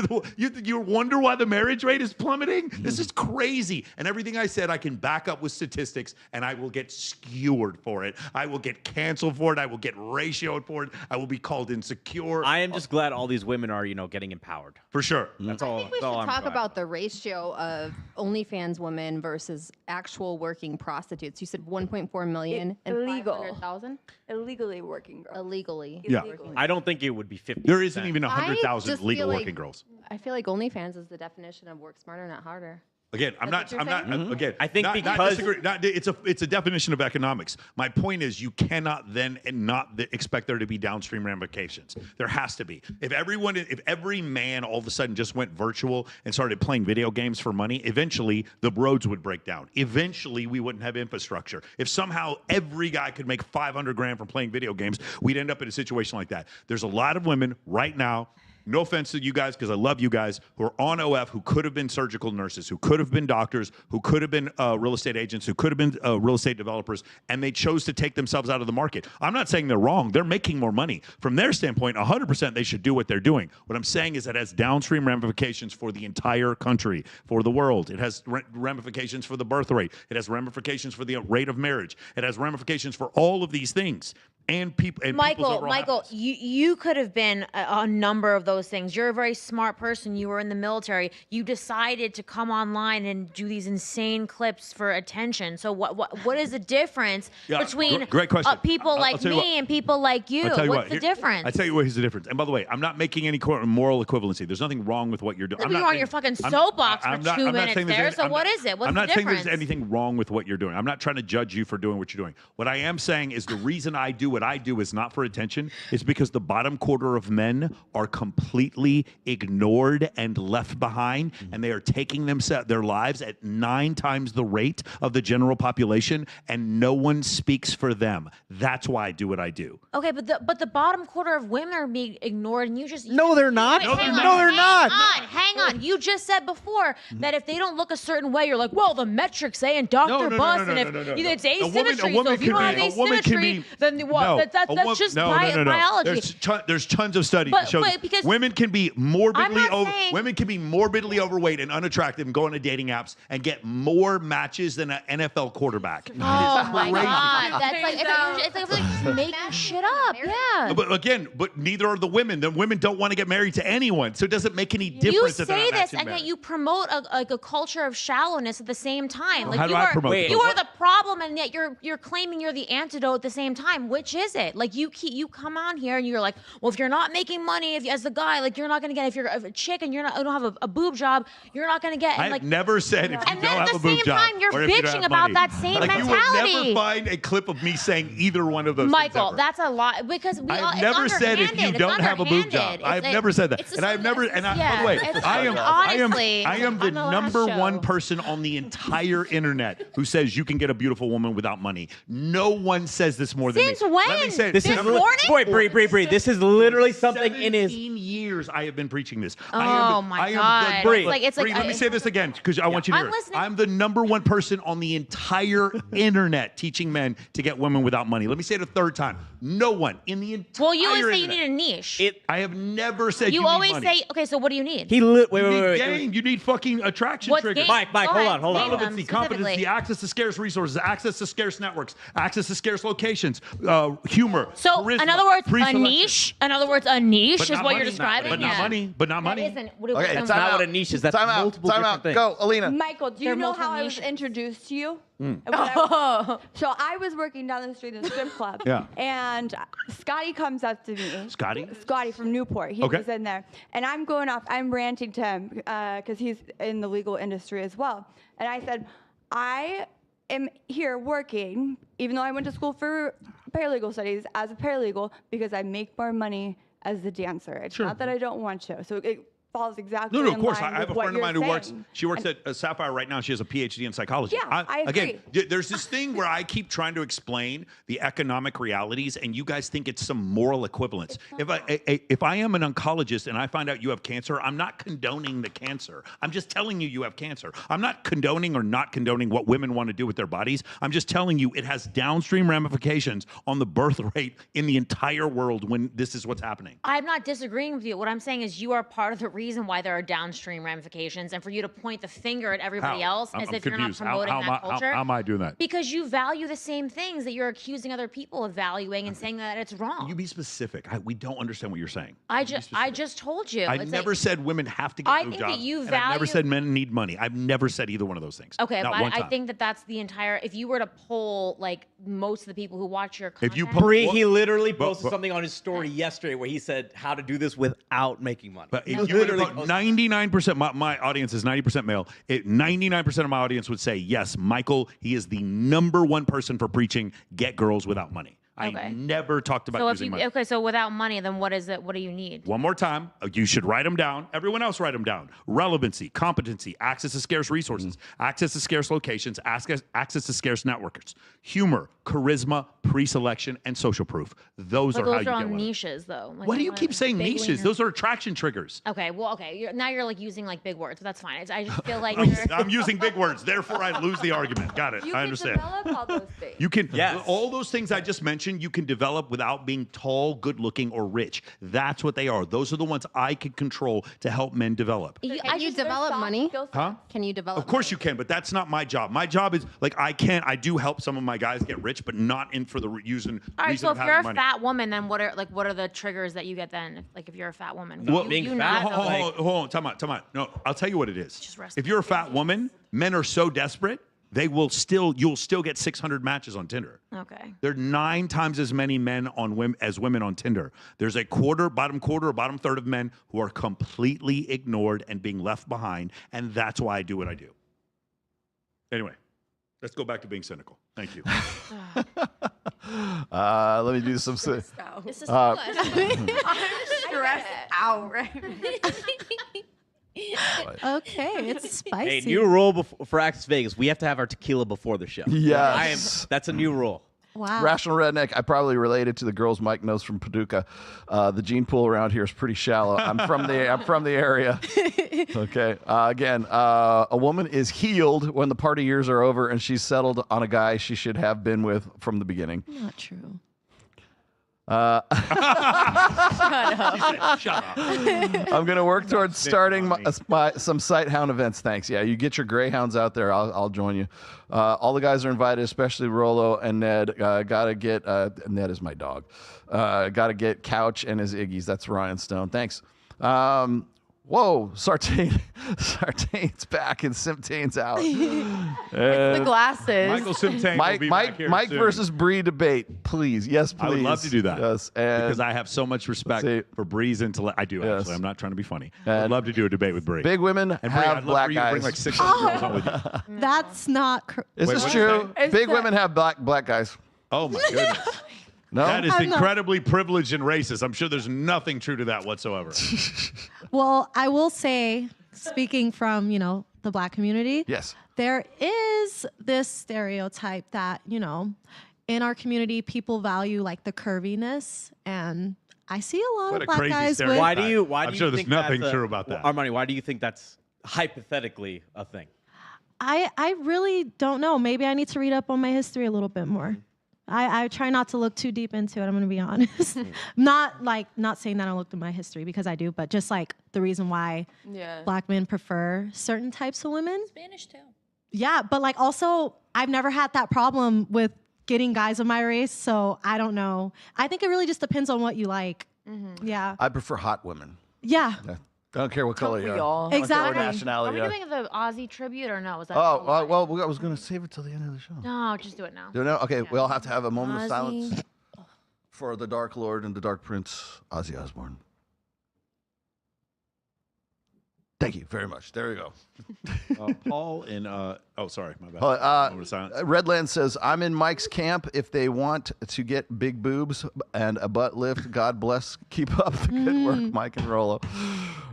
you wonder why the marriage rate is plummeting? This is crazy. And everything I said, I can back up with statistics, and I will get skewered for it. I will get canceled for it. I will get ratioed for it. I will be called insecure. I am just glad all these women are, getting empowered. For sure. That's all. I think we should I'm talk glad. about the ratio of OnlyFans women versus actual working prostitutes. You said 1.4 million and Illegal. 500,000? Illegally working girls. Illegally. Yeah. I don't think it would be 50. There isn't even I 100,000 just legal feel working like- girls. I feel like OnlyFans is the definition of work smarter, not harder. Again, I'm not. Again, I think not because- disagree. It's a definition of economics. My point is, you cannot then and not expect there to be downstream ramifications. There has to be. If every man all of a sudden just went virtual and started playing video games for money, eventually the roads would break down. Eventually, we wouldn't have infrastructure. If somehow every guy could make 500 grand from playing video games, we'd end up in a situation like that. There's a lot of women right now. No offense to you guys, because I love you guys, who are on OF, who could have been surgical nurses, who could have been doctors, who could have been real estate agents, who could have been real estate developers, and they chose to take themselves out of the market. I'm not saying they're wrong. They're making more money. From their standpoint, 100% they should do what they're doing. What I'm saying is that it has downstream ramifications for the entire country, for the world. It has ramifications for the birth rate. It has ramifications for the rate of marriage. It has ramifications for all of these things. And people's overall happiness. you could have been a number of those things. You're a very smart person. You were in the military. You decided to come online and do these insane clips for attention. So what is the difference between great question. People like me and people like you? What's the difference? I tell you what, here's the difference. And by the way, I'm not making any moral equivalency. There's nothing wrong with what you're doing. You're on your fucking soapbox for 2 minutes there. So what is it? What's I'm the not saying difference? there's anything wrong with what you're doing. I'm not trying to judge you for doing what you're doing. What I am saying is the reason I do what I do is not for attention. It's because the bottom quarter of men are completely ignored and left behind, and they are taking their lives at 9 times the rate of the general population, and no one speaks for them. That's why I do what I do. Okay, but the bottom quarter of women are being ignored, and you just No, they're not. Wait, hang on, No, they're not. Hang on. You just said before that if they don't look a certain way, you're like, well, the metrics say in Dr. Bus, and if it's asymmetry, so if you don't have asymmetry, then what? That's just biology. There's tons of studies that show because women can be morbidly overweight and unattractive and go on to dating apps and get more matches than an NFL quarterback. Oh my God, that's like it's like just making shit up. Yeah. But neither are the women. The women don't want to get married to anyone, so it doesn't make any difference. You that they're say not this, matching and yet marriage. you promote a culture of shallowness at the same time. Like How do you I are, promote you are the problem, and yet you're claiming you're the antidote at the same time. Which is it? Like you come on here and you're like, well, if you're not making money, as a guy, like you're not gonna get. If you're a chick and you don't have a boob job, you're not gonna get. And I've never said if you don't have a boob job. Time, you're or if you don't bitching have about money. that same like mentality. You will never find a clip of me saying either one of those things Michael, ever. that's a lot because I've never said if you don't have a boob job. I've never said that. And I've never. And by the way, I am the number one person on the entire internet who says you can get a beautiful woman without money. No one says this more than me. Since when Let me say This is This morning? Boy, Bree. This is literally something in his. 17 years I have been preaching this. Oh, my God. Bree, It's like Bree, let me say this again because I want you to I'm hear it. listening. I'm the #1 person on the entire internet teaching men to get women without money. Let me say it a third time. No one in the entire Well, you always say you internet. need a niche. I have never said You need always money. say, okay, so what do you need? Wait. Game. You need fucking attraction What's triggers. game? Mike, Go hold ahead. on. Relevancy, Name them competency, specifically. access to scarce resources, access to scarce networks, access to scarce locations, humor. So, charisma, in other words, a pre-selection. niche. In other words, a niche But is not what money. you're describing. But not money. But not money. Okay, That's time not out. what a niche is. That's time multiple out. Time different out. things. Go, Alina. Michael, do you They're know how multiple I was niches. introduced to you? Mm. So I was working down the street in a strip club. Yeah. And Scotty comes up to me. Scotty? Scotty from Newport. He Okay. was in there. And I'm going off, I'm ranting to him because he's in the legal industry as well. And I said, I am here working, even though I went to school for paralegal studies, as a paralegal, because I make more money as the dancer. It's not that I don't want to. So it falls exactly No, in of course. line I have with a what friend of you're mine who works. saying. She works at Sapphire right now. She has a PhD in psychology. Yeah, I Again, there's this thing where I keep trying to explain the economic realities, and you guys think it's some moral equivalence. If I am an oncologist and I find out you have cancer, I'm not condoning the cancer. I'm just telling you you have cancer. I'm not condoning or not condoning what women want to do with their bodies. I'm just telling you it has downstream ramifications on the birth rate in the entire world when this is what's happening. I'm not disagreeing with you. What I'm saying is you are part of the reason why there are downstream ramifications, and for you to point the finger at everybody How? else I'm as if you're not confused. promoting that culture. How am I doing that? Because you value the same things that you're accusing other people of valuing and saying that it's wrong. You be specific. We don't understand what you're saying. I just told you. I It's never like- said women have to get I boob think that jobs. you and I've never value- said men need money. I've never said either one of those things. Okay, Not but one I time. think that that's the entire. If you were to poll like most of the people who watch your content, If you Bree, he literally But- posted something on his story yesterday where he said how to do this without making money. But He if you were to literally vote, posted- 99%, my audience is 90% male. 99% of my audience would say, yes, Michael, he is the #1 person for preaching get girls without money. I Okay. never talked about so if using you money. okay, so without money, then what is it? What do you need? One more time, you should write them down. Everyone else write them down. Relevancy, competency, access to scarce resources, access to scarce locations, access to scarce networks, humor, charisma, pre-selection, and social proof. Those But are how those you are get all women. niches, though. Like, Why do you what- keep saying big niches? winger. Those are attraction triggers. Okay, well, okay. Now you're like using like big words, but that's fine. I just feel like I'm using big words, therefore I lose the argument. Got it. I understand. Develop all those things. You can, Yes. all those things I just mentioned, you can develop without being tall, good looking, or rich. That's what they are. Those are the ones I can control to help men develop. Can you develop money? Huh? Can you develop? Of course you can, but that's not my job. My job is like I do help some of my guys get rich, but not in for the reason all right. reason So of if you're having a money. fat woman, then what are the triggers that you get then? Like if you're a fat woman, Well, you not know- hold on, time out. No, I'll tell you what it is. Just rest If you're a fat woman, men are so desperate, you'll still get 600 matches on Tinder. Okay. There are 9 times as many men on as women on Tinder. There's a bottom quarter or bottom third of men who are completely ignored and being left behind, and that's why I do what I do. Anyway, let's go back to being cynical. Thank you. Let me do some. This is Uh, stressed out right Okay, it's spicy. Hey, new rule for Access Vegas: we have to have our tequila before the show. Yes. That's a new rule. Wow. Rational Redneck, I probably related to the girls Mike knows from Paducah. The gene pool around here is pretty shallow. I'm from the area. Okay. Again, a woman is healed when the party years are over and she's settled on a guy she should have been with from the beginning. Not true. Shut up. I'm going to work towards starting some Sighthound events. Thanks. Yeah, you get your greyhounds out there. I'll join you. All the guys are invited, especially Rolo and Ned. Got to get Ned is my dog. Got to get Couch and his Iggies. That's Ryan Stone. Thanks. Whoa, Sartain's back and Simtain's out. The glasses. Michael Simtain will be back here Mike soon. versus Bree debate, please. Yes, please. I would love to do that. Yes, and because I have so much respect for Bree's intellect. I do Yes. actually. I'm not trying to be funny. And I'd love to do a debate with Bree. big women and Bree, have I'd love black for you to bring guys. like 600 girls on with you. That's not correct. Is Wait, this what did you true? say? Big women have black guys. Oh my goodness. No, That is I'm not- incredibly privileged and racist. I'm sure there's nothing true to that whatsoever. Well, I will say, speaking from, the black community, Yes. there is this stereotype that, in our community, people value like the curviness, and I see a lot What of a black crazy guys with. stereotype. Why do you? I'm sure there's nothing true about that. Armani, why do you think that's hypothetically a thing? I really don't know. Maybe I need to read up on my history a little bit more. I try not to look too deep into it. I'm gonna be honest. Not saying that I looked at my history, because I do, but just like the reason why black men prefer certain types of women. Spanish too. Yeah, but like also I've never had that problem with getting guys of my race, so I don't know. I think it really just depends on what you like. Yeah. I prefer hot women. Yeah. I don't care what color you are. I don't care what Exactly. Are nationality we you are. doing the Aussie tribute or no? Was that Oh, well, I was going to save it till the end of the show. No, just do it now. Do you know? Okay, we all have to have a moment of Ozzy. silence for the Dark Lord and the Dark Prince, Ozzy Osbourne. Thank you very much. There we go. Paul and sorry, my bad. Moment of silence. Redland says, I'm in Mike's camp. If they want to get big boobs and a butt lift, God bless. Keep up the good work, Mike and Rolo.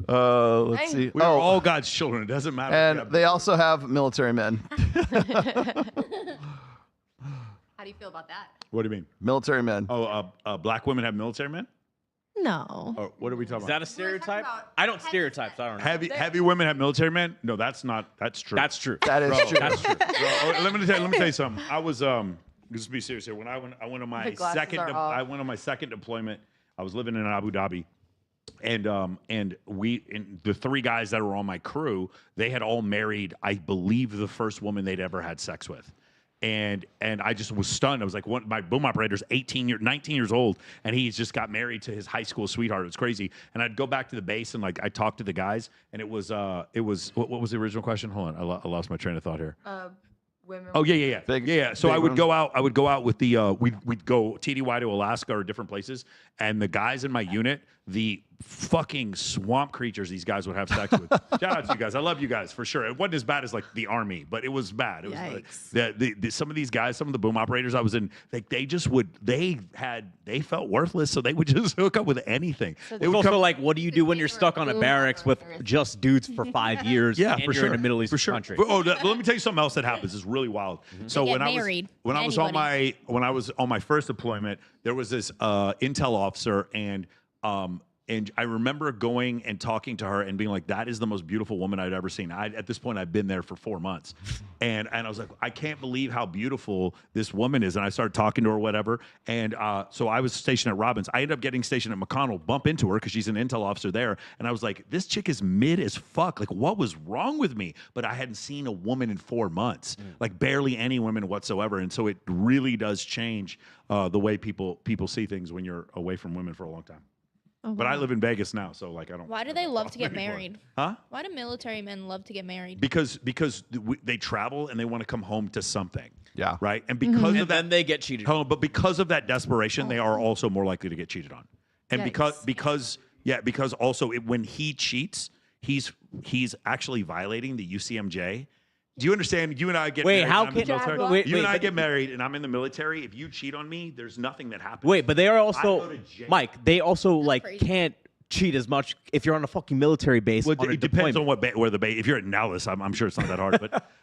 Let's see. We are all God's children. It doesn't matter. And they also have military men. How do you feel about that? What do you mean? Military men. Oh, black women have military men? No. Or what are we talking Is about? that a stereotype? I don't stereotype, so I don't know. Heavy women have military men? No, that's true. That's true. That is Bro, true. That's true. Bro, let me tell you something. I was just be serious here. When I went on my The glasses second are off. I went on my second deployment. I was living in Abu Dhabi. And the three guys that were on my crew, they had all married, I believe, the first woman they'd ever had sex with. And I just was stunned. I was like, my boom operator's 19 years old, and he's just got married to his high school sweetheart. It's crazy. And I'd go back to the base and like I talked to the guys, and it was what was the original question? Hold on, I lost my train of thought here. Women. Oh yeah. So big I would women. go out. I would go out with the we'd go TDY to Alaska or different places, and the guys in my unit, the fucking swamp creatures these guys would have sex with. Shout out to you guys. I love you guys for sure. It wasn't as bad as like the army, but it was bad. It was some of these guys, some of the boom operators I was in, they felt worthless, so they would just hook up with anything. It's also like, what do you do when you're stuck on a barracks with just dudes for 5 years? Yeah, and for you're sure. in a Middle Eastern For sure. country. Oh, let me tell you something else that happens. It's really wild. So Get when I married. was on my first deployment, there was this intel officer, and I remember going and talking to her and being like, that is the most beautiful woman I'd ever seen. At this point, I'd been there for 4 months. And I was like, I can't believe how beautiful this woman is. And I started talking to her, whatever. And so I was stationed at Robbins. I ended up getting stationed at McConnell, bump into her because she's an intel officer there. And I was like, this chick is mid as fuck. Like, what was wrong with me? But I hadn't seen a woman in 4 months, like barely any women whatsoever. And so it really does change the way people see things when you're away from women for a long time. Oh, But I wow. live in Vegas now, so like I don't. Why do they love to get married? Huh? Why do military men love to get married? Because they travel and they want to come home to something. Yeah. Right. And because And of that, then they get cheated. hold on, but because of that desperation, they are also more likely to get cheated on. And because also when he cheats, he's actually violating the UCMJ. Do you understand? You and I get Wait, married. how and I'm in the can- military. wait, you and wait, I but- get married, and I'm in the military. If you cheat on me, there's nothing that happens. Wait, but they are I also go to jail. Mike. They also like can't cheat as much if you're on a fucking military base. Well, on a it depends deployment. on where the base. If you're at Nellis, I'm sure it's not that hard.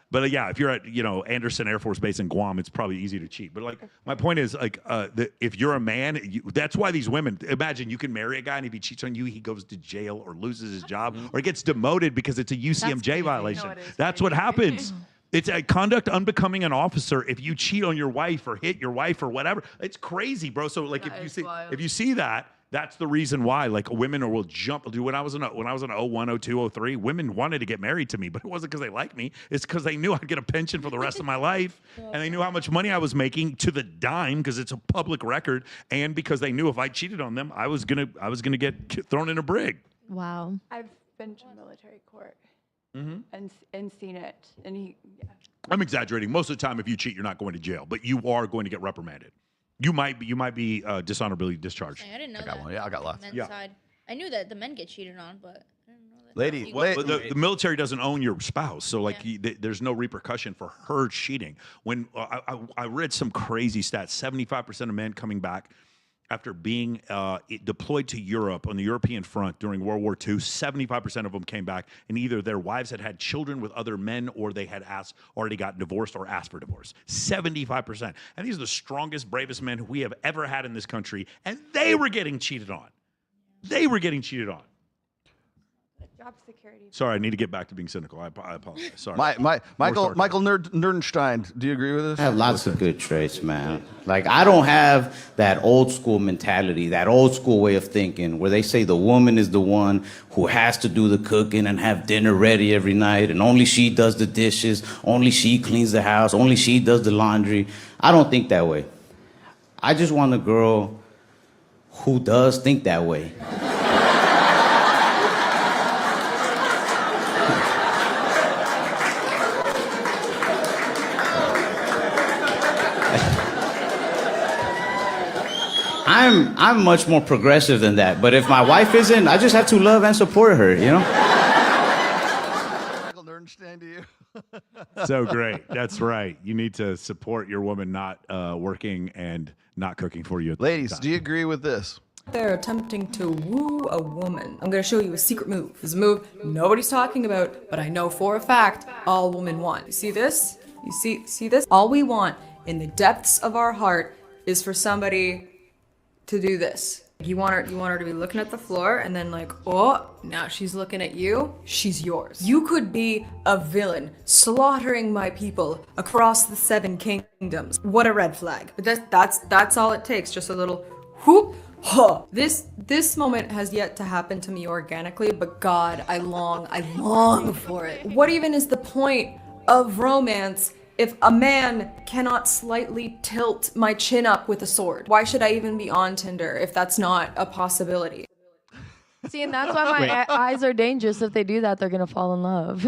But yeah, if you're at Anderson Air Force Base in Guam, it's probably easy to cheat. But like my point is like if you're a man, that's why these women. Imagine you can marry a guy and if he cheats on you, he goes to jail or loses his job or gets demoted because it's a UCMJ violation. That's what happens. It's a conduct unbecoming an officer if you cheat on your wife or hit your wife or whatever. It's crazy, bro. So like if you see that. That's the reason why, like, women will jump. Dude, when I was in 01, 02, 03, women wanted to get married to me, but it wasn't because they liked me. It's because they knew I'd get a pension for the rest of my life, and they knew how much money I was making to the dime because it's a public record, and because they knew if I cheated on them, I was gonna get thrown in a brig. Wow. I've been to military court and seen it, and I'm exaggerating. Most of the time, if you cheat, you're not going to jail, but you are going to get reprimanded. You might be dishonorably discharged. I didn't know got that. one. Yeah, I got lots. Men's Yeah. side. I knew that the men get cheated on, but I didn't know that. Lady, Well, the military doesn't own your spouse, so like there's no repercussion for her cheating. When I read some crazy stats, 75% of men coming back after being deployed to Europe on the European front during World War II, 75% of them came back, and either their wives had children with other men or they had already gotten divorced or asked for divorce. 75%. And these are the strongest, bravest men we have ever had in this country, and they were getting cheated on. They were getting cheated on. Job security. Sorry, I need to get back to being cynical. I apologize. Sorry. Michael Nerdenstein, do you agree with this? I have lots of good traits, man. Like, I don't have that old school mentality, that old school way of thinking where they say the woman is the one who has to do the cooking and have dinner ready every night, and only she does the dishes, only she cleans the house, only she does the laundry. I don't think that way. I just want a girl who does think that way. I'm much more progressive than that. But if my wife isn't, I just have to love and support her, you know? Michael Nerdenstein to you. So great. That's right. You need to support your woman not working and not cooking for you. Ladies, do you agree with this? They're attempting to woo a woman. I'm gonna show you a secret move. This is a move nobody's talking about, but I know for a fact all women want. You see this? You see this? All we want in the depths of our heart is for somebody to do this. You want her to be looking at the floor and then like, oh, now she's looking at you. She's yours. You could be a villain slaughtering my people across the 7 kingdoms. What a red flag. But that's all it takes. Just a little whoop. Huh. This moment has yet to happen to me organically, but God, I long for it. What even is the point of romance if a man cannot slightly tilt my chin up with a sword? Why should I even be on Tinder if that's not a possibility? See, and that's why my eyes are dangerous. If they do that, they're gonna fall in love.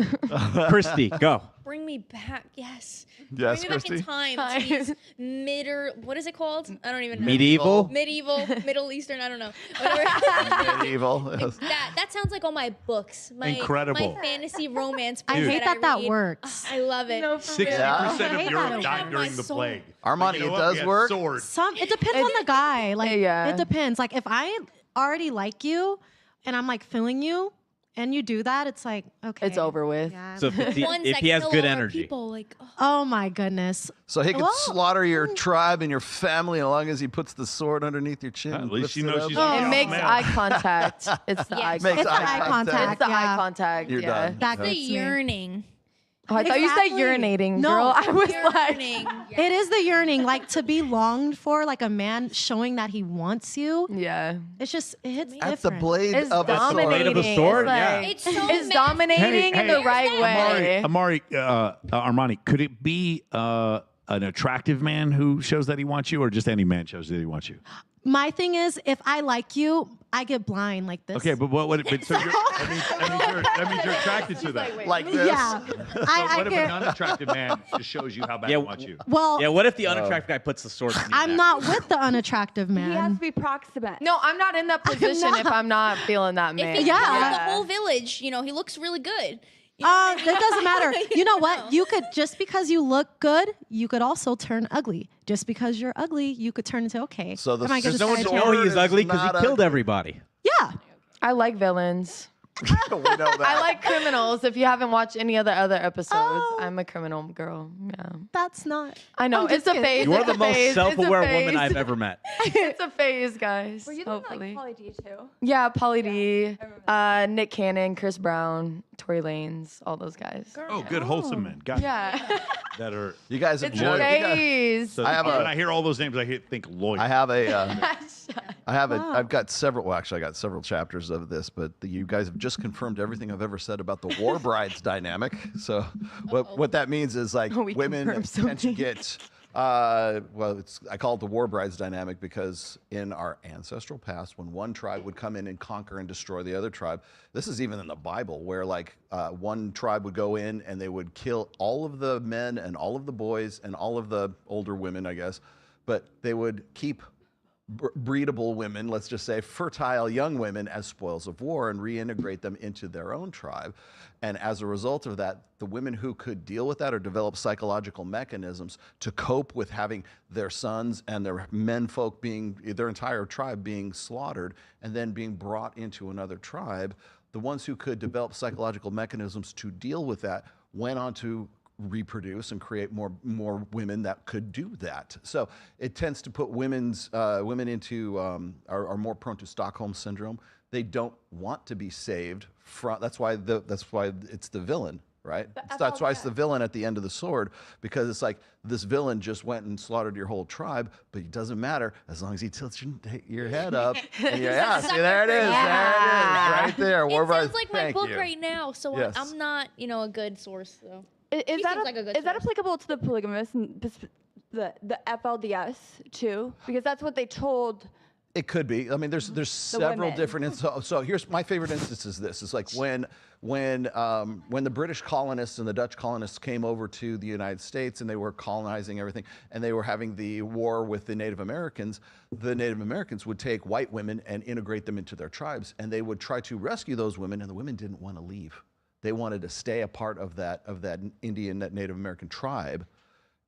Christy, go. Bring me back, yes. Yes, Bring me Christy. back in time to these what is it called? I don't even know. Medieval? Medieval, Middle Eastern, I don't know. Whatever. Medieval. Yes. That sounds like all my books. Incredible. My fantasy romance I books hate that that read. works. I love it. 60% of Europe that. died during the plague. Armani, But you know it what? does We had work. swords. It depends on the guy. Like, Yeah. it depends. Like, if I already like you and I'm like feeling you and you do that, it's like, okay. It's over with. Yeah. So if Ones he that has kill good all our energy. people, like, oh. Oh my goodness. So he can Well, slaughter your tribe and your family as long as he puts the sword underneath your chin. At and least lifts you it know up. she's It Yeah. makes Man. eye contact. It's the eye Yes. Makes It's the contact. eye contact. It's the yeah. eye contact. You're yeah. done. That The gets me. yearning. Oh, I thought you said Exactly. urinating, No. girl. I was Yearning. It is the yearning, like to be longed for, like a man showing that he wants you. yeah. It's just, it hits At the different. blade It's of a sword. dominating. Blade of a sword, It's, yeah. like, It's so it's masculine. dominating in the right way. Armani, could it be an attractive man who shows that he wants you, or just any man shows that he wants you? My thing is, if I like you, I get blind like this. Okay, but what? But so that means you're attracted to that. Like this. Yeah. So I what if get, an unattractive man just shows you how bad he wants you? well, Yeah, what if the unattractive guy puts the sword in your I'm neck? not with the unattractive He has man. to be proximate. No, I'm not in that position if I'm not feeling that If man. he Yeah. kills the whole village, you know, he looks really good. That doesn't matter. You know what? You could, just because you look good, you could also turn ugly. Just because you're ugly, you could turn into okay. So the am I gonna There's no one to decide know here? he's ugly because not he killed ugly. everybody. Yeah. I like villains. We know that. I like criminals. If you haven't watched any of the other episodes, I'm a criminal girl. Yeah. That's not. I know. I'm It's just a kidding. phase. You are it's the a most phase, it's a self-aware woman phase. I've ever met. It's a phase, guys. Were you hopefully. doing like Pauly D too? Yeah, Pauly D, Nick Cannon, Chris Brown, Tory Lanez, all those guys. Oh, good wholesome men. Got Yeah. that are. You guys have It's joined. phase. So I have when a- I hear all those names, think lawyer. I have a. I've got several. Well, actually, I got several chapters of this, but you guys have just confirmed everything I've ever said about the war brides dynamic. So, what that means is like We women confirmed so tend to many. get. I call it the war brides dynamic because in our ancestral past, when one tribe would come in and conquer and destroy the other tribe, this is even in the Bible, where like one tribe would go in and they would kill all of the men and all of the boys and all of the older women, I guess, but they would keep breedable women, let's just say fertile young women, as spoils of war and reintegrate them into their own tribe. And as a result of that, the women who could deal with that or develop psychological mechanisms to cope with having their sons and their menfolk their entire tribe being slaughtered and then being brought into another tribe, the ones who could develop psychological mechanisms to deal with that went on to reproduce and create more women that could do that. So it tends to put women into are more prone to Stockholm syndrome. They don't want to be saved from. That's why it's the villain, right? That's why it's the villain at the end of the sword, because it's like this villain just went and slaughtered your whole tribe, but it doesn't matter as long as he tilts your head up. And see, there it is. There it is, right there. It sounds like my book you. right now, so Yes. I'm not, a good source. So. Is that applicable to the polygamous and the FLDS too? Because that's what they told. It could be. I mean, there's several women. different. So here's my favorite instance. Is this? It's like when the British colonists and the Dutch colonists came over to the United States and they were colonizing everything, and they were having the war with the Native Americans. The Native Americans would take white women and integrate them into their tribes, and they would try to rescue those women, and the women didn't want to leave. They wanted to stay a part of that Indian, that Native American tribe,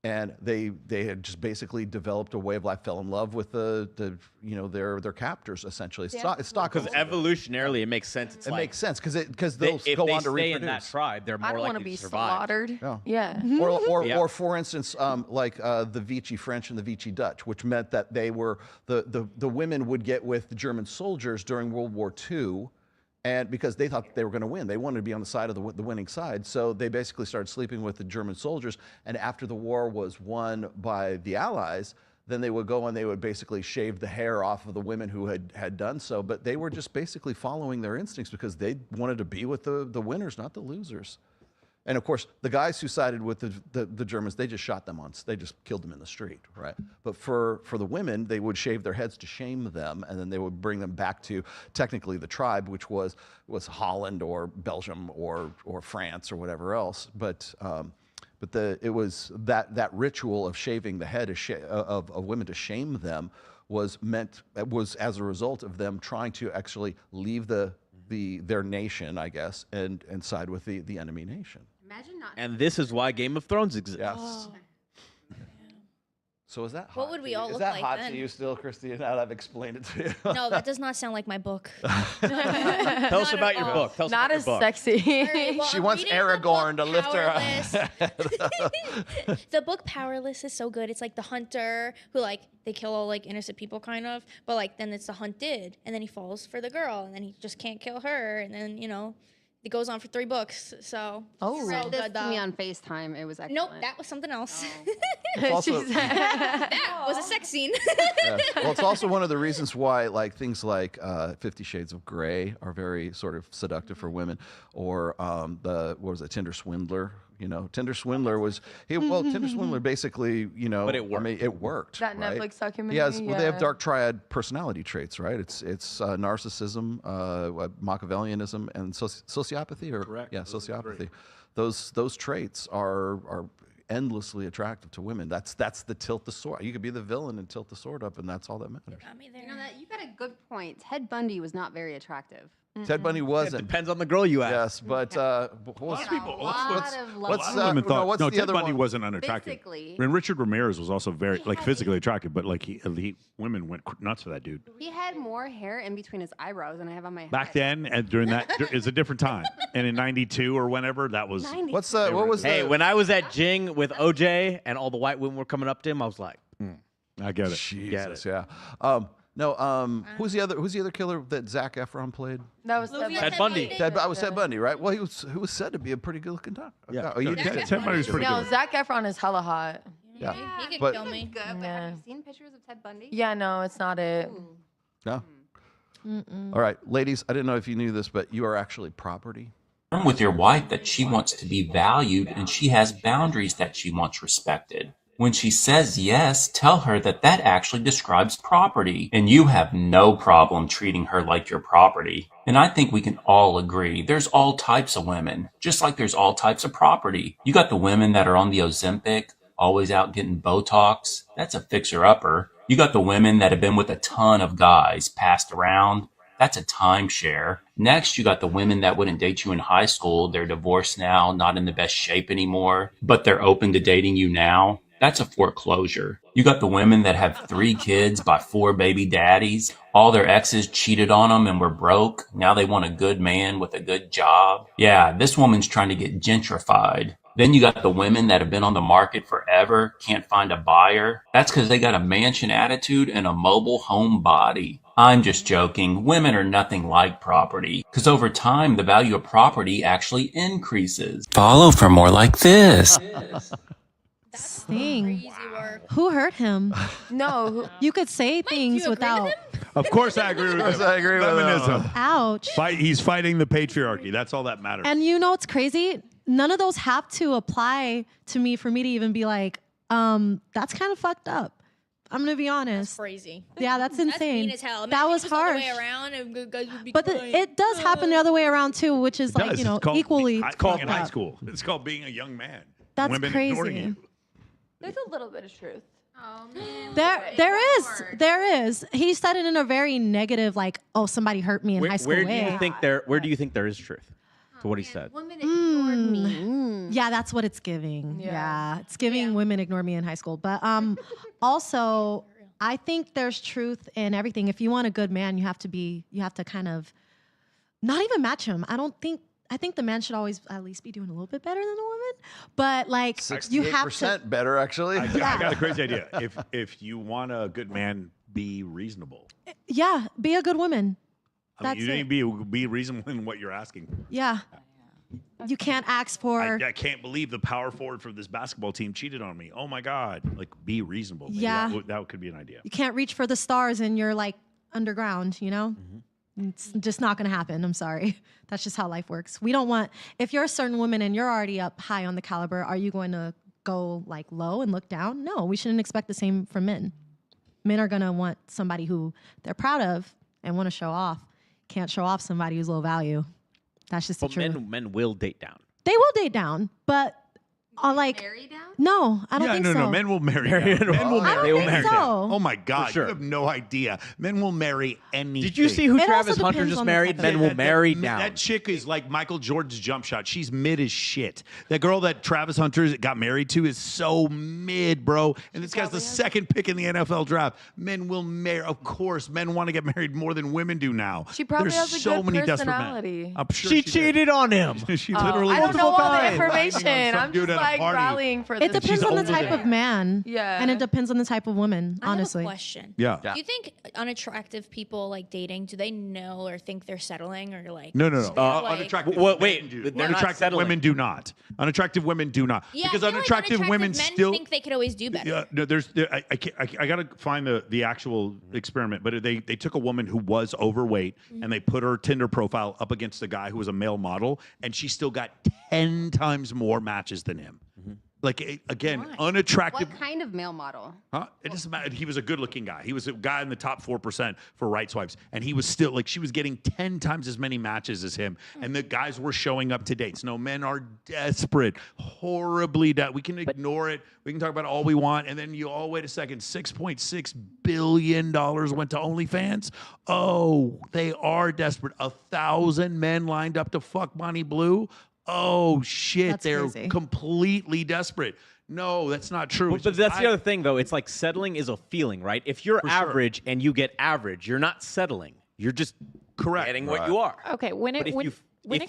and they had just basically developed a way of life, fell in love with their captors essentially. It's Because evolutionarily, it makes sense. It's it like, makes sense because they'll if go they on to stay reproduce. in that tribe, they're I more don't want to likely be to survive. slaughtered. Yeah. Yeah. Or for instance, the Vichy French and the Vichy Dutch, which meant that they were the women would get with the German soldiers during World War II. And because they thought they were going to win, they wanted to be on the side of the winning side. So they basically started sleeping with the German soldiers. And after the war was won by the Allies, then they would go and they would basically shave the hair off of the women who had done so. But they were just basically following their instincts because they wanted to be with the winners, not the losers. And of course, the guys who sided with the Germans, they just shot them they just killed them in the street, right? But for the women, they would shave their heads to shame them, and then they would bring them back to technically the tribe, which was Holland or Belgium or France or whatever else. But it was that ritual of shaving the head of women to shame them was as a result of them trying to actually leave their nation, I guess, and side with the enemy nation. Imagine not. And this is why Game of Thrones exists. Yes. Oh. So is that hot? What would we all is look that like hot then? to you still, Christine? Now that I've explained it to you. No, that does not sound like my book. Tell us about your book. Tell us Not about as your book. sexy. All right, well, She I'm wants reading the Aragorn book to lift her Powerless. The book Powerless is so good. It's like the hunter who they kill all innocent people kind of, but then it's the hunted, and then he falls for the girl, and then he just can't kill her, and then it goes on for 3 books. So You read so this good, to me though. on FaceTime. It was excellent. Nope, that was something else. also- That was a sex scene. Yeah. Well, it's also one of the reasons why things like 50 Shades of Grey are very sort of seductive for women, or Tinder Swindler. Tinder Swindler Tinder Swindler basically, But it worked. I mean, it worked. That right? Netflix documentary. They have dark triad personality traits, right? It's narcissism, Machiavellianism, and sociopathy, or Correct. yeah, Those are sociopathy. Those traits are endlessly attractive to women. That's the tilt the sword. You could be the villain and tilt the sword up, and that's all that matters. You know that you got a good point. Ted Bundy was not very attractive. Ted Bundy wasn't. Depends on the girl you ask. Yes, but what's A lot of love. women thought what's no, the Ted other Bundy one? wasn't unattractive. Physically. And Richard Ramirez was also very physically attractive, but women went nuts for that dude. He had more hair in between his eyebrows than I have on my Back head. then, and during that, it's a different time. And in '92 or whenever, that was. 90. What was Hey, when I was at Jing with OJ and all the white women were coming up to him, I was like, I get it. Jesus, yeah. Who's the other killer that Zac Efron played? That was Ted Bundy. Ted Bundy, right? Well, he was said to be a pretty good-looking guy. Yeah. Oh, you Yeah, did? Ted Bundy was pretty No, good. Zac Efron is hella hot. Yeah. He could But- kill me. Good, but Yeah. have you seen pictures of Ted Bundy? Yeah, no, it's not it. No. All right, ladies. I didn't know if you knew this, but you are actually property. With your wife that she wants to be valued and she has boundaries that she wants respected. When she says yes, tell her that actually describes property, and you have no problem treating her like your property. And I think we can all agree there's all types of women, just like there's all types of property. You got the women that are on the Ozempic, always out getting Botox. That's a fixer-upper. You got the women that have been with a ton of guys passed around. That's a timeshare. Next, you got the women that wouldn't date you in high school. They're divorced now, not in the best shape anymore, but they're open to dating you now. That's a foreclosure. You got the women that have 3 kids by 4 baby daddies. All their exes cheated on them and were broke. Now they want a good man with a good job. Yeah, this woman's trying to get gentrified. Then you got the women that have been on the market forever, can't find a buyer. That's because they got a mansion attitude and a mobile home body. I'm just joking. Women are nothing like property, because over time, the value of property actually increases. Follow for more like this. Thing. Who hurt him? No. You could say things without. Of course I agree with him. Of course I agree with him. Feminism. Ouch. He's fighting the patriarchy. That's all that matters. And you know what's crazy? None of those have to apply to me for me to even be like, that's kind of fucked up. I'm gonna be honest. That's crazy. Yeah, that's insane. That's mean as hell. That was Imagine it harsh. the other way around and guys would be But it does happen the other way around too, which is like, you know, It's called equally. It's called in fucked high up. school. It's called being a young man. That's Women ignoring crazy. you. There's a little bit of truth. Oh man. There is. He said it in a very negative, like, oh, somebody hurt me in high school Where do way. you think there is truth to what he said? Women ignored me. Yeah, that's what it's giving. Yeah, it's giving women ignore me in high school. But also, I think there's truth in everything. If you want a good man, you have to kind of not even match him. I think the man should always at least be doing a little bit better than the woman. But like, you have to. 68% better, actually. I got a crazy idea. If you want a good man, be reasonable. Yeah, be a good woman. I mean, you need to be reasonable in what you're asking for. Yeah. You can't ask for. I can't believe the power forward for this basketball team cheated on me. Oh my God. Like, be reasonable. Maybe Yeah. That could be an idea. You can't reach for the stars and you're like underground, you know? It's just not going to happen. I'm sorry. That's just how life works. We don't want, if you're a certain woman and you're already up high on the caliber, are you going to go like low and look down? No, we shouldn't expect the same from men. Men are going to want somebody who they're proud of and want to show off. Can't show off somebody who's low value. That's just the truth. Men will date down. They will date down, but like marry down? No, I don't think so. No, men will marry down. Men will I don't marry, think so. Oh my God, For sure. you have no idea. Men will marry anything. Did you see who It Travis also Hunter depends just on the married? type of Men will marry down. That chick is like Michael Jordan's jump shot. She's mid as shit. That girl that Travis Hunter got married to is so mid, bro. And this guy's the second pick in the NFL draft. Men will marry. Of course, men want to get married more than women do now. She probably There's has a so good many desperate personality. men. I'm sure She did. cheated on him. She literally I don't know multiple all the times. information. Banging on some I'm dude just at a like party. rallying for It this. depends on the older type than of man. Yeah. And it depends on the type of woman, honestly. I have a question. Yeah. Do you think unattractive people like dating, do they know or think they're settling or like No. like- Unattractive. Wait, men do. they're not Unattractive settling. women do not. Unattractive women do not. Yeah, because I feel unattractive like women men still think they could always do better. Yeah, no, I gotta find the actual experiment, but they took a woman who was overweight and they put her Tinder profile up against a guy who was a male model, and she still got 10 times more matches than him. Like again, unattractive. What kind of male model? Huh? It doesn't matter. He was a good-looking guy. He was a guy in the top 4% for right swipes, and he was still like she was getting 10 times as many matches as him, and the guys were showing up to dates. No, men are desperate, horribly desperate. We can ignore it. We can talk about it all we want, and then wait a second. $6.6 billion went to OnlyFans. Oh, they are desperate. 1,000 men lined up to fuck Bonnie Blue. Oh shit, That's they're crazy. completely desperate. No, that's not true. But that's the other thing, though. It's like settling is a feeling, right? If you're average and you get average, you're not settling. You're just getting what you are. Okay, But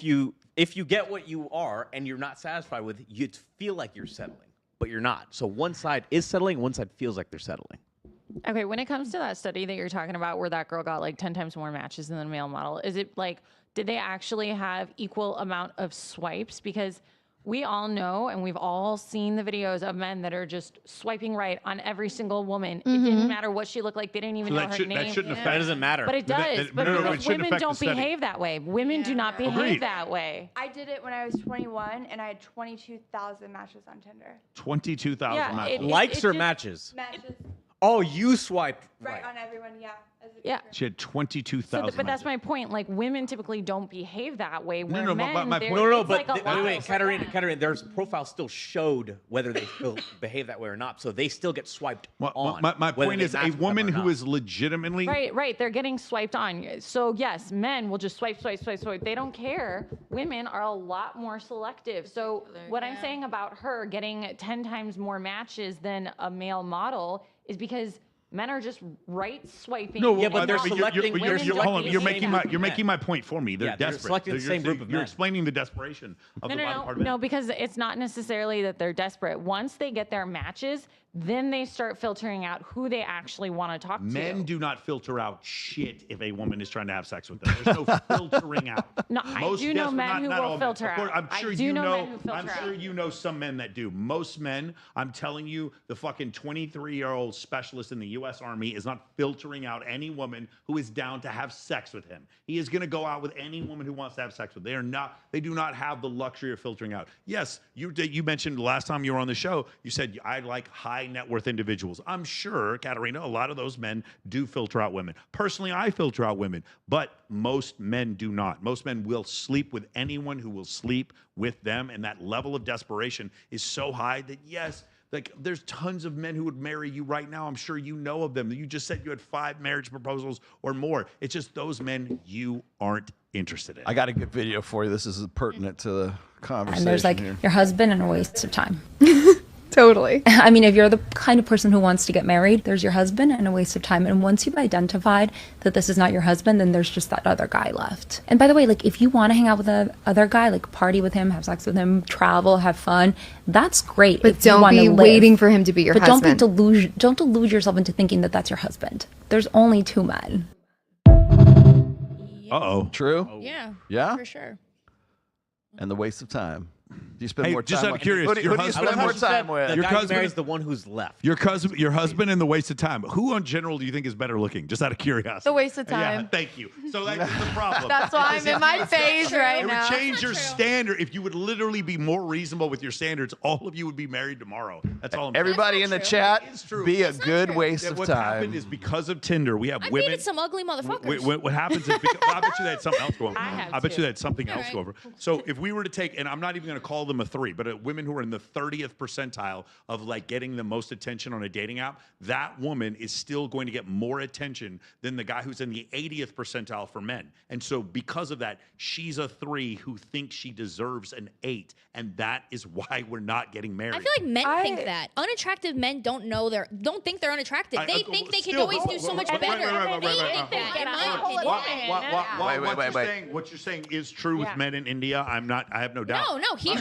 if you get what you are and you're not satisfied with it, you feel like you're settling, but you're not. So one side is settling, one side feels like they're settling. Okay, when it comes to that study that you're talking about where that girl got like 10 times more matches than the male model, is it like, did they actually have equal amount of swipes? Because we all know and we've all seen the videos of men that are just swiping right on every single woman. It didn't matter what she looked like. They didn't even know her name. That doesn't matter. But it does. But it because shouldn't women affect the don't study. behave that way. Women do not behave Agreed. that way. I did it when I was 21 and I had 22,000 matches on Tinder. 22,000 Yeah, matches. Likes or just- matches? Matches Oh, you swiped right on everyone, yeah. Yeah. She had 22,000. But that's my point. Like women typically don't behave that way. Where no, men, my they're- point- No, it's but like a lot wait, of- Katarina, their profiles still showed whether they behave that way or not. So they still get swiped on. My whether point they is, match a with them woman or who not. is legitimately Right. They're getting swiped on. So yes, men will just swipe. They don't care. Women are a lot more selective. So what I'm saying about her getting 10 times more matches than a male model is because men are just right swiping. No, Yeah, but they're you're- selecting- You're, they're hold on. selecting You're the making same my group you're of making men. my point for me. They're Yeah, they're desperate. selecting the You're same group of You're men. explaining the desperation of the bottom part of men. No, because it's not necessarily that they're desperate. Once they get their matches, then they start filtering out who they actually want to talk to. Men do not filter out shit if a woman is trying to have sex with them. There's no filtering out. No, I do know men who will all men. filter Of course, out. I'm sure I do you know know. men who filter I'm sure out. you know some men that do. Most men, I'm telling you, the fucking 23-year-old specialist in the U.S. Army is not filtering out any woman who is down to have sex with him. He is going to go out with any woman who wants to have sex with. They are not. They do not have the luxury of filtering out. Yes, you mentioned the last time you were on the show. You said I like high net worth individuals. I'm sure, Katarina, a lot of those men do filter out women. Personally, I filter out women, but most men do not. Most men will sleep with anyone who will sleep with them, and that level of desperation is so high that yes, like there's tons of men who would marry you right now. I'm sure you know of them. You just said you had 5 marriage proposals or more. It's just those men you aren't interested in. I got a good video for you. This is pertinent to the conversation. And there's like here. your husband and a waste of time. Totally. I mean, if you're the kind of person who wants to get married, there's your husband and a waste of time. And once you've identified that this is not your husband, then there's just that other guy left. And by the way, like if you want to hang out with the other guy, like party with him, have sex with him, travel, have fun, that's great. But if you don't wanna be live. waiting for him to be your but husband. don't delude yourself into thinking that that's your husband. There's only 2 men. Uh-oh. True? Yeah. Yeah? For sure. And the waste of time. Do you spend Hey, more time just out of with- curious, who do your you husband- spend I more love how she time with? The Your guy who husband- marries the one who's left. Your husband and the waste of time. Who in general do you think is better looking? Just out of curiosity. The waste of Yeah, time. thank you. So that's the problem. That's why I'm in my phase right It now. would change your standard if you would literally be more reasonable with your standards. All of you would be married tomorrow. That's all I'm saying. Everybody in the chat, be a good waste of What's happened time. is because of Tinder, we have I women. dated some ugly motherfuckers. What happens is, because, I bet you they had something else going. have I bet too. you they had something All else right. go over. So if we were to take, and I'm not even going to call them a 3, but women who are in the 30th percentile of like getting the most attention on a dating app, that woman is still going to get more attention than the guy who's in the 80th percentile for men. And so because of that, she's a 3 who thinks she deserves an 8, and that is why we're not getting married. I feel like men think that unattractive men don't think they're unattractive. They think they can always do so much better. They think that, in my opinion. What you're saying is true with men in India. I have no doubt. No, here.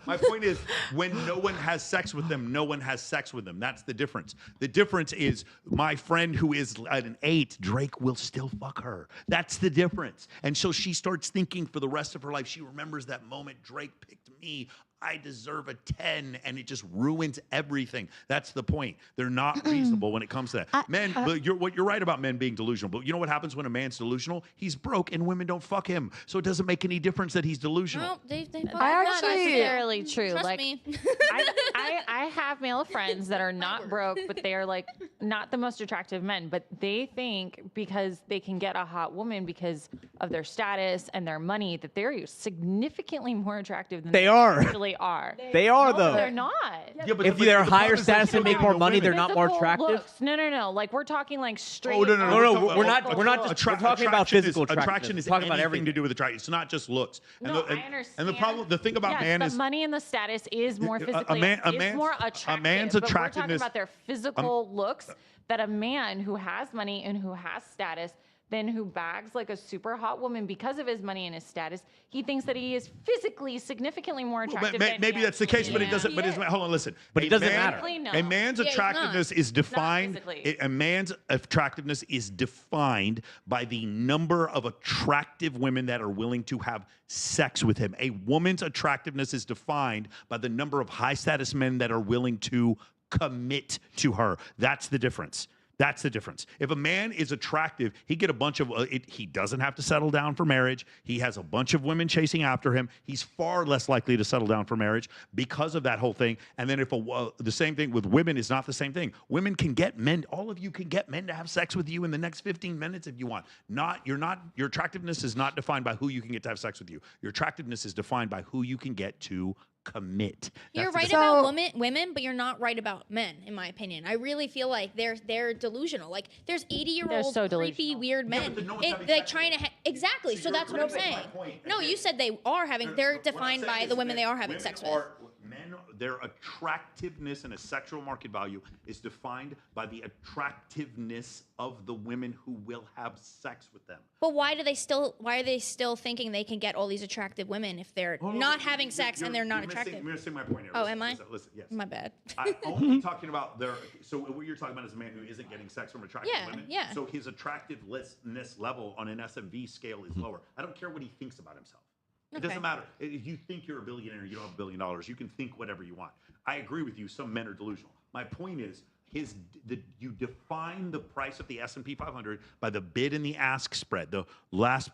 My point is, when no one has sex with them, no one has sex with them. That's the difference. The difference is my friend who is at an 8, Drake will still fuck her. That's the difference. And so she starts thinking for the rest of her life, she remembers that moment Drake picked me. I deserve a 10, and it just ruins everything. That's the point. They're not reasonable when it comes to that. Men, but you're right about men being delusional. But you know what happens when a man's delusional? He's broke, and women don't fuck him. So it doesn't make any difference that he's delusional. No, they Not necessarily true. Trust like me. I have male friends that are not broke, but they are like not the most attractive men. But they think because they can get a hot woman because of their status and their money that they're significantly more attractive than They are. actually are. They are, No, though. They're not. Yeah, but If the they're problem higher is status and make more money, they're not more Physical attractive. looks. No. Like we're talking like straight. Oh, no. We're not just we're talking about physical attraction. Attraction is We're talking about anything everything. to do with attraction. It's not just looks. No, I understand. And the problem, the thing about yes, man but is money and the status is more physically man's- more attractive. man's but we're talking attractiveness- about their physical looks. That a man who has money and who has status, then who bags like a super hot woman because of his money and his status, he thinks that he is physically significantly more attractive. than maybe he that's the case, but it doesn't. actually But it's, is. hold on, listen. But it A doesn't man- matter. Physically, no. A man's Yeah, it's attractiveness not. is defined. physically. A man's attractiveness is defined by the number of attractive women that are willing to have sex with him. A woman's attractiveness is defined by the number of high status men that are willing to commit to her. That's the difference. That's the difference. If a man is attractive, he get a bunch of. He doesn't have to settle down for marriage. He has a bunch of women chasing after him. He's far less likely to settle down for marriage because of that whole thing. And then if the same thing with women is not the same thing. Women can get men. All of you can get men to have sex with you in the next 15 minutes if you want. Your attractiveness is not defined by who you can get to have sex with you. Your attractiveness is defined by who you can get to commit. You're right about women, but you're not right about men, in my opinion. I really feel like they're delusional. Like there's 80-year-old creepy weird men, like trying to exactly. So that's what I'm saying. No, you said they are having. They're defined by the women they are having sex with. Men, their attractiveness and a sexual market value is defined by the attractiveness of the women who will have sex with them. But why are they still thinking they can get all these attractive women if they're not having sex and they're not attractive? You're missing my point here. Oh, am I? Listen, yes. My bad. I'm only talking about so what you're talking about is a man who isn't getting sex from attractive women. Yeah. So his attractiveness level on an SMV scale is lower. I don't care what he thinks about himself. It doesn't matter. If you think you're a billionaire, you don't have $1 billion. You can think whatever you want. I agree with you. Some men are delusional. My point is, you define the price of the S&P 500 by the bid and the ask spread, the last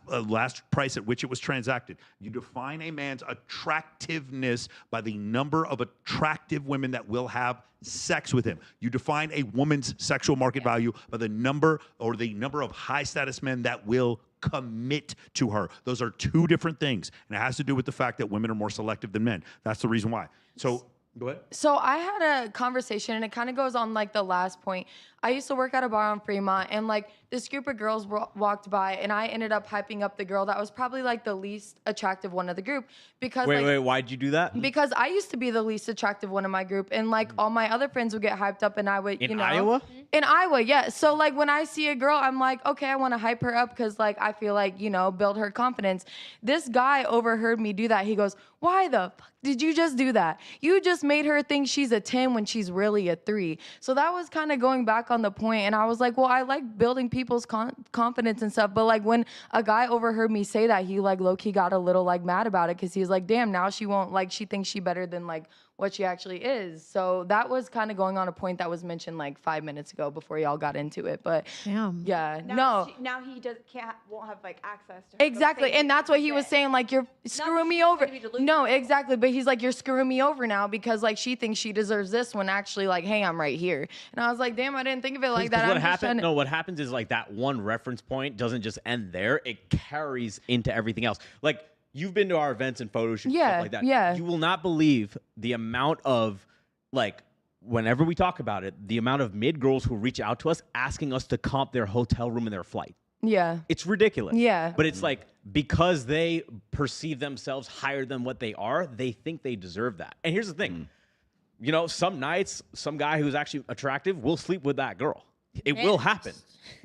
price at which it was transacted. You define a man's attractiveness by the number of attractive women that will have sex with him. You define a woman's sexual market value by the number of high status men that will commit to her. Those are two different things, and it has to do with the fact that women are more selective than men. That's the reason why. So go ahead. So I had a conversation, and it kind of goes on like the last point. I used to work at a bar on Fremont, and like this group of girls walked by, and I ended up hyping up the girl that was probably like the least attractive one of the group because wait, why'd you do that? Because I used to be the least attractive one in my group, and like all my other friends would get hyped up, and I would, In Iowa? In Iowa, yeah. So like when I see a girl, I'm like, okay, I want to hype her up because like I feel like, build her confidence. This guy overheard me do that. He goes, why the fuck did you just do that? You just made her think she's a 10 when she's really a 3. So that was kind of going back on the point. And I was like, well, I like building people's confidence and stuff. But like when a guy overheard me say that, he like low-key got a little like mad about it because he was like, damn, now she won't, like she thinks she better than like what she actually is. So that was kind of going on a point that was mentioned like 5 minutes ago before y'all got into it. But yeah, now he won't have like access to her. Exactly. And that's what he was saying, like, you're screwing me over. No, exactly. But he's like, you're screwing me over now because like she thinks she deserves this when actually like, hey, I'm right here. And I was like, damn, I didn't think of it like that. What happens is like that one reference point doesn't just end there. It carries into everything else. Like, you've been to our events and photo shoots, stuff like that. Yeah. You will not believe the amount of, like, whenever we talk about it, the amount of mid-girls who reach out to us asking us to comp their hotel room and their flight. Yeah. It's ridiculous. Yeah. But it's like, because they perceive themselves higher than what they are, they think they deserve that. And here's the thing. Some nights, some guy who's actually attractive will sleep with that girl. It will happen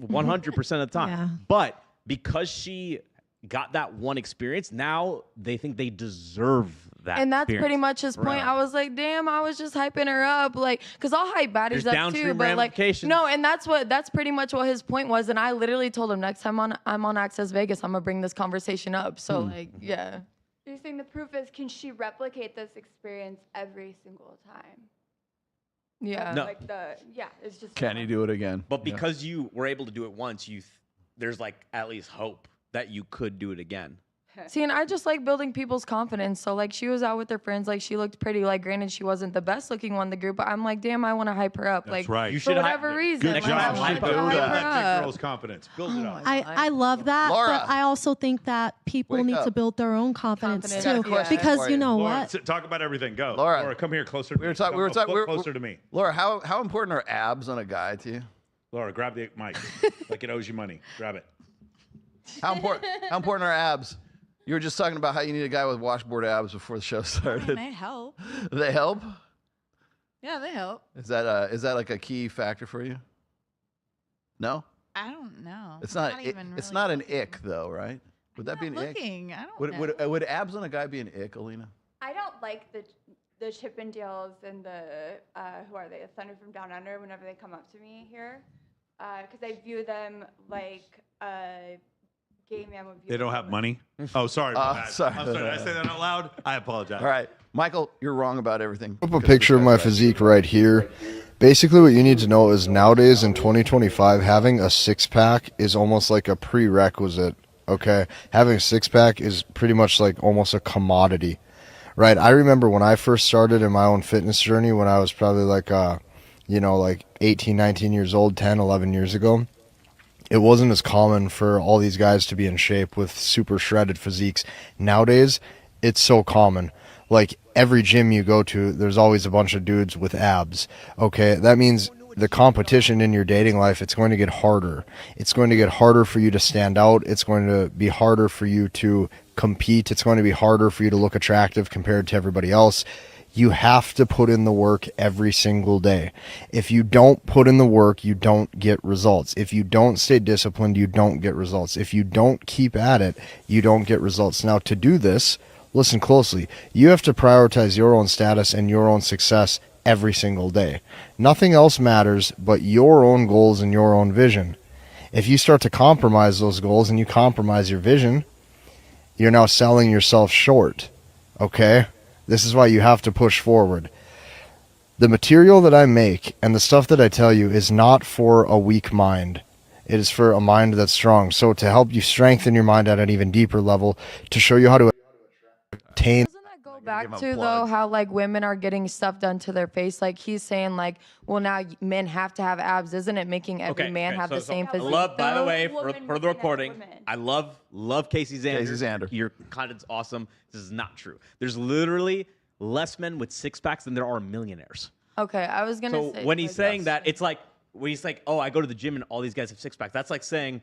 100% of the time. Yeah. But because she got that one experience, now they think they deserve that. And that's experience. pretty much his point. I was like, damn, I was just hyping her up, like, cause I'll hype baddies There's up downstream too, but like, ramifications. no, and that's pretty much what his point was. And I literally told him next time I'm on Access Vegas, I'm gonna bring this conversation up. So like, yeah. You're saying the proof is, can she replicate this experience every single time? Yeah. No. It's just. Can you do it again? But because you were able to do it once, there's like at least hope that you could do it again. See, and I just like building people's confidence. So like she was out with her friends, like she looked pretty. Like granted, she wasn't the best looking one in the group, but I'm like, damn, I want to hype her up. That's like right. You for whatever reason. Good like, I job. wanted to Build hype her that up. girl's confidence. Build it up. I love that, Laura. but I also think that people Wake need up. to build their own confidence Confidence. too. I got a question Because for you you. know Laura, what? talk about everything. Go. Laura. Come here closer to me. We were talking closer to me. Laura, how important are abs on a guy to you? Laura, grab the mic like it owes you money. Grab it. How important are abs? You were just talking about how you need a guy with washboard abs before the show started. They help. They help? Yeah, they help. Is that like a key factor for you? No? I don't know. It's not even it's really not an looking. ick though, right? Would that be an looking. ick? I don't know. Would abs on a guy be an ick, Alina? I don't like the Chippendales and the who are they? The Thunder from Down Under. Whenever they come up to me here, because I view them like a gay man would view. They don't have money? Oh, sorry. Sorry. I'm sorry. Did I say that out loud? I apologize. All right, Michael, you're wrong about everything. I have a picture of my physique right here. Basically, what you need to know is nowadays in 2025, having a six-pack is almost like a prerequisite, okay? Having a six-pack is pretty much like almost a commodity, right? I remember when I first started in my own fitness journey when I was probably like, like 18, 19 years old, 10, 11 years ago. It wasn't as common for all these guys to be in shape with super shredded physiques. Nowadays, it's so common. Like every gym you go to, there's always a bunch of dudes with abs. Okay, that means the competition in your dating life, it's going to get harder. It's going to get harder for you to stand out. It's going to be harder for you to compete. It's going to be harder for you to look attractive compared to everybody else. You have to put in the work every single day. If you don't put in the work, you don't get results. If you don't stay disciplined, you don't get results. If you don't keep at it, you don't get results. Now, to do this, listen closely. You have to prioritize your own status and your own success every single day. Nothing else matters but your own goals and your own vision. If you start to compromise those goals and you compromise your vision, you're now selling yourself short. Okay? This is why you have to push forward. The material that I make and the stuff that I tell you is not for a weak mind. It is for a mind that's strong. So to help you strengthen your mind at an even deeper level, to show you how to attain. Go back to though how like women are getting stuff done to their face. Like he's saying like, well now men have to have abs. Isn't it making every man have the same physique? I love, by the though? way, for the recording, I love Casey Zander. Casey Zander. Your content's awesome. This is not true. There's literally less men with six packs than there are millionaires. Okay, I was gonna So say. when he's saying that, it's like when he's like, oh, I go to the gym and all these guys have six packs. That's like saying,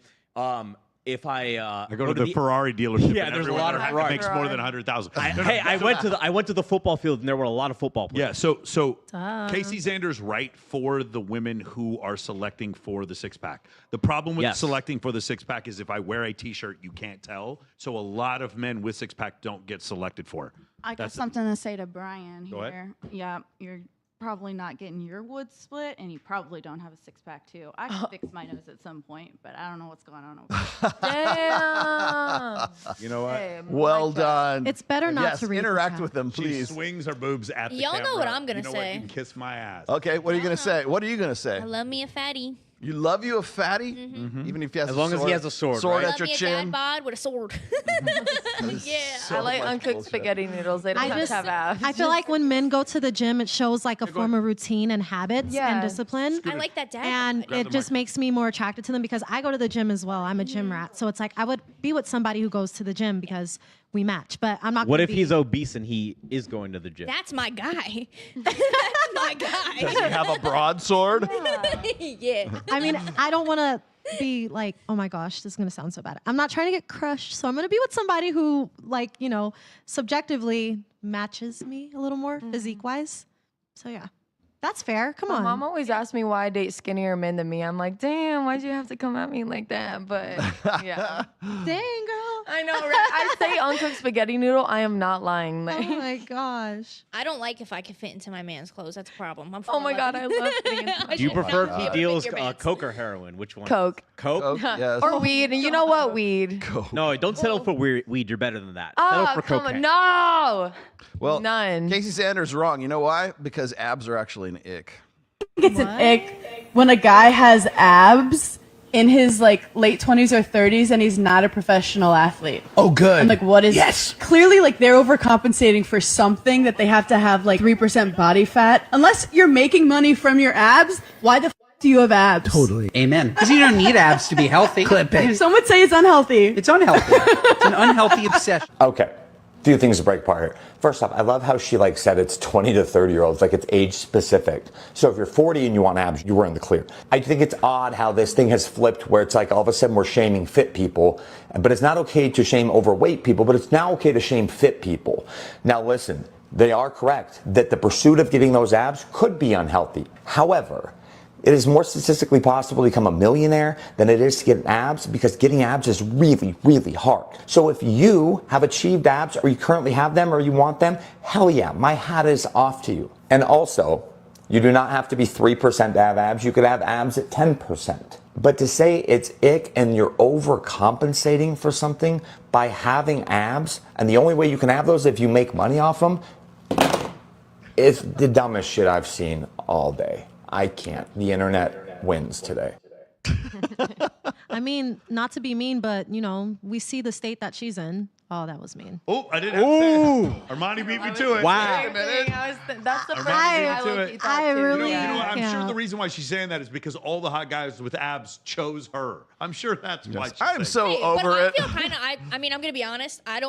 if I go to the Ferrari dealership. Yeah, and there's a everyone lot of that Ferrari. makes more than 100,000. Hey, I went to the football field and there were a lot of football players. Yeah, so Duh. Casey Zander's right for the women who are selecting for the six-pack. The problem with Yes. selecting for the six-pack is if I wear a T-shirt, you can't tell. So a lot of men with six-pack don't get selected for. I got That's- something to say to Brian Go ahead. here. Yeah, you're probably not getting your wood split, and you probably don't have a six-pack too. I can fix my nose at some point, but I don't know what's going on over Damn. You know what? Hey, Well done. It's better not yes, to read the interact chat. with them, She please. swings her boobs at the Y'all camera. know what I'm gonna You know say. What? You can kiss my ass. Okay, what are you gonna say? What are you gonna say? I love me a fatty. You love you a fatty, Mm-hmm. even if he has As a long sword, as he has a sword, sword right? at Love your me a chin. dad bod with a sword. Yeah. So I like much uncooked bullshit. spaghetti noodles. They don't have to have abs. I feel like when men go to the gym, it shows like a form of routine and habits Yeah. and discipline. I like that dad. And bod. it just makes me more attracted to them because I go to the gym as well. I'm a gym rat. So it's like I would be with somebody who goes to the gym because we match. But I'm not What gonna if be, he's obese and he is going to the gym? That's my guy. That's my guy. Does he have a broadsword? Yeah. I mean, I don't want to be like, oh my gosh, this is going to sound so bad. I'm not trying to get crushed. So I'm going to be with somebody who, like, subjectively matches me a little more physique wise. So yeah, that's fair. Come My on. mom always asks me why I date skinnier men than me. I'm like, damn, why'd you have to come at me like that? But yeah. Dang, girl. I know, right? I say uncooked spaghetti noodle. I am not lying. Like, Oh my gosh. I don't like if I can fit into my man's clothes. That's a problem. I'm oh my God, I love fitting into I Do you should prefer not be he able to deals fit your pants. Coke or heroin? Which one? Coke. Coke? Yes. Or weed. And you know what? Weed. No, don't settle for weed. You're better than that. Oh, Settle for come cocaine. on. No. Well, None. Casey Sanders wrong. You know why? Because abs are actually an ick. It's an ick when a guy has abs in his late 20s or 30s and he's not a professional athlete. Oh, good. I'm like, what is Yes. Clearly, they're overcompensating for something that they have to have 3% body fat. Unless you're making money from your abs, why the do you have abs? Totally. Amen. Because you don't need abs to be healthy. Clip it. Some would say it's unhealthy. It's unhealthy. It's an unhealthy obsession. Okay. Few things to break apart here. First off, I love how she said it's 20 to 30 year olds, it's age specific. So if you're 40 and you want abs, you were in the clear. I think it's odd how this thing has flipped where it's all of a sudden we're shaming fit people, but it's not okay to shame overweight people, but it's now okay to shame fit people. Now listen, they are correct that the pursuit of getting those abs could be unhealthy. However, it is more statistically possible to become a millionaire than it is to get abs because getting abs is really, really hard. So if you have achieved abs or you currently have them or you want them, hell yeah, my hat is off to you. And also, you do not have to be 3% to have abs. You could have abs at 10%. But to say it's ick and you're overcompensating for something by having abs, and the only way you can have those is if you make money off them, it's the dumbest shit I've seen all day. I can't. The internet wins today. I mean, not to be mean, but we see the state that she's in. Oh, that was mean. Oh, I didn't have to say it. Armani beat me to it. Wow. Wait a minute. That's the first Armani thing beat I me to low-key it. thought too. really I'm sure can't. the reason why she's saying that is because all the hot guys with abs chose her. I'm sure that's why she's I'm saying so Hey, over but it. I feel kind of. I mean, I'm gonna be honest. I'm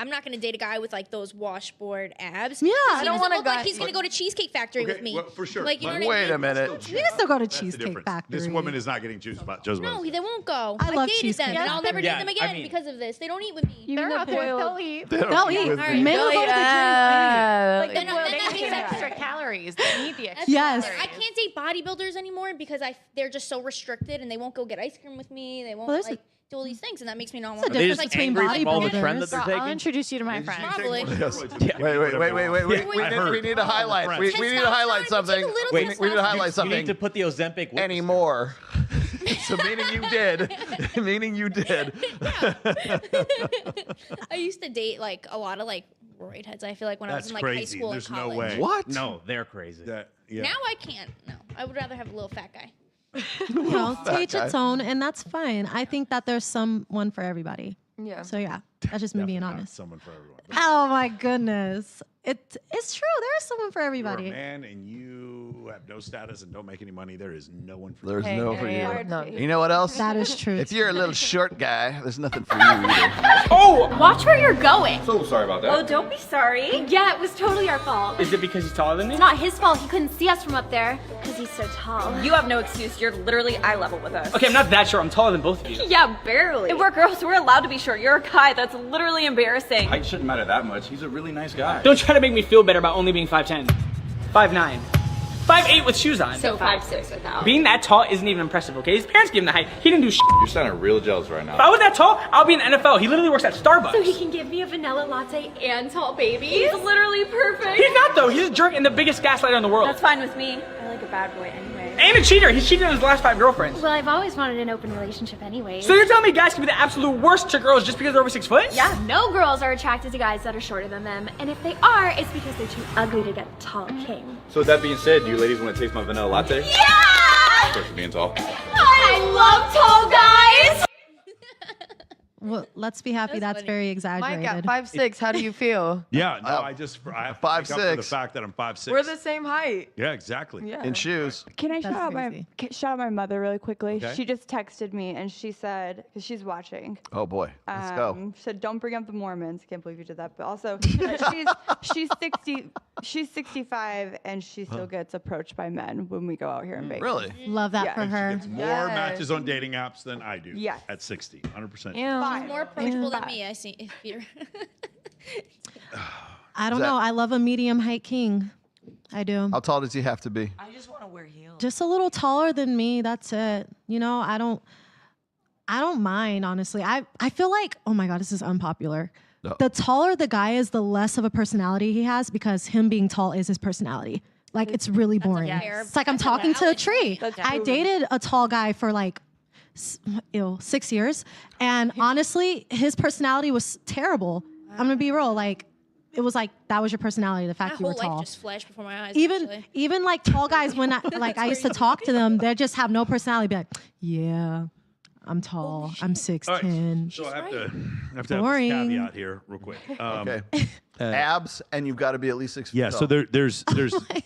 not gonna date a guy with like those washboard abs. Yeah, I I don't don't want want a look like guy- he's gonna go to Cheesecake Factory with me. well, for sure. Like, you know But what I Wait mean? a minute. You can still go to That's the Cheesecake difference. Factory. This woman is not getting chosen by No, they won't go. I love dated cheesecake. them, and I'll never Yeah, date them I again mean- because of this. They don't eat with me. They're not they'll eat. They'll eat. with Men me. will go to the gym. Like, then Well, then they that need means that- extra calories. They need the extra Yes. calories. I can't date bodybuilders anymore because they're just so restricted and they won't go get ice cream with me. They won't Well, there's like do all these things, and that makes me not There's want a to. They difference just between angry from all the trend that bodybuilders. they're I'll taking. introduce you to my friend. Probably. Yes. Wait. We need to highlight. We need to highlight something. We need to highlight You something need to put the Ozempic with anymore. So meaning you did. Meaning you did. I used to date like a lot of like roid heads. I feel like when I was That's in like crazy. high school There's and no college. way. What? No, they're crazy. Yeah. Now I can't. No, I would rather have a little fat guy. To each its own, and that's fine. I think that there's someone for everybody. Yeah. So yeah, that's just me being Not honest. someone for everyone. Oh my goodness, it's true. There is someone for You're a everybody. man and you have no status and don't make any money. There is no one for There's you. no for you. No. You know what else? That is true. If you're a little short guy, there's nothing for you either. Oh, Watch where you're going. so sorry about Oh, that. don't be sorry. Yeah, it was totally our fault. Is it because he's taller than me? It's not his fault. He couldn't see us from up there because he's so tall. You have no excuse. You're literally eye level with us. Okay, I'm not that short. I'm taller than both of you. Yeah, barely. If we're girls, we're allowed to be short. You're a guy. That's literally embarrassing. Height shouldn't matter that much. He's a really nice guy. Don't try to make me feel better about only being 5'10". 5'9". 5'8" with shoes on. So 5'6" without. Being that tall isn't even impressive, okay? His parents gave him the height. He didn't do shit. You're sounding real jealous right now. If I was that tall, I'll be in the NFL. He literally works at Starbucks. So he can give me a vanilla latte and tall babies? He's literally perfect. He's not though. He's a jerk and the biggest gaslighter in the world. That's fine with me. I like a bad boy anyway. And a cheater. He's cheated on his last 5 girlfriends. Well, I've always wanted an open relationship anyway. So you're telling me guys can be the absolute worst to girls just because they're over 6 foot? Yeah, no girls are attracted to guys that are shorter than them. And if they are, it's because they're too ugly to get a tall king. So with that being said, do you ladies want to taste my vanilla latte? Yeah! Of course, being tall. I love tall guys! Well, let's be happy. That's very exaggerated. Mike at 5'6", how do you feel? Yeah, no, I have to make up for the 5'6". fact that I'm 5'6". We're the same height. Yeah, exactly. Yeah. In shoes. Can I That's shout crazy. out my mother really quickly? Okay. She just texted me and she said, because she's watching. Oh boy. Let's go. She said, "Don't bring up the Mormons." Can't believe you did that. But also, she's 60. She's 65, and she still gets approached by men when we go out here in Vegas. Really? Love that Yeah. for her. It's more matches on dating apps than I do. Yes. At 60, 100%. Yeah. She's more approachable than me. I see. If you're I don't Is that- know. I love a medium height king. I do. How tall does he have to be? I just want to wear heels. Just a little taller than me. That's it. I don't mind, honestly. I feel like, oh my God, this is unpopular. No. The taller the guy is, the less of a personality he has because him being tall is his personality. Like, it's really boring. fair- It's like I'm that's a talking to a valid tree. point. I dated a tall guy for like 6 years. And honestly, his personality was terrible. I'm going to be real. Like, it was like, that was your personality, the my fact you were whole tall. life just flashed before my eyes. Even actually. even like tall guys, when I used to talk to them, they just have no personality. Be like, yeah, I'm tall. I'm 6'10". So I have to have this Boring. caveat here real quick. Okay. Abs, and you've got to be at least 6 feet Yeah, tall. so there's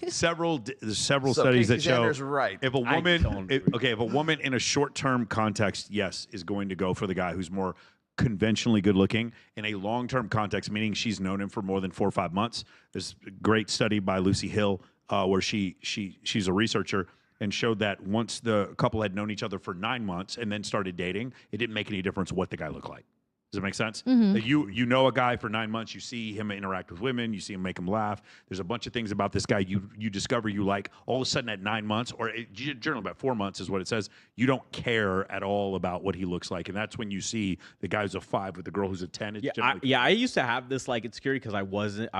several So studies that Casey show Sanders right. if a woman if a woman in a short-term context, yes, is going to go for the guy who's more conventionally good looking. In a long-term context, meaning she's known him for more than 4 or 5 months. There's a great study by Lucy Hill where she's a researcher and showed that once the couple had known each other for 9 months and then started dating, it didn't make any difference what the guy looked like. Does that make sense? Mhm. That you know a guy for 9 months, you see him interact with women, you see him make him laugh. There's a bunch of things about this guy you discover you like. All of a sudden at 9 months, or generally about 4 months is what it says, you don't care at all about what he looks like. And that's when you see the guy who's a 5 with the girl who's a 10. It's generally I used to have this like insecurity because I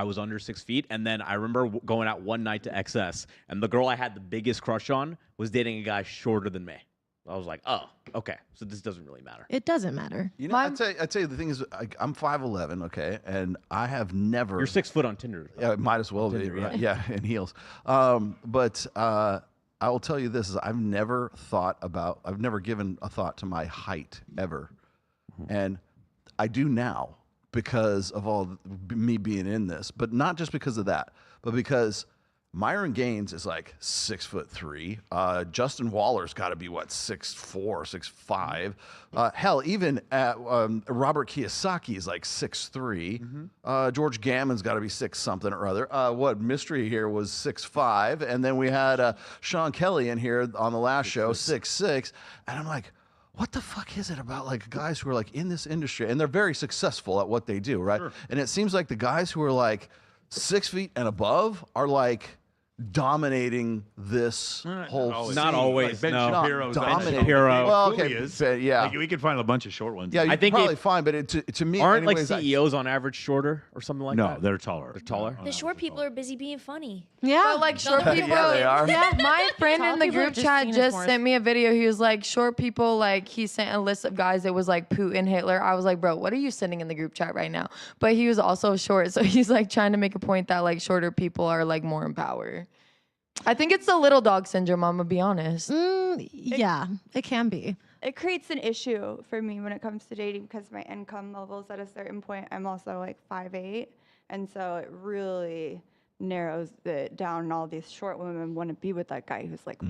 was under 6 feet, and then I remember going out one night to XS, and the girl I had the biggest crush on was dating a guy shorter than me. I was like, oh, okay, so this doesn't really matter. It doesn't matter. You know, I tell you, the thing is, I'm 5'11", okay, and I have never. You're 6 foot on Tinder. Yeah, might as well Tinder, be. Right? yeah. Yeah, in heels. But I will tell you this: is I've never given a thought to my height ever, and I do now because of me being in this, but not just because of that, but because Myron Gaines is like 6'3". Justin Waller's got to be 6'4", 6'5". Hell, even Robert Kiyosaki is like 6'3". George Gammon's got to be 6 something or other. Mystery here was 6'5", and then we had Sean Kelly in here on the last show, 6'6", and I'm like, what the fuck is it about like guys who are like in this industry and they're very successful at what they do, right? Sure. And it seems like the guys who are like 6 feet and above are like dominating this whole scene. Not always. Ben no. Shapiro's Dominating. Shapiro. Well, okay, yeah. Like, we could find a bunch of short ones. Yeah, you I think probably fine, but to me, aren't anyways, like CEOs on average shorter or something like that? No, they're taller. They're taller. The short people are busy being funny. Yeah, but like short people. Yeah, they are. Yeah, my friend Tall in the people are group just chat seen as just more- sent me a video. He was like, short people, like he sent a list of guys that was like Putin, Hitler. I was like, bro, what are you sending in the group chat right now? But he was also short, so he's like trying to make a point that like shorter people are like more in power. I think it's the little dog syndrome, I'm gonna be honest. Yeah, it can be. It creates an issue for me when it comes to dating because my income levels at a certain point, I'm also like 5'8", and so it really narrows it down. And all these short women want to be with that guy who's like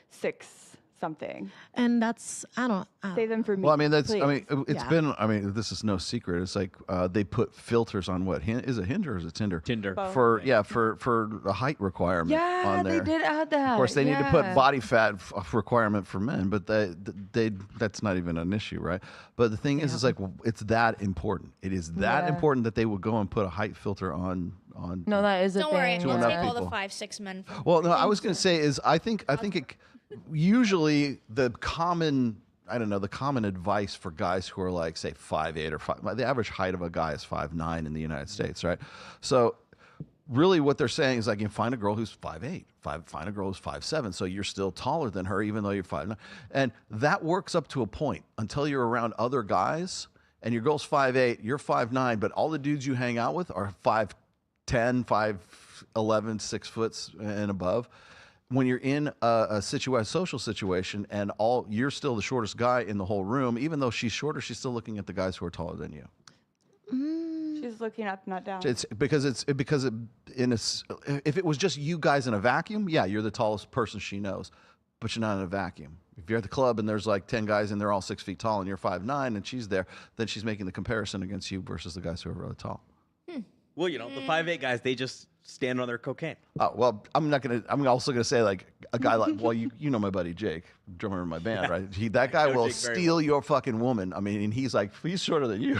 6 something. And that's I don't Say them for me. Well, I mean, it's Yeah. been. I mean, this is no secret. It's like they put filters on what? Is it Hinge or is it Tinder? Tinder. Both. For the height requirement. Yeah, on there. they did add that. Of course, they need to put yeah. body fat requirement for men, but that's not even an issue, right? But the thing is like it's that important. It is that important that they will go and put a height filter on. No, that is a Don't thing. worry, To we'll enough take all the people. 5'6" men. Well, no, I was going to say is I think it usually the common advice for guys who are like say 5'8" or 5, the average height of a guy is 5'9" in the United States, right? So really what they're saying is like you find a girl who's 5'8", find a girl who's 5'7", so you're still taller than her even though you're 5'9", and that works up to a point until you're around other guys and your girl's 5'8", you're 5'9", but all the dudes you hang out with are 5'10", 5'11", 6 foot and above. When you're in a social situation and you're still the shortest guy in the whole room, even though she's shorter, she's still looking at the guys who are taller than you. She's looking up, not down. It's because if it was just you guys in a vacuum, yeah, you're the tallest person she knows, but you're not in a vacuum. If you're at the club and there's like 10 guys and they're all 6 feet tall and you're 5'9" and she's there, then she's making the comparison against you versus the guys who are really tall. Well, the 5'8" guys, they just stand on their cocaine. Oh, well, I'm also gonna say like a guy like, well, you know my buddy Jake, drummer in my band, right? That guy will steal your fucking woman. I mean, and he's shorter than you,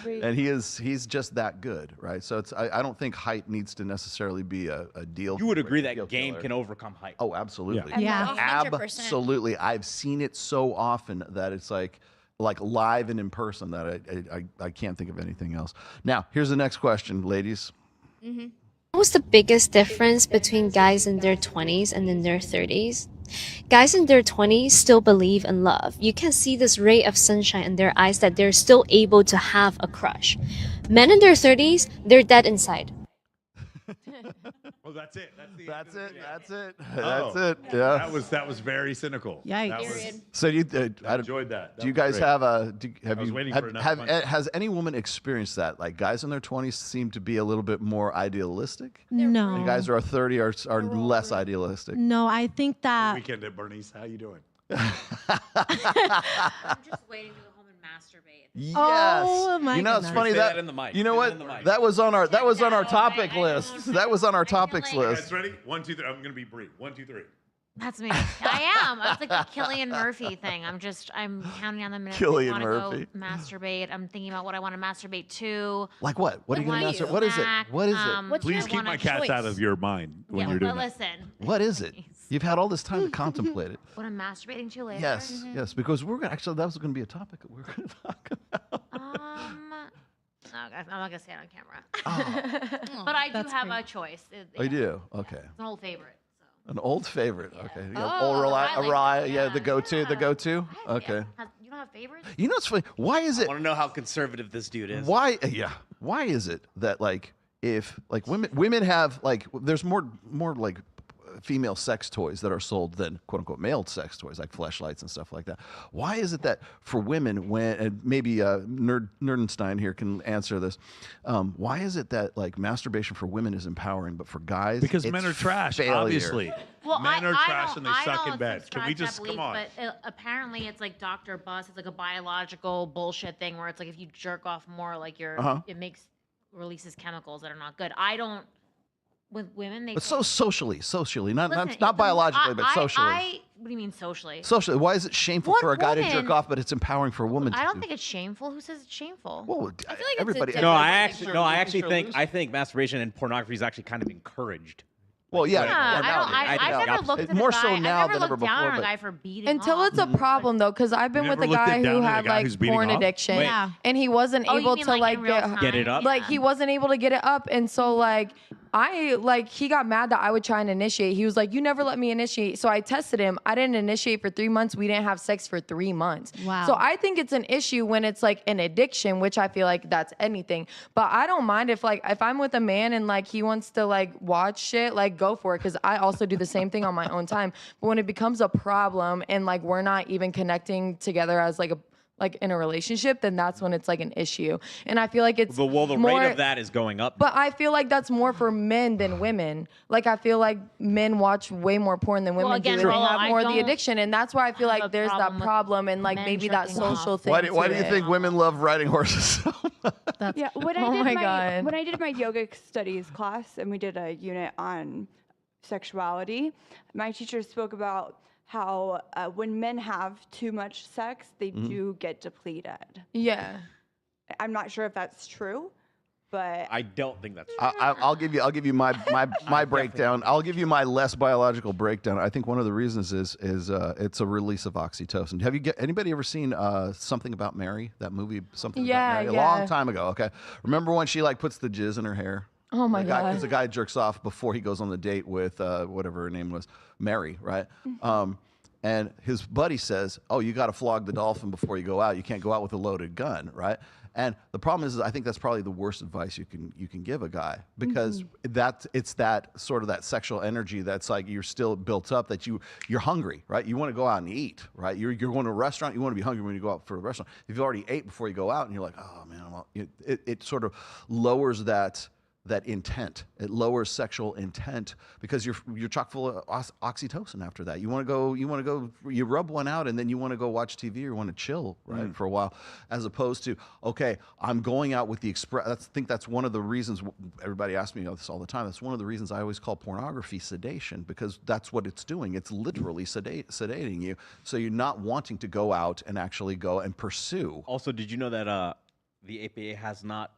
and he's just that good, right? So I don't think height needs to necessarily be a deal. You would agree that deal game killer. can overcome height. Oh, absolutely. Yeah. 100%. Absolutely. I've seen it so often that it's like live and in person that I can't think of anything else. Now, here's the next question, ladies. What's the biggest difference between guys in their 20s and in their 30s? Guys in their 20s still believe in love. You can see this ray of sunshine in their eyes that they're still able to have a crush. Men in their 30s, they're dead inside. Well, that's it. That's it. Yeah. Yeah. That was very cynical. Yikes. That was, So I enjoyed that. Do you guys have has any woman experienced that? Like guys in their 20s seem to be a little bit more idealistic. No. And guys who are 30 are less idealistic. No, I think that Weekend at Bernice. How you doing? I'm just waiting to go home and masturbate. Yes. Oh, my You know, it's goodness. funny Say that, that in the mic. you know Say what? that in the mic. That was on our topic list. That was on our topics You list. guys ready? 1, 2, 3. I'm gonna be brief. 1, 2, 3. That's me. I am. It's like the Killian Murphy thing. I'm counting on the minutes. Cillian I wanna Murphy. Go masturbate. I'm thinking about what I want to masturbate to. Like what? What are you gonna What masturbate? What is it? What is it? Please keep my cats out of your mind when you're doing but that. listen. What is it? You've had all this time to contemplate it. What I'm masturbating to later. Yes, yes, because we're gonna that was gonna be a topic that we're gonna talk about. No, I'm not gonna say it on camera. But I do have a choice. I do. Okay. It's an old favorite. An old favorite. Okay. You got Oh, oral I like Araya, that. yeah, the go-to. Okay. You don't have favorites? You know what's funny? Why is I it? want to know how conservative this dude is. Why? Yeah. Why is it that like if like women have like there's more like female sex toys that are sold than quote unquote male sex toys like fleshlights and stuff like that. Why is it that for women, when and maybe Nerdenstein here can answer this, why is it that like masturbation for women is empowering, but for guys Because it's men are trash, failure? obviously. Well, Men are trash and they I suck don't in bed. subscribe Can we to that just belief, come on? But apparently, it's like Dr. Bus. It's like a biological bullshit thing where it's like if you jerk off more, like it releases chemicals that are not good. I don't. With women, they. But so socially, not Listen, not biologically, but socially. What do you mean socially? Socially, why is it shameful What for a guy to jerk woman- off, but it's empowering for a woman? I to don't do? think it's shameful. Who says it's shameful? Well, I feel like everybody. No, I actually think masturbation and pornography is actually kind of encouraged. Well, yeah. I've never looked at more a guy. so now I've never than ever looked down before. on a but- guy for beating Until off. it's a problem though, because I've been You with a never looked guy it down who on a had guy who's like beating porn off? addiction, Wait. and he wasn't Oh, you able mean, to like, in real time? Get it up? Like he wasn't able to get it up, and so like he got mad that I would try and initiate. He was like, "You never let me initiate." So I tested him. I didn't initiate for 3 months. We didn't have sex for 3 months. Wow. So I think it's an issue when it's like an addiction, which I feel like that's anything. But I don't mind if I'm with a man and like he wants to like watch shit, like go for it, because I also do the same thing on my own time. But when it becomes a problem and like we're not even connecting together as like in a relationship, then that's when it's like an issue. And I feel like it's The more, rate of that is going up. but I feel like that's more for men than women. Like I feel like men watch way more porn than women Well, again, do. They Rolo, have I more of the don't addiction, and that's why I feel have like a there's that problem with problem and like men maybe that jerking off. social thing. Why do to you it. think women love riding horses? Yeah, when Oh I my did God. when I did my yoga studies class and we did a unit on sexuality, my teacher spoke about how when men have too much sex, they do get depleted. Yeah. I'm not sure if that's true, but I don't think that's true. I'll give you my breakdown. I'll give you my less biological breakdown. I think one of the reasons is it's a release of oxytocin. Have anybody ever seen Something About Mary? That movie, Something Yeah, About Mary, yeah. a long time ago. Okay, remember when she like puts the jizz in her hair? Oh my God. Because the guy jerks off before he goes on the date with whatever her name was, Mary, right? And his buddy says, "Oh, you got to flog the dolphin before you go out. You can't go out with a loaded gun, right?" And the problem is, I think that's probably the worst advice you can give a guy, because it's that sort of that sexual energy that's like you're still built up, that you're hungry, right? You want to go out and eat, right? You're going to a restaurant, you want to be hungry when you go out for a restaurant. If you already ate before you go out and you're like, "Oh man," it sort of lowers that intent. It lowers sexual intent because you're chock full of oxytocin after that. You want to go, you rub one out and then you want to go watch TV or you want to chill, right, for a while, as opposed to, okay, I'm going out with the express. I think that's one of the reasons everybody asks me this all the time. That's one of the reasons I always call pornography sedation, because that's what it's doing. It's literally sedating you. So you're not wanting to go out and actually go and pursue. Also, did you know that the APA has not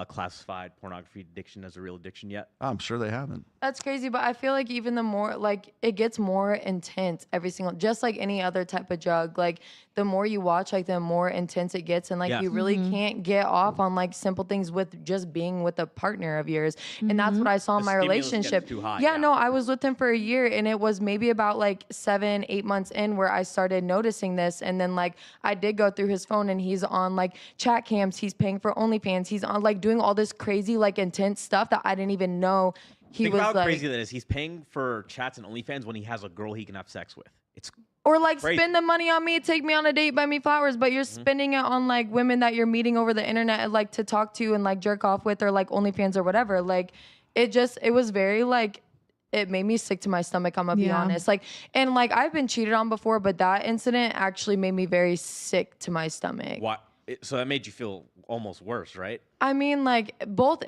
classified pornography addiction as a real addiction yet? I'm sure they haven't. That's crazy, but I feel like even the more, like, it gets more intense every single, just like any other type of drug. Like, the more you watch, like, the more intense it gets, and like, Yes. you really can't get off on like simple things with just being with a partner of yours. And that's what I saw in The my stimulus gets relationship. too high, yeah, yeah. no, I was with him for a year, and it was maybe about like 7-8 months in where I started noticing this, and then like I did go through his phone, and he's on like chat cams, he's paying for OnlyFans, he's on like doing all this crazy like intense stuff that I didn't even know he Think was about how like. crazy that is. He's paying for chats and OnlyFans when he has a girl he can have sex with. It's Or like crazy. spend the money on me, take me on a date, buy me flowers, but you're spending it on like women that you're meeting over the internet and like to talk to and like jerk off with, or like OnlyFans or whatever. Like it was very like, it made me sick to my stomach, I'm gonna be Yeah. honest. Like, and like I've been cheated on before, but that incident actually made me very sick to my stomach. what? So that made you feel almost worse, right? I mean, like both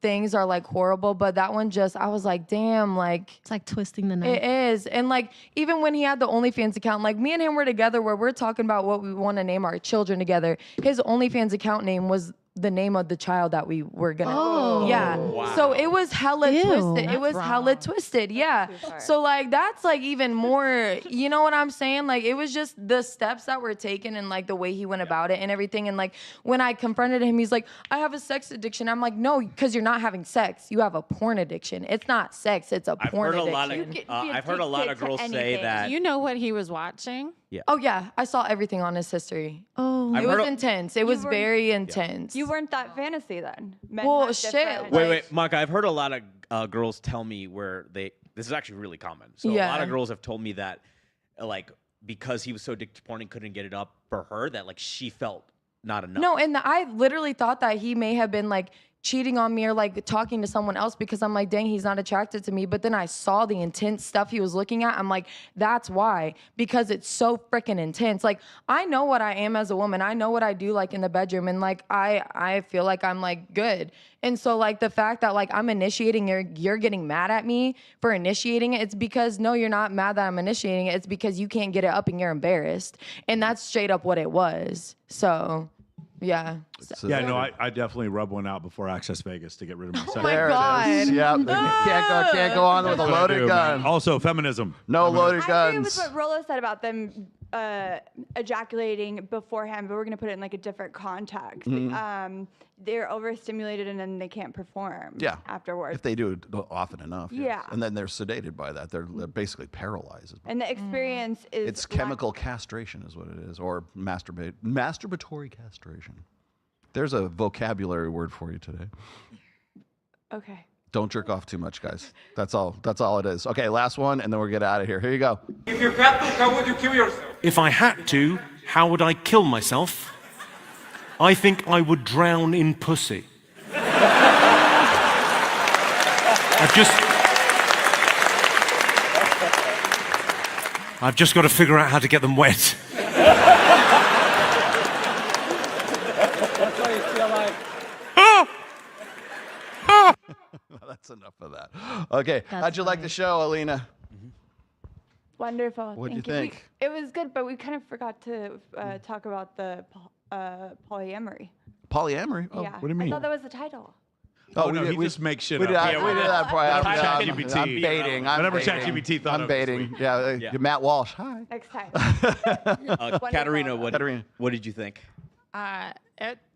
things are like horrible, but that one just, I was like, damn, like It's like twisting the knife. it is. And like even when he had the OnlyFans account, like me and him were together where we're talking about what we want to name our children together. His OnlyFans account name was the name of the child that we were gonna. Oh. Yeah. Wow. So it was hella Ew, twisted. It that's was hella twisted. Yeah. So like that's like even more. You know what I'm saying? Like it was just the steps that were taken and like the way he went about it and everything. And like when I confronted him, he's like, "I have a sex addiction." I'm like, "No, because you're not having sex. You have a porn addiction. It's not sex. It's a I've porn heard a addiction." lot of I've heard a lot of girls say that. Do you know what he was watching? Oh yeah, I saw everything on his history. Oh. I've It heard was a- intense. It was were- very intense. you weren't that fantasy then. Men Well, have shit, different- Wait, Mike, I've heard a lot of girls tell me where this is actually really common. So a lot of girls have told me that, like, because he was so disappointing, couldn't get it up for her, that like she felt not enough. No, and I literally thought that he may have been like cheating on me or like talking to someone else because I'm like, dang, he's not attracted to me. But then I saw the intense stuff he was looking at. I'm like, that's why, because it's so freaking intense. Like, I know what I am as a woman. I know what I do like in the bedroom, and like I feel like I'm like good. And so like the fact that like I'm initiating, you're getting mad at me for initiating it, it's because no, you're not mad that I'm initiating it. It's because you can't get it up and you're embarrassed. And that's straight up what it was. So yeah. Yeah, no, I definitely rub one out before Access Vegas to get rid of my second. There it is. Yep. Can't go on with a loaded gun. Also, feminism. No loaded I agree with guns. what Rolo said about them ejaculating beforehand, but we're gonna put it in like a different context. They're overstimulated and then they can't perform. Yeah. Afterwards. If they do it often enough. yes. Yeah. And then they're sedated by that. They're basically paralyzed. And the experience is It's chemical castration is what it is, or masturbatory castration. There's a vocabulary word for you today. Okay. Don't jerk off too much, guys. That's all it is. Okay, last one, and then we'll get out of here. Here you go. If you had to, how would you kill yourself? If I had to, how would I kill myself? I think I would drown in pussy. I've just got to figure out how to get them wet. That's enough of that. Okay, how'd you like the show, Alina? Wonderful. What'd you Thank think? It was good, but we kind of forgot to talk about the polyamory. Polyamory? Oh, yeah. what do you mean? I thought that was the title. Oh, no, he just makes shit we up. Did, we did that. I'm baiting. Whatever ChatGPT thought I'm baiting. Yeah, Matt Walsh. Hi. Next time. Katarina, what did you think?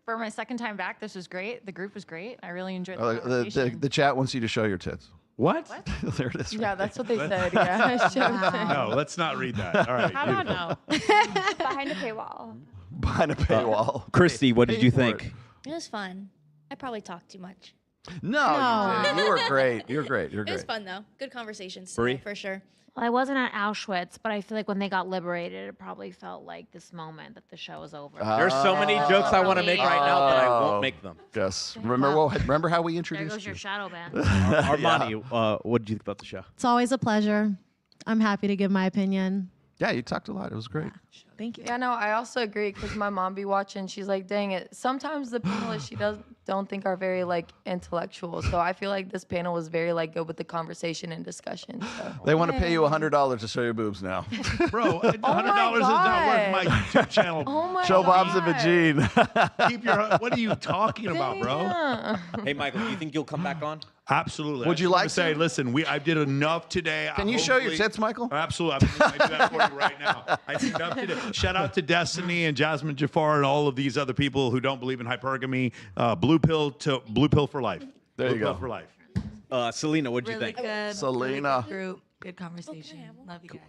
For my second time back, this was great. The group was great. I really enjoyed the conversation. The chat wants you to show your tits. What? There it is. Yeah, that's what they said. Yeah. No, let's not read that. All right. How about no? Behind a paywall. Behind a paywall. Christy, what did you think? It was fun. I probably talked too much. No, you didn't. You were great. You're great. You're It was great. fun though. Good conversations Bree? today, for sure. Well, I wasn't at Auschwitz, but I feel like when they got liberated, it probably felt like this moment that the show was over. There's so many jokes I want to make right now, but I won't make them. Yes. Remember how we There introduced goes your you? shadow band. Armani, what did you think about the show? It's always a pleasure. I'm happy to give my opinion. Yeah, you talked a lot. It was great. Thank you. Yeah, no, I also agree because my mom be watching. She's like, dang it. Sometimes the panelists she don't think are very like intellectual. So I feel like this panel was very like good with the conversation and discussion. So. They want to pay you $100 to show your boobs now. Bro, $100 is not worth my YouTube channel. Oh my Show God. Bob's a vagine. Keep your. What are you talking about, bro? Hey, Michael, do you think you'll come back on? Absolutely. Would you I just wanna like say, to? listen, I did enough today. Can you show your tits, Michael? Absolutely. I do that for you right now. I did enough today. Shout out to Destiny and Jasmine Jafar and all of these other people who don't believe in hypergamy. Blue pill for life. There Blue you go. pill for life. Selena, what did you Really think? good. Selena. Really good group. Good conversation. Love you guys.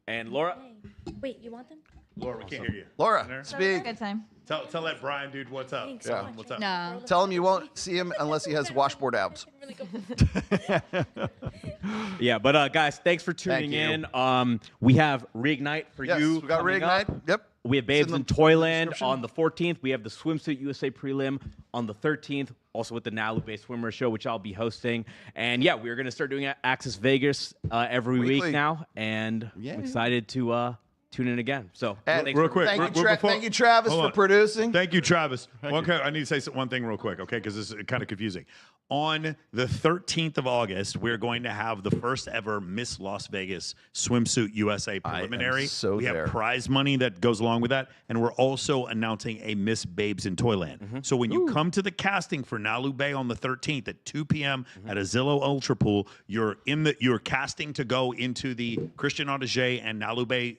And Laura? Wait, you want them? Laura, we can't hear you. Laura, speak. Good time. Tell that Brian dude what's up. Thanks Yeah. so much. What's up? No. Tell him you won't see him unless he has washboard abs. Yeah, but guys, thanks for tuning Thank you. in. We have Reignite for Yes, you. we got coming up. Reignite. Yep. We have It's Babes in in the Toyland description. on the 14th. We have the Swimsuit USA prelim on the 13th, also with the Nalu Bay Swimmer Show, which I'll be hosting. And yeah, we're going to start doing Access Vegas every Weekly. week now. And Yeah. I'm excited to tune in again. So, And thanks Real for- quick. Thank you, Travis, Hold for on. producing. Thank you, Travis. Okay, I need to say one thing real quick, okay, because this is kind of confusing. On the 13th of August, we're going to have the first ever Miss Las Vegas Swimsuit USA preliminary. so we there. have prize money that goes along with that, and we're also announcing a Miss Babes in Toyland. Mm-hmm. So when you come to the casting for Nalu Bay on the 13th at 2 p.m. Mm-hmm. at a Zillow Ultra Pool, you're casting to go into the Christian Audigier and Nalu Bay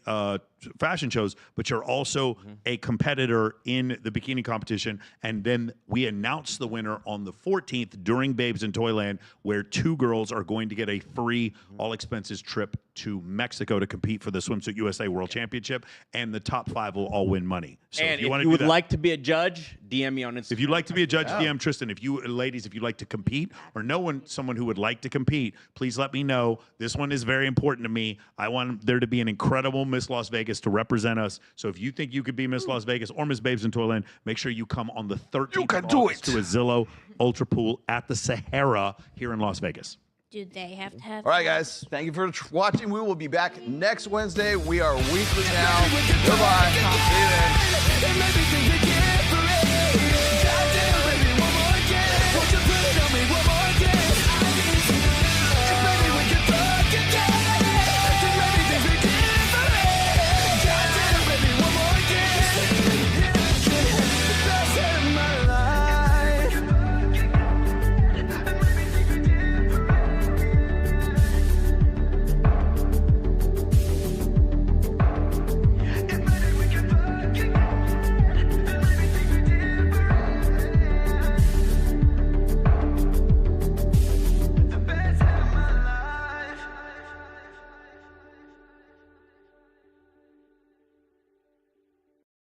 fashion shows, but you're also a competitor in the bikini competition. And then we announce the winner on the 14th during Babes in Toyland, where two girls are going to get a free all expenses trip to Mexico to compete for the Swimsuit USA World Championship, and the top 5 will all win money. So and if you want would like to be a judge, DM me on Instagram. If you'd like to be a judge, DM Tristan. If you ladies, if you'd like to compete or know someone who would like to compete, please let me know. This one is very important to me. I want there to be an incredible Miss Las Vegas to represent us. So if you think you could be Miss Las Vegas or Miss Babes in Toyland, make sure you come on the 13th of August to a Zillow Ultra Pool at the Sahara here in Las Vegas. Do they have to have? All right, guys. Thank you for watching. We will be back next Wednesday. We are weekly now. Goodbye. See you then.